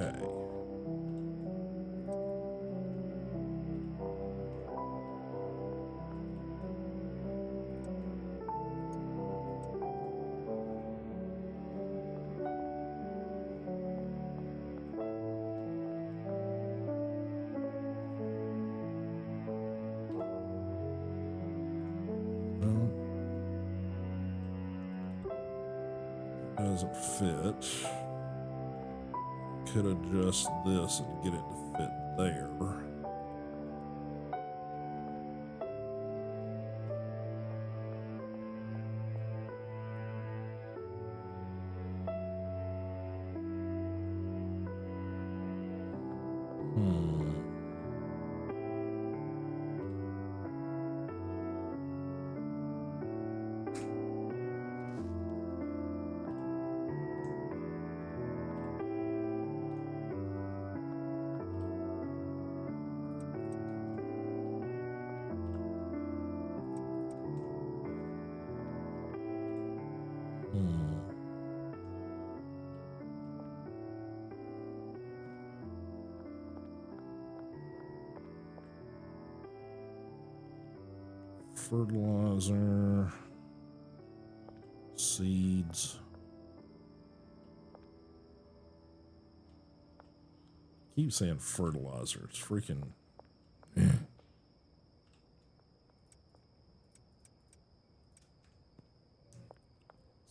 Okay. Well, doesn't fit. Could adjust this and get it to fit there. Fertilizer, seeds. Keep saying fertilizer. It's freaking.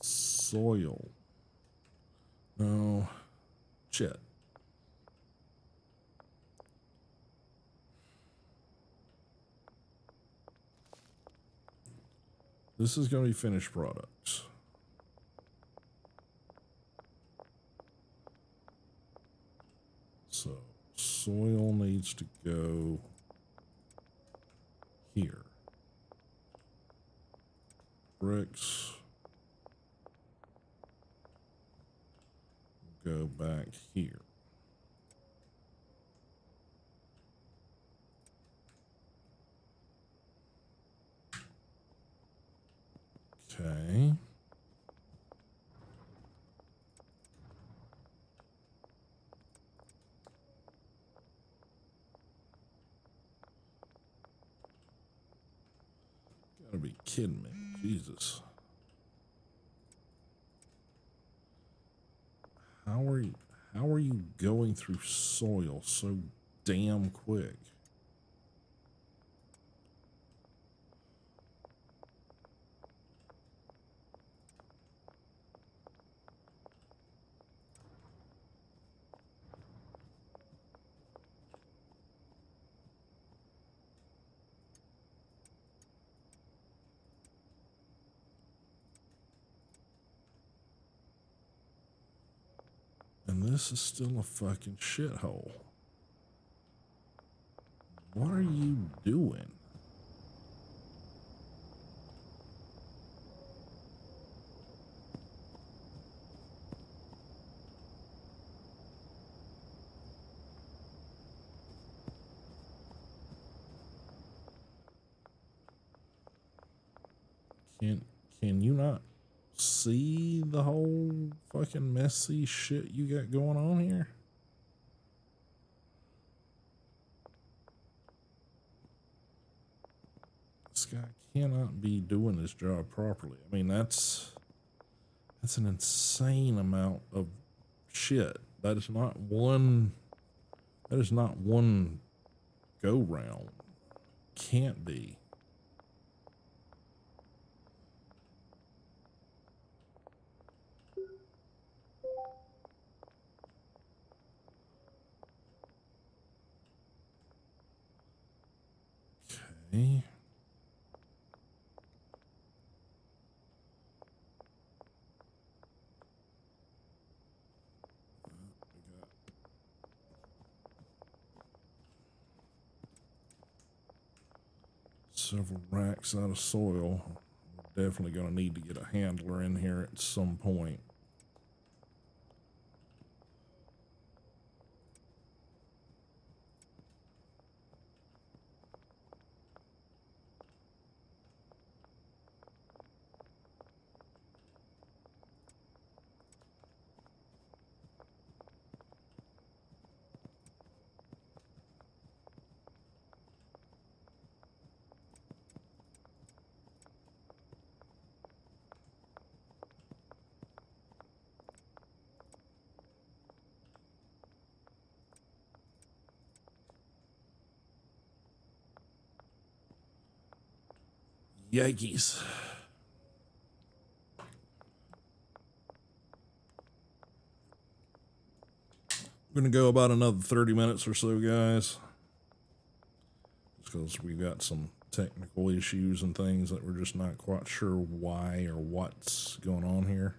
Soil. No. Shit. This is going to be finished products. So soil needs to go here. Bricks go back here. Okay. Gotta be kidding me. Jesus. How are you going through soil so damn quick? And this is still a fucking shithole. What are you doing? Can you not see the whole fucking messy shit you got going on here? This guy cannot be doing his job properly. I mean, that's an insane amount of shit. That is not one go round. Can't be. Okay. Several racks out of soil. We're definitely going to need to get a handler in here at some point. Yankees. We're going to go about another 30 minutes or so, guys. Just because we've got some technical issues and things that we're just not quite sure why or what's going on here.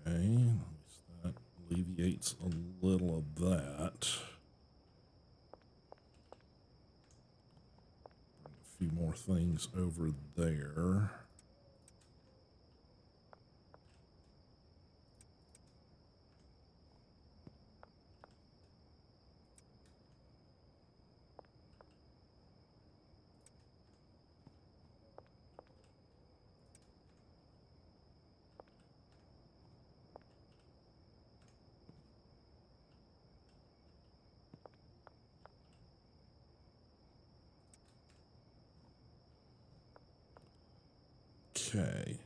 Okay, at least that alleviates a little of that. Bring a few more things over there. Okay.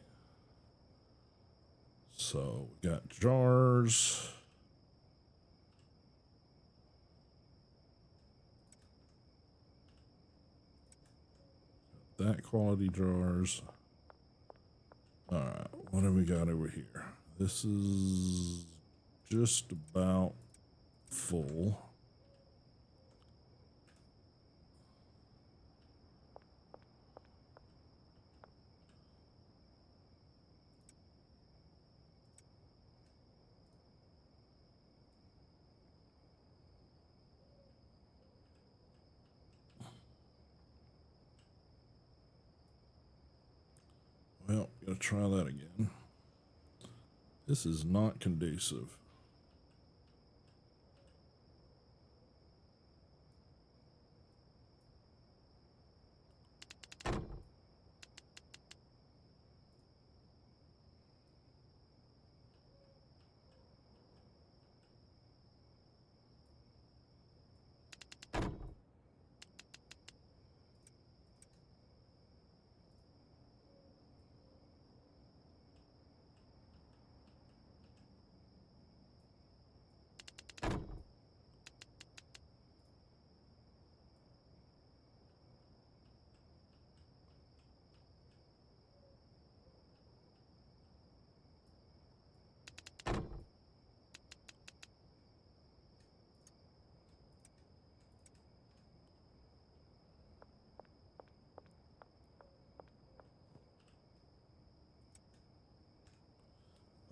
So we got jars. That quality jars. All right, what do we got over here? This is just about full. Well, gotta try that again. This is not conducive.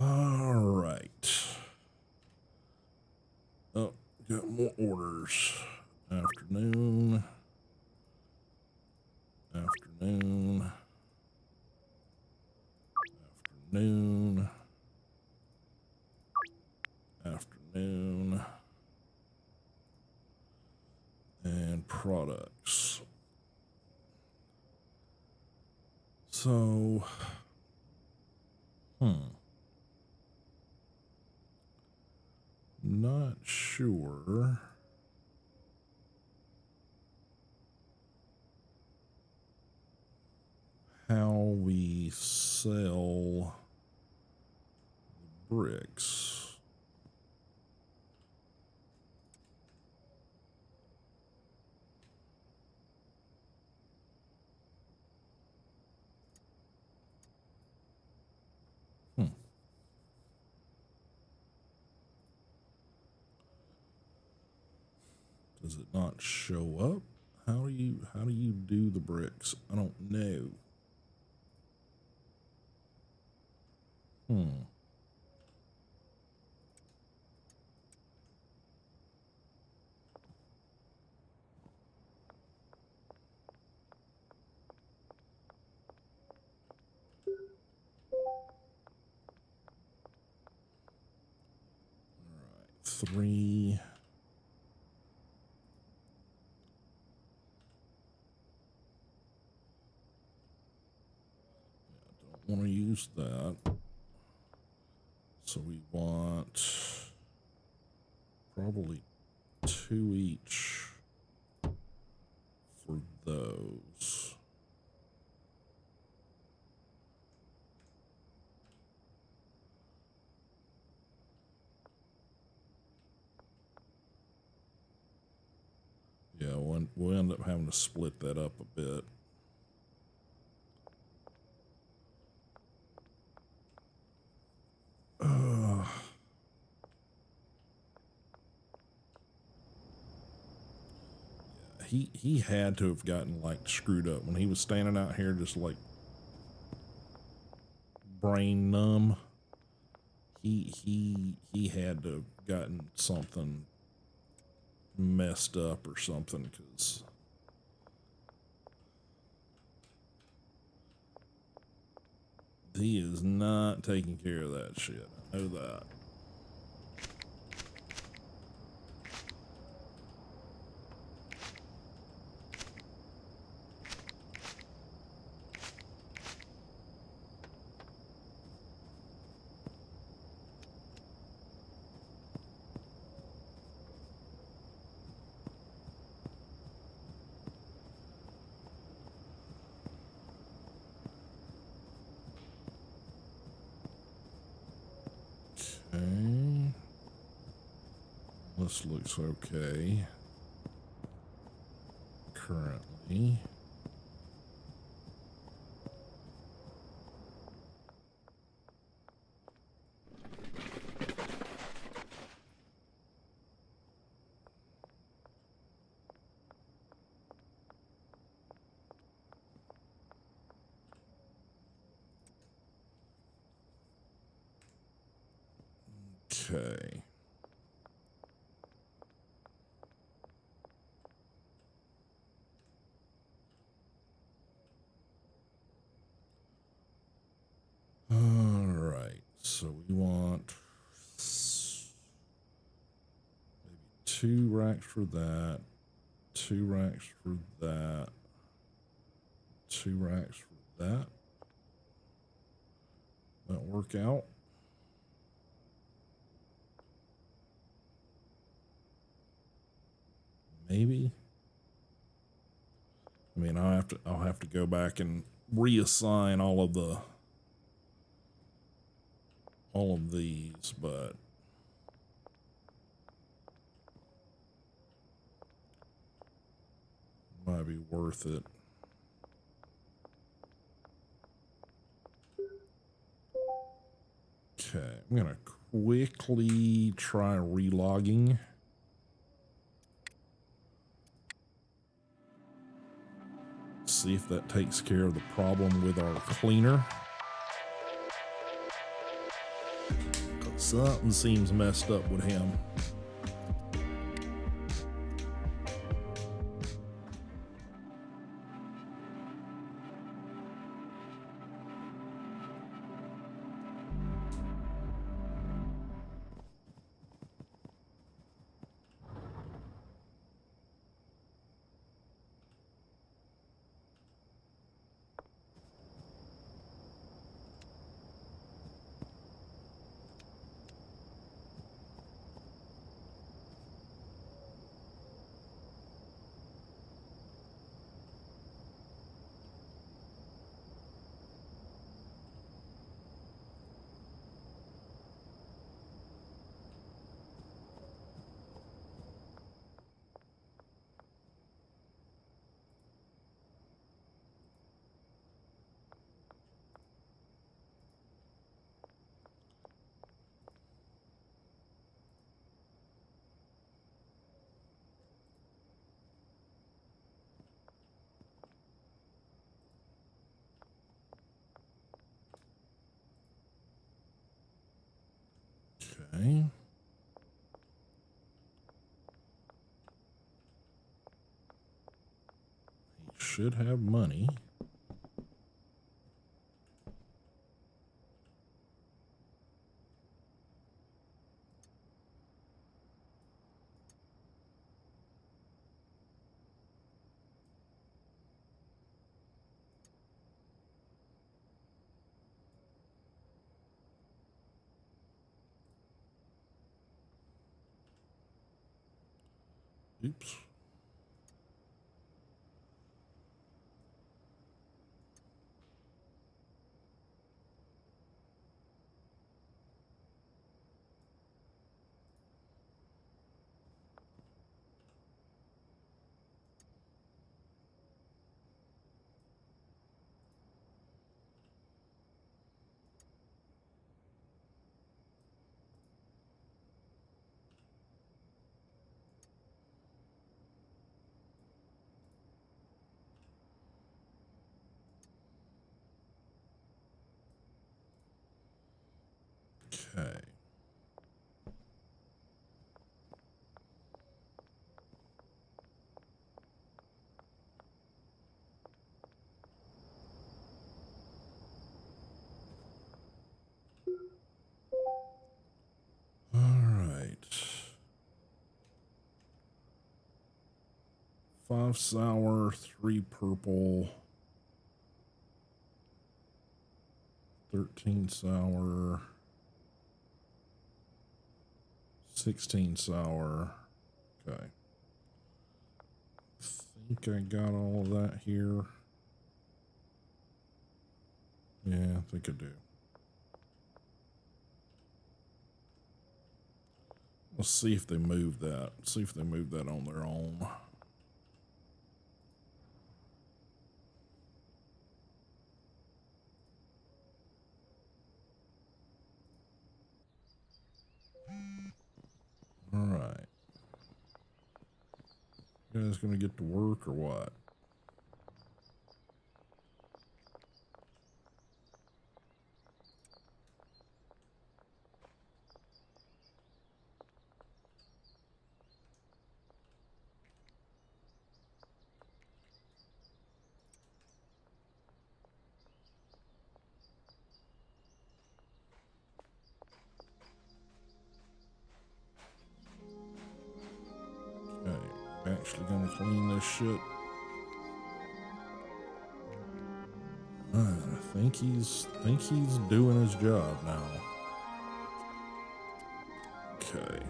All right. Oh, got more orders. Afternoon. Afternoon. Afternoon. Afternoon. And products. So, not sure how we sell the bricks. Does it not show up? How do you do the bricks? I don't know. All right, 3. want to use that. So we want probably 2 each for those. Yeah, we'll end up having to split that up a bit. He had to have gotten like screwed up when he was standing out here just like brain numb. He had to have gotten something messed up or something, because he is not taking care of that shit. I know that. Okay. This looks okay. Currently. Okay. All right. So we want maybe 2 racks for that, 2 racks for that, 2 racks for that. That work out? Maybe. I mean, I'll have to go back and reassign all of these, but might be worth it. Okay, I'm gonna quickly try relogging. See if that takes care of the problem with our cleaner. Something seems messed up with him. Okay. He should have money. Oops. Okay. All right. 5 sour, 3 purple, 13 sour, 16 sour. Okay. I think I got all of that here. Yeah, I think I do. Let's see if they move that. See if they move that on their own. All right. You guys gonna get to work or what? Okay, actually gonna clean this shit. I think he's doing his job now. Okay.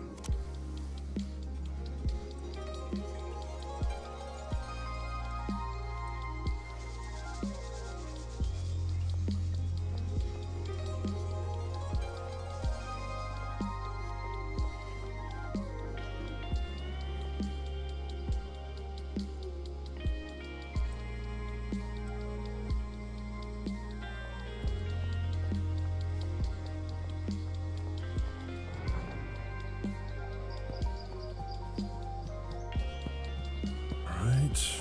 Right.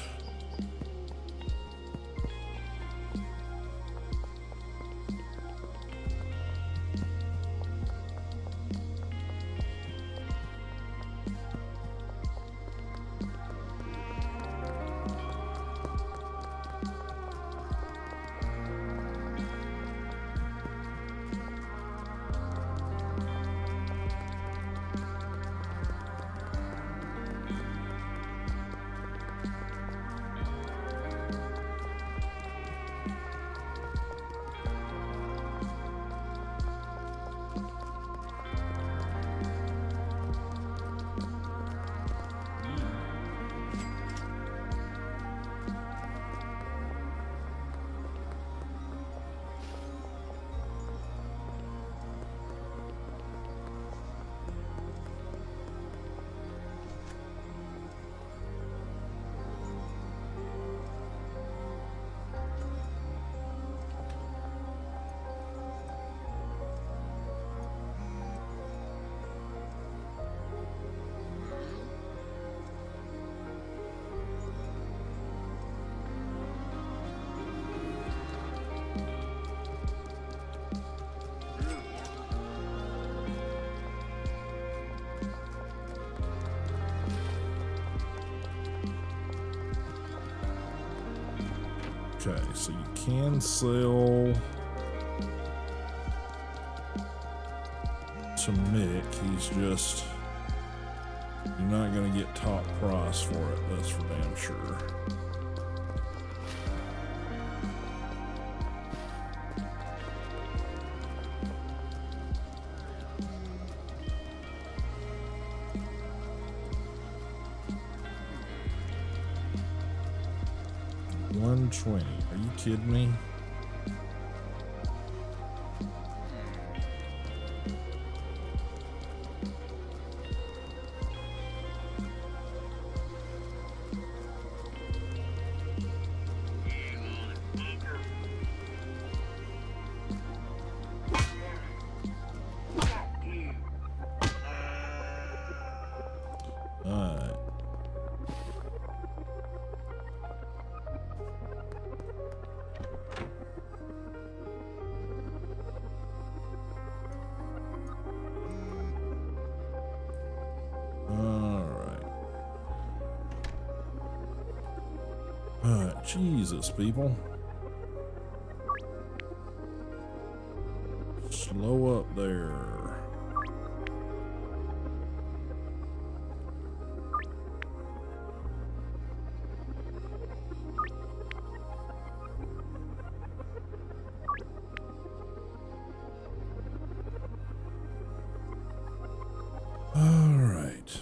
Okay, so you can sell to Mick. He's just, you're not going to get top price for it, that's for damn sure. 120. Are you kidding me? Jesus, people. Slow up there. All right.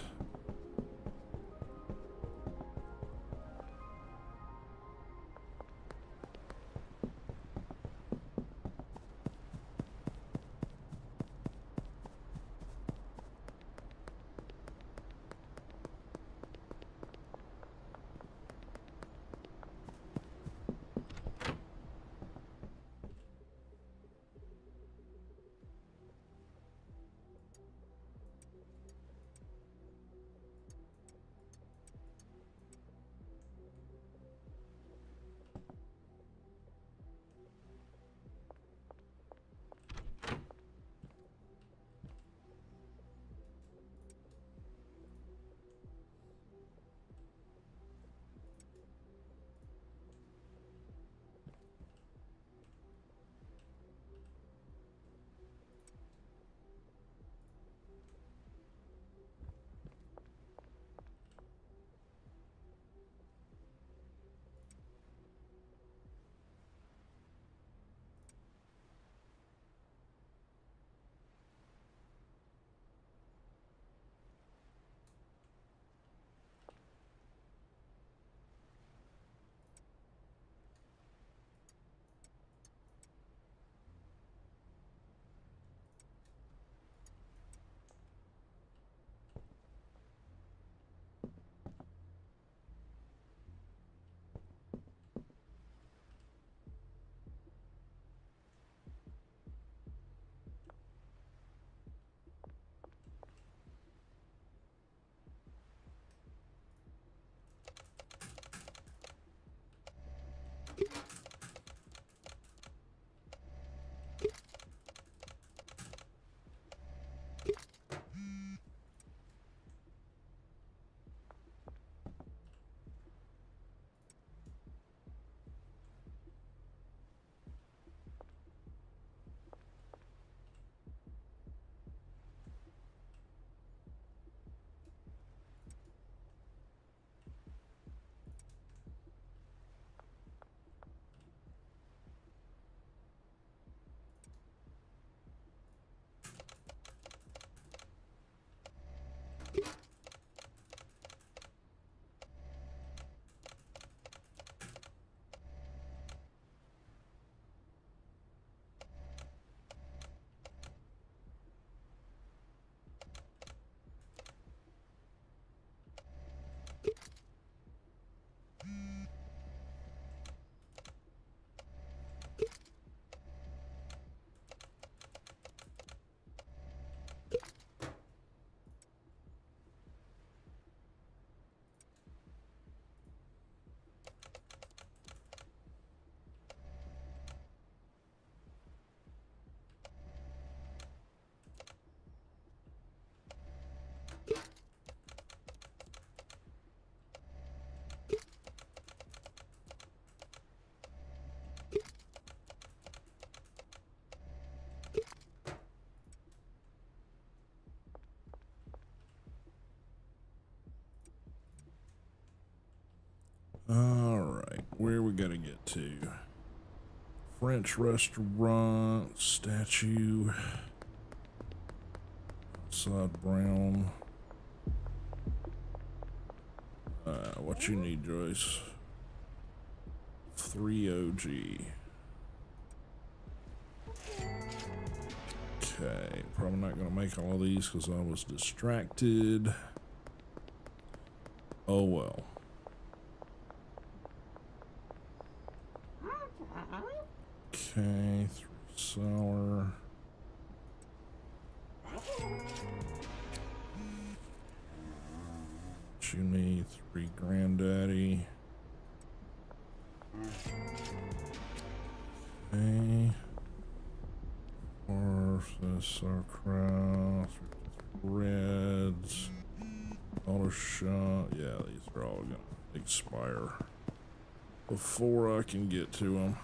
All right, where are we gonna get to? French restaurant, statue, outside brown. What you need, Joyce? 3 OG. Okay, probably not going to make all of these because I was distracted. Oh well. Okay, 3 sour. You need 3 granddaddy. Okay. 4 sauerkraut. 3 reds. Auto shot. Yeah, these are all gonna expire before I can get to them.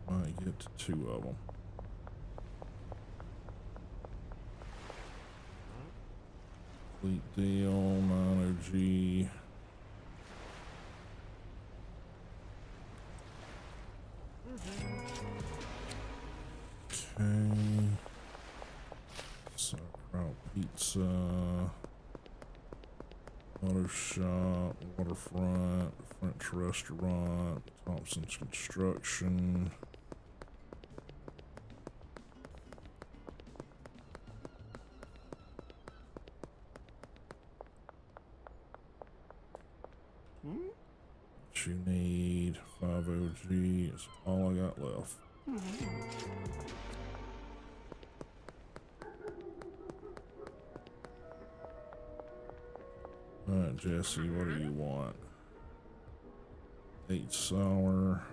Might get to 2 of them. Complete deal, 9 OG. Okay. Sauerkraut pizza. Auto shop, waterfront, French restaurant, Thompson's construction. What you need, 5 OG, is all I got left. Alright, Jesse, what do you want? 8 sour.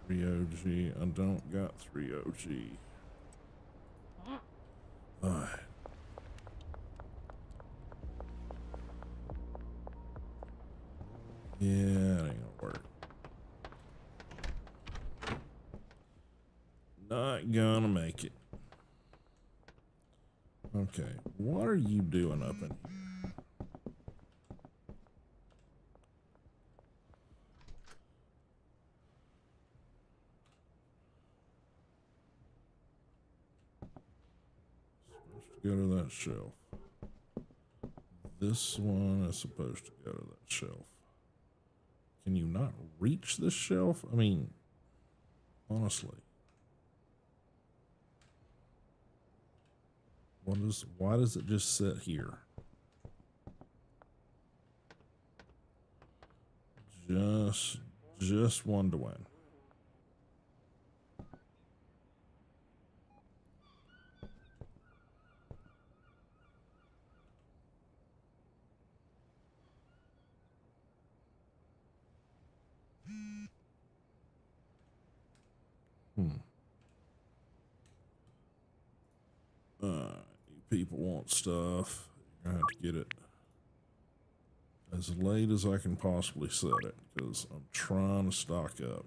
Three OG. I don't got 3 OG. Alright. Yeah, it ain't gonna work. Not gonna make it. Okay, what are you doing up in here? Supposed to go to that shelf. This one is supposed to go to that shelf. Can you not reach this shelf? I mean, honestly. Why does it just sit here? Just one to win. You people want stuff. You're gonna have to get it as late as I can possibly set it because I'm trying to stock up.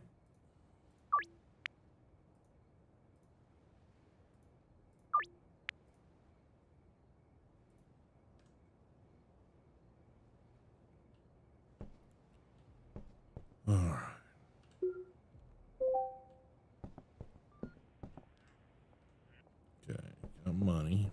All right. Okay, got money.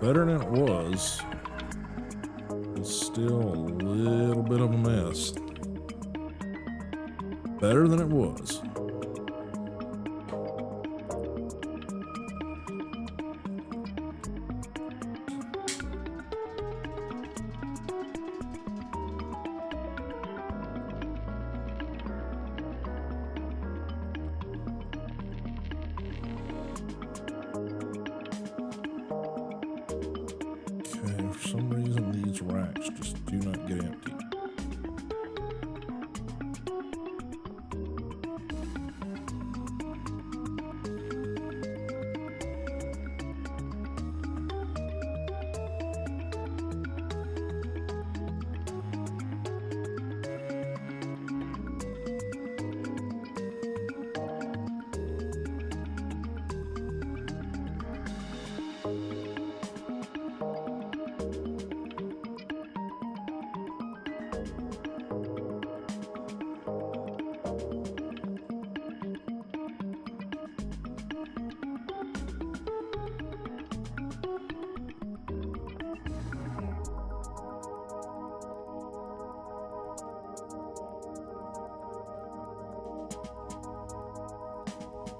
Better than it was. It's still a little bit of a mess. Better than it was. Okay, for some reason these racks just do not get empty.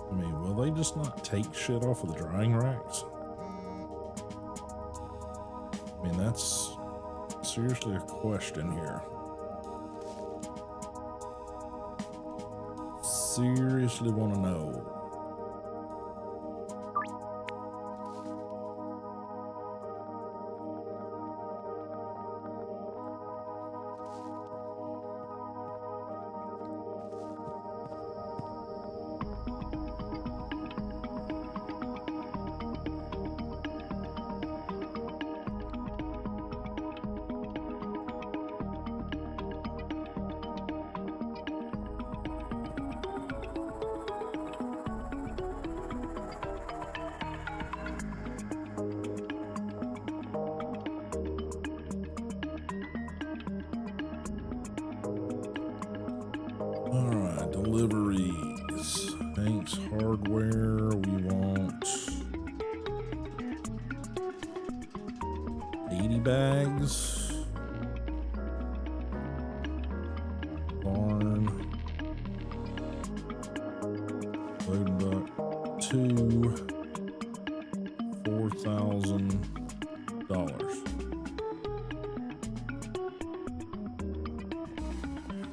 I mean, will they just not take shit off of the drying racks? I mean, that's seriously a question here. Seriously want to know. Alright, deliveries. Hanks Hardware, we want 80 bags. Barn. Load buck 2. $4,000.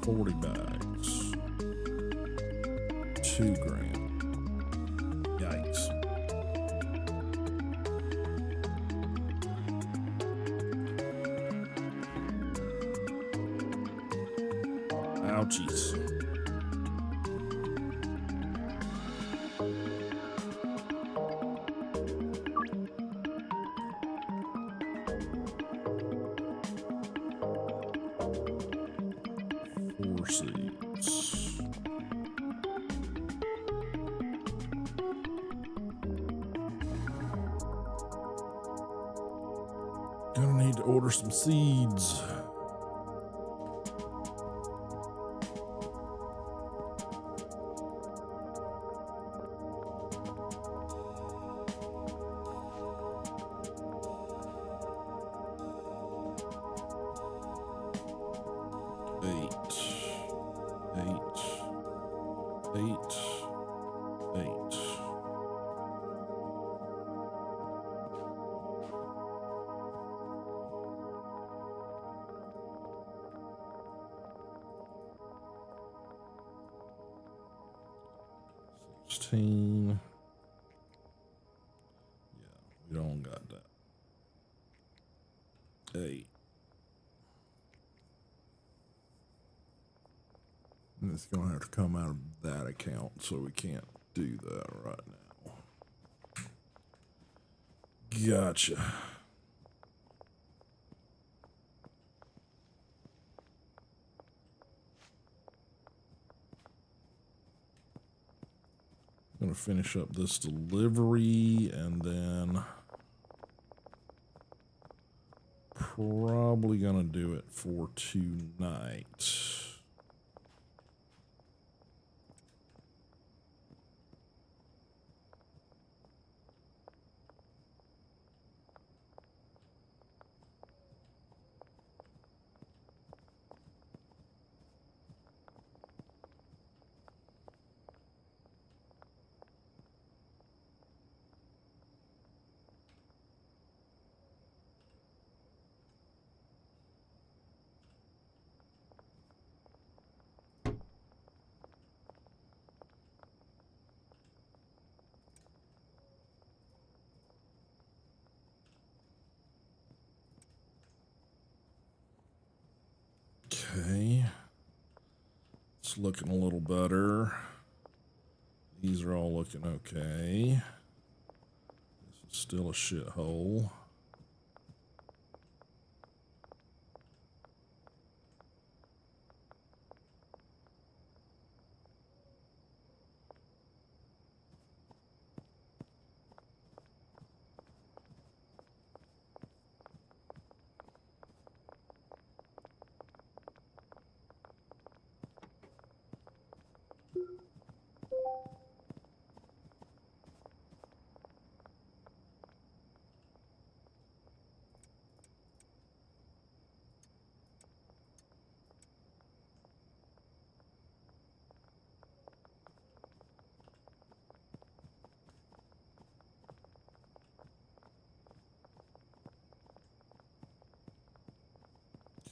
40 bags. $2,000. Yikes. Ouchies. Four seats. Gonna need to order some seeds. Eight. 16. Yeah, we don't got that. 8. And it's gonna have to come out of that account, so we can't do that right now. Gotcha. I'm gonna finish up this delivery and then probably gonna do it for tonight. looking a little better. These are all looking okay. This is still a shithole.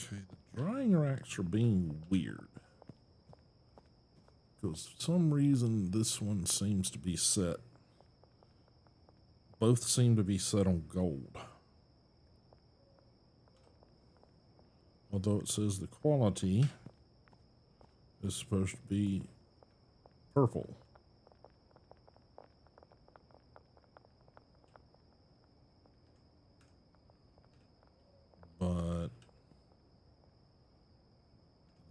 Okay, the drying racks are being weird. Because for some reason this one seems to be set. Both seem to be set on gold. Although it says the quality is supposed to be purple. But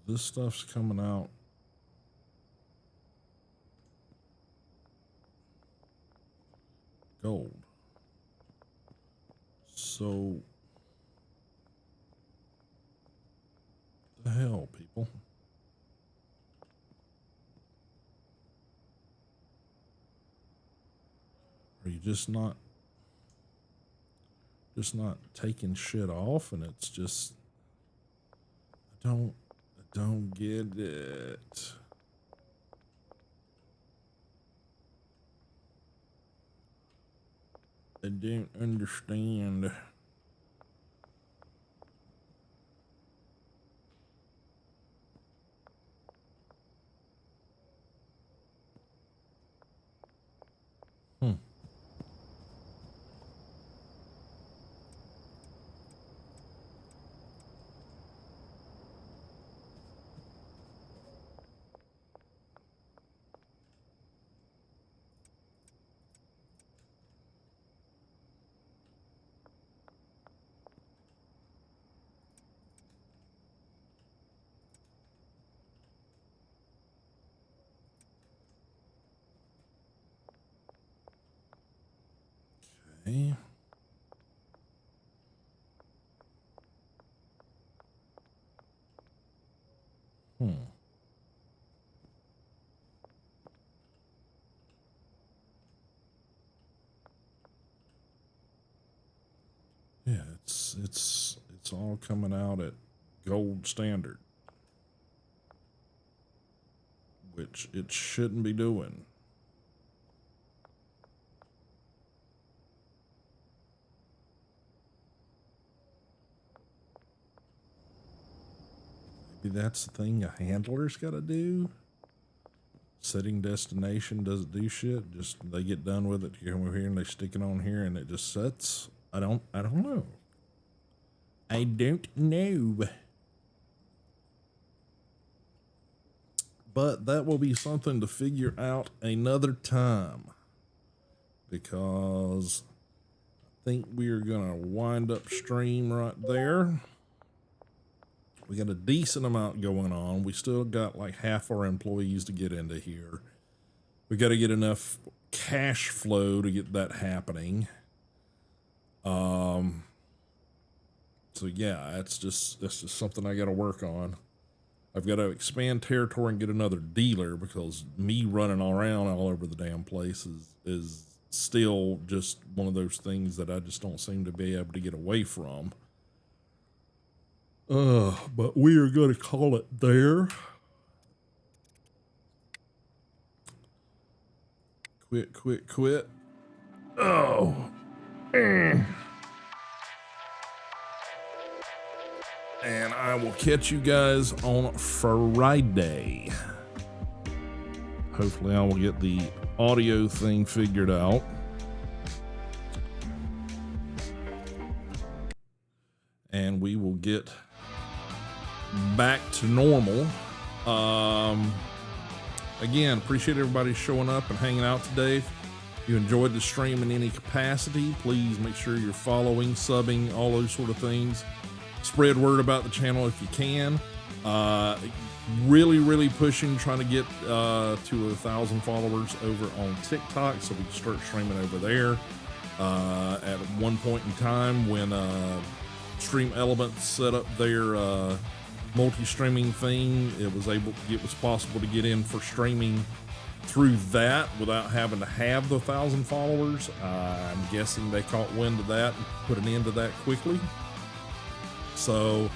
this stuff's coming out gold. So the hell, people? Are you just not taking shit off? And it's just, I don't get it. I don't understand. Okay. Yeah, it's all coming out at gold standard, which it shouldn't be doing. Maybe that's the thing a handler's got to do. Setting destination doesn't do shit. Just they get done with it, you come over here and they stick it on here and it just sets. I don't know. I don't know. But that will be something to figure out another time, because I think we are gonna wind up stream right there. We got a decent amount going on. We still got like half our employees to get into here. We got to get enough cash flow to get that happening. So yeah, that's just something I got to work on. I've got to expand territory and get another dealer, because me running around all over the damn place is still just one of those things that I just don't seem to be able to get away from. But we are going to call it there. Quit. Oh. And I will catch you guys on Friday. Hopefully I will get the audio thing figured out. And we will get back to normal Again, appreciate everybody showing up and hanging out today. If you enjoyed the stream in any capacity, please make sure you're following, subbing, all those sort of things. Spread word about the channel if you can. Really pushing, trying to get to 1,000 followers over on TikTok so we can start streaming over there. At one point in time when Stream Elements set up their multi-streaming thing, it was possible to get in for streaming through that without having to have the 1,000 followers. I'm guessing they caught wind of that and put an end to that quickly. So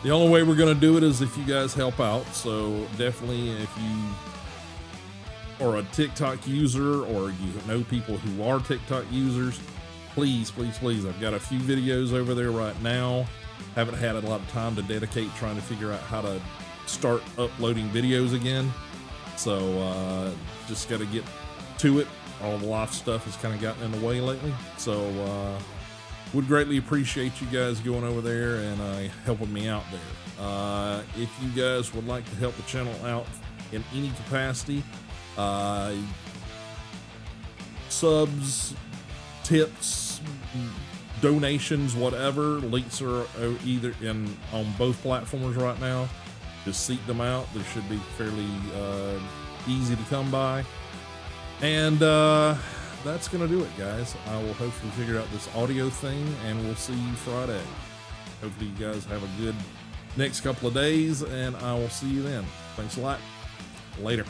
the only way we're going to do it is if you guys help out. So definitely, if you are a TikTok user or you know people who are TikTok users, please, I've got a few videos over there right now. Haven't had a lot of time to dedicate trying to figure out how to start uploading videos again. So just got to get to it. All the life stuff has kind of gotten in the way lately. So would greatly appreciate you guys going over there and helping me out there. If you guys would like to help the channel out in any capacity, subs, tips, donations, whatever, links are either on both platforms right now. Just seek them out. They should be fairly easy to come by. And that's gonna do it, guys. I will hopefully figure out this audio thing, and we'll see you Friday. Hopefully you guys have a good next couple of days, and I will see you then. Thanks a lot. Later.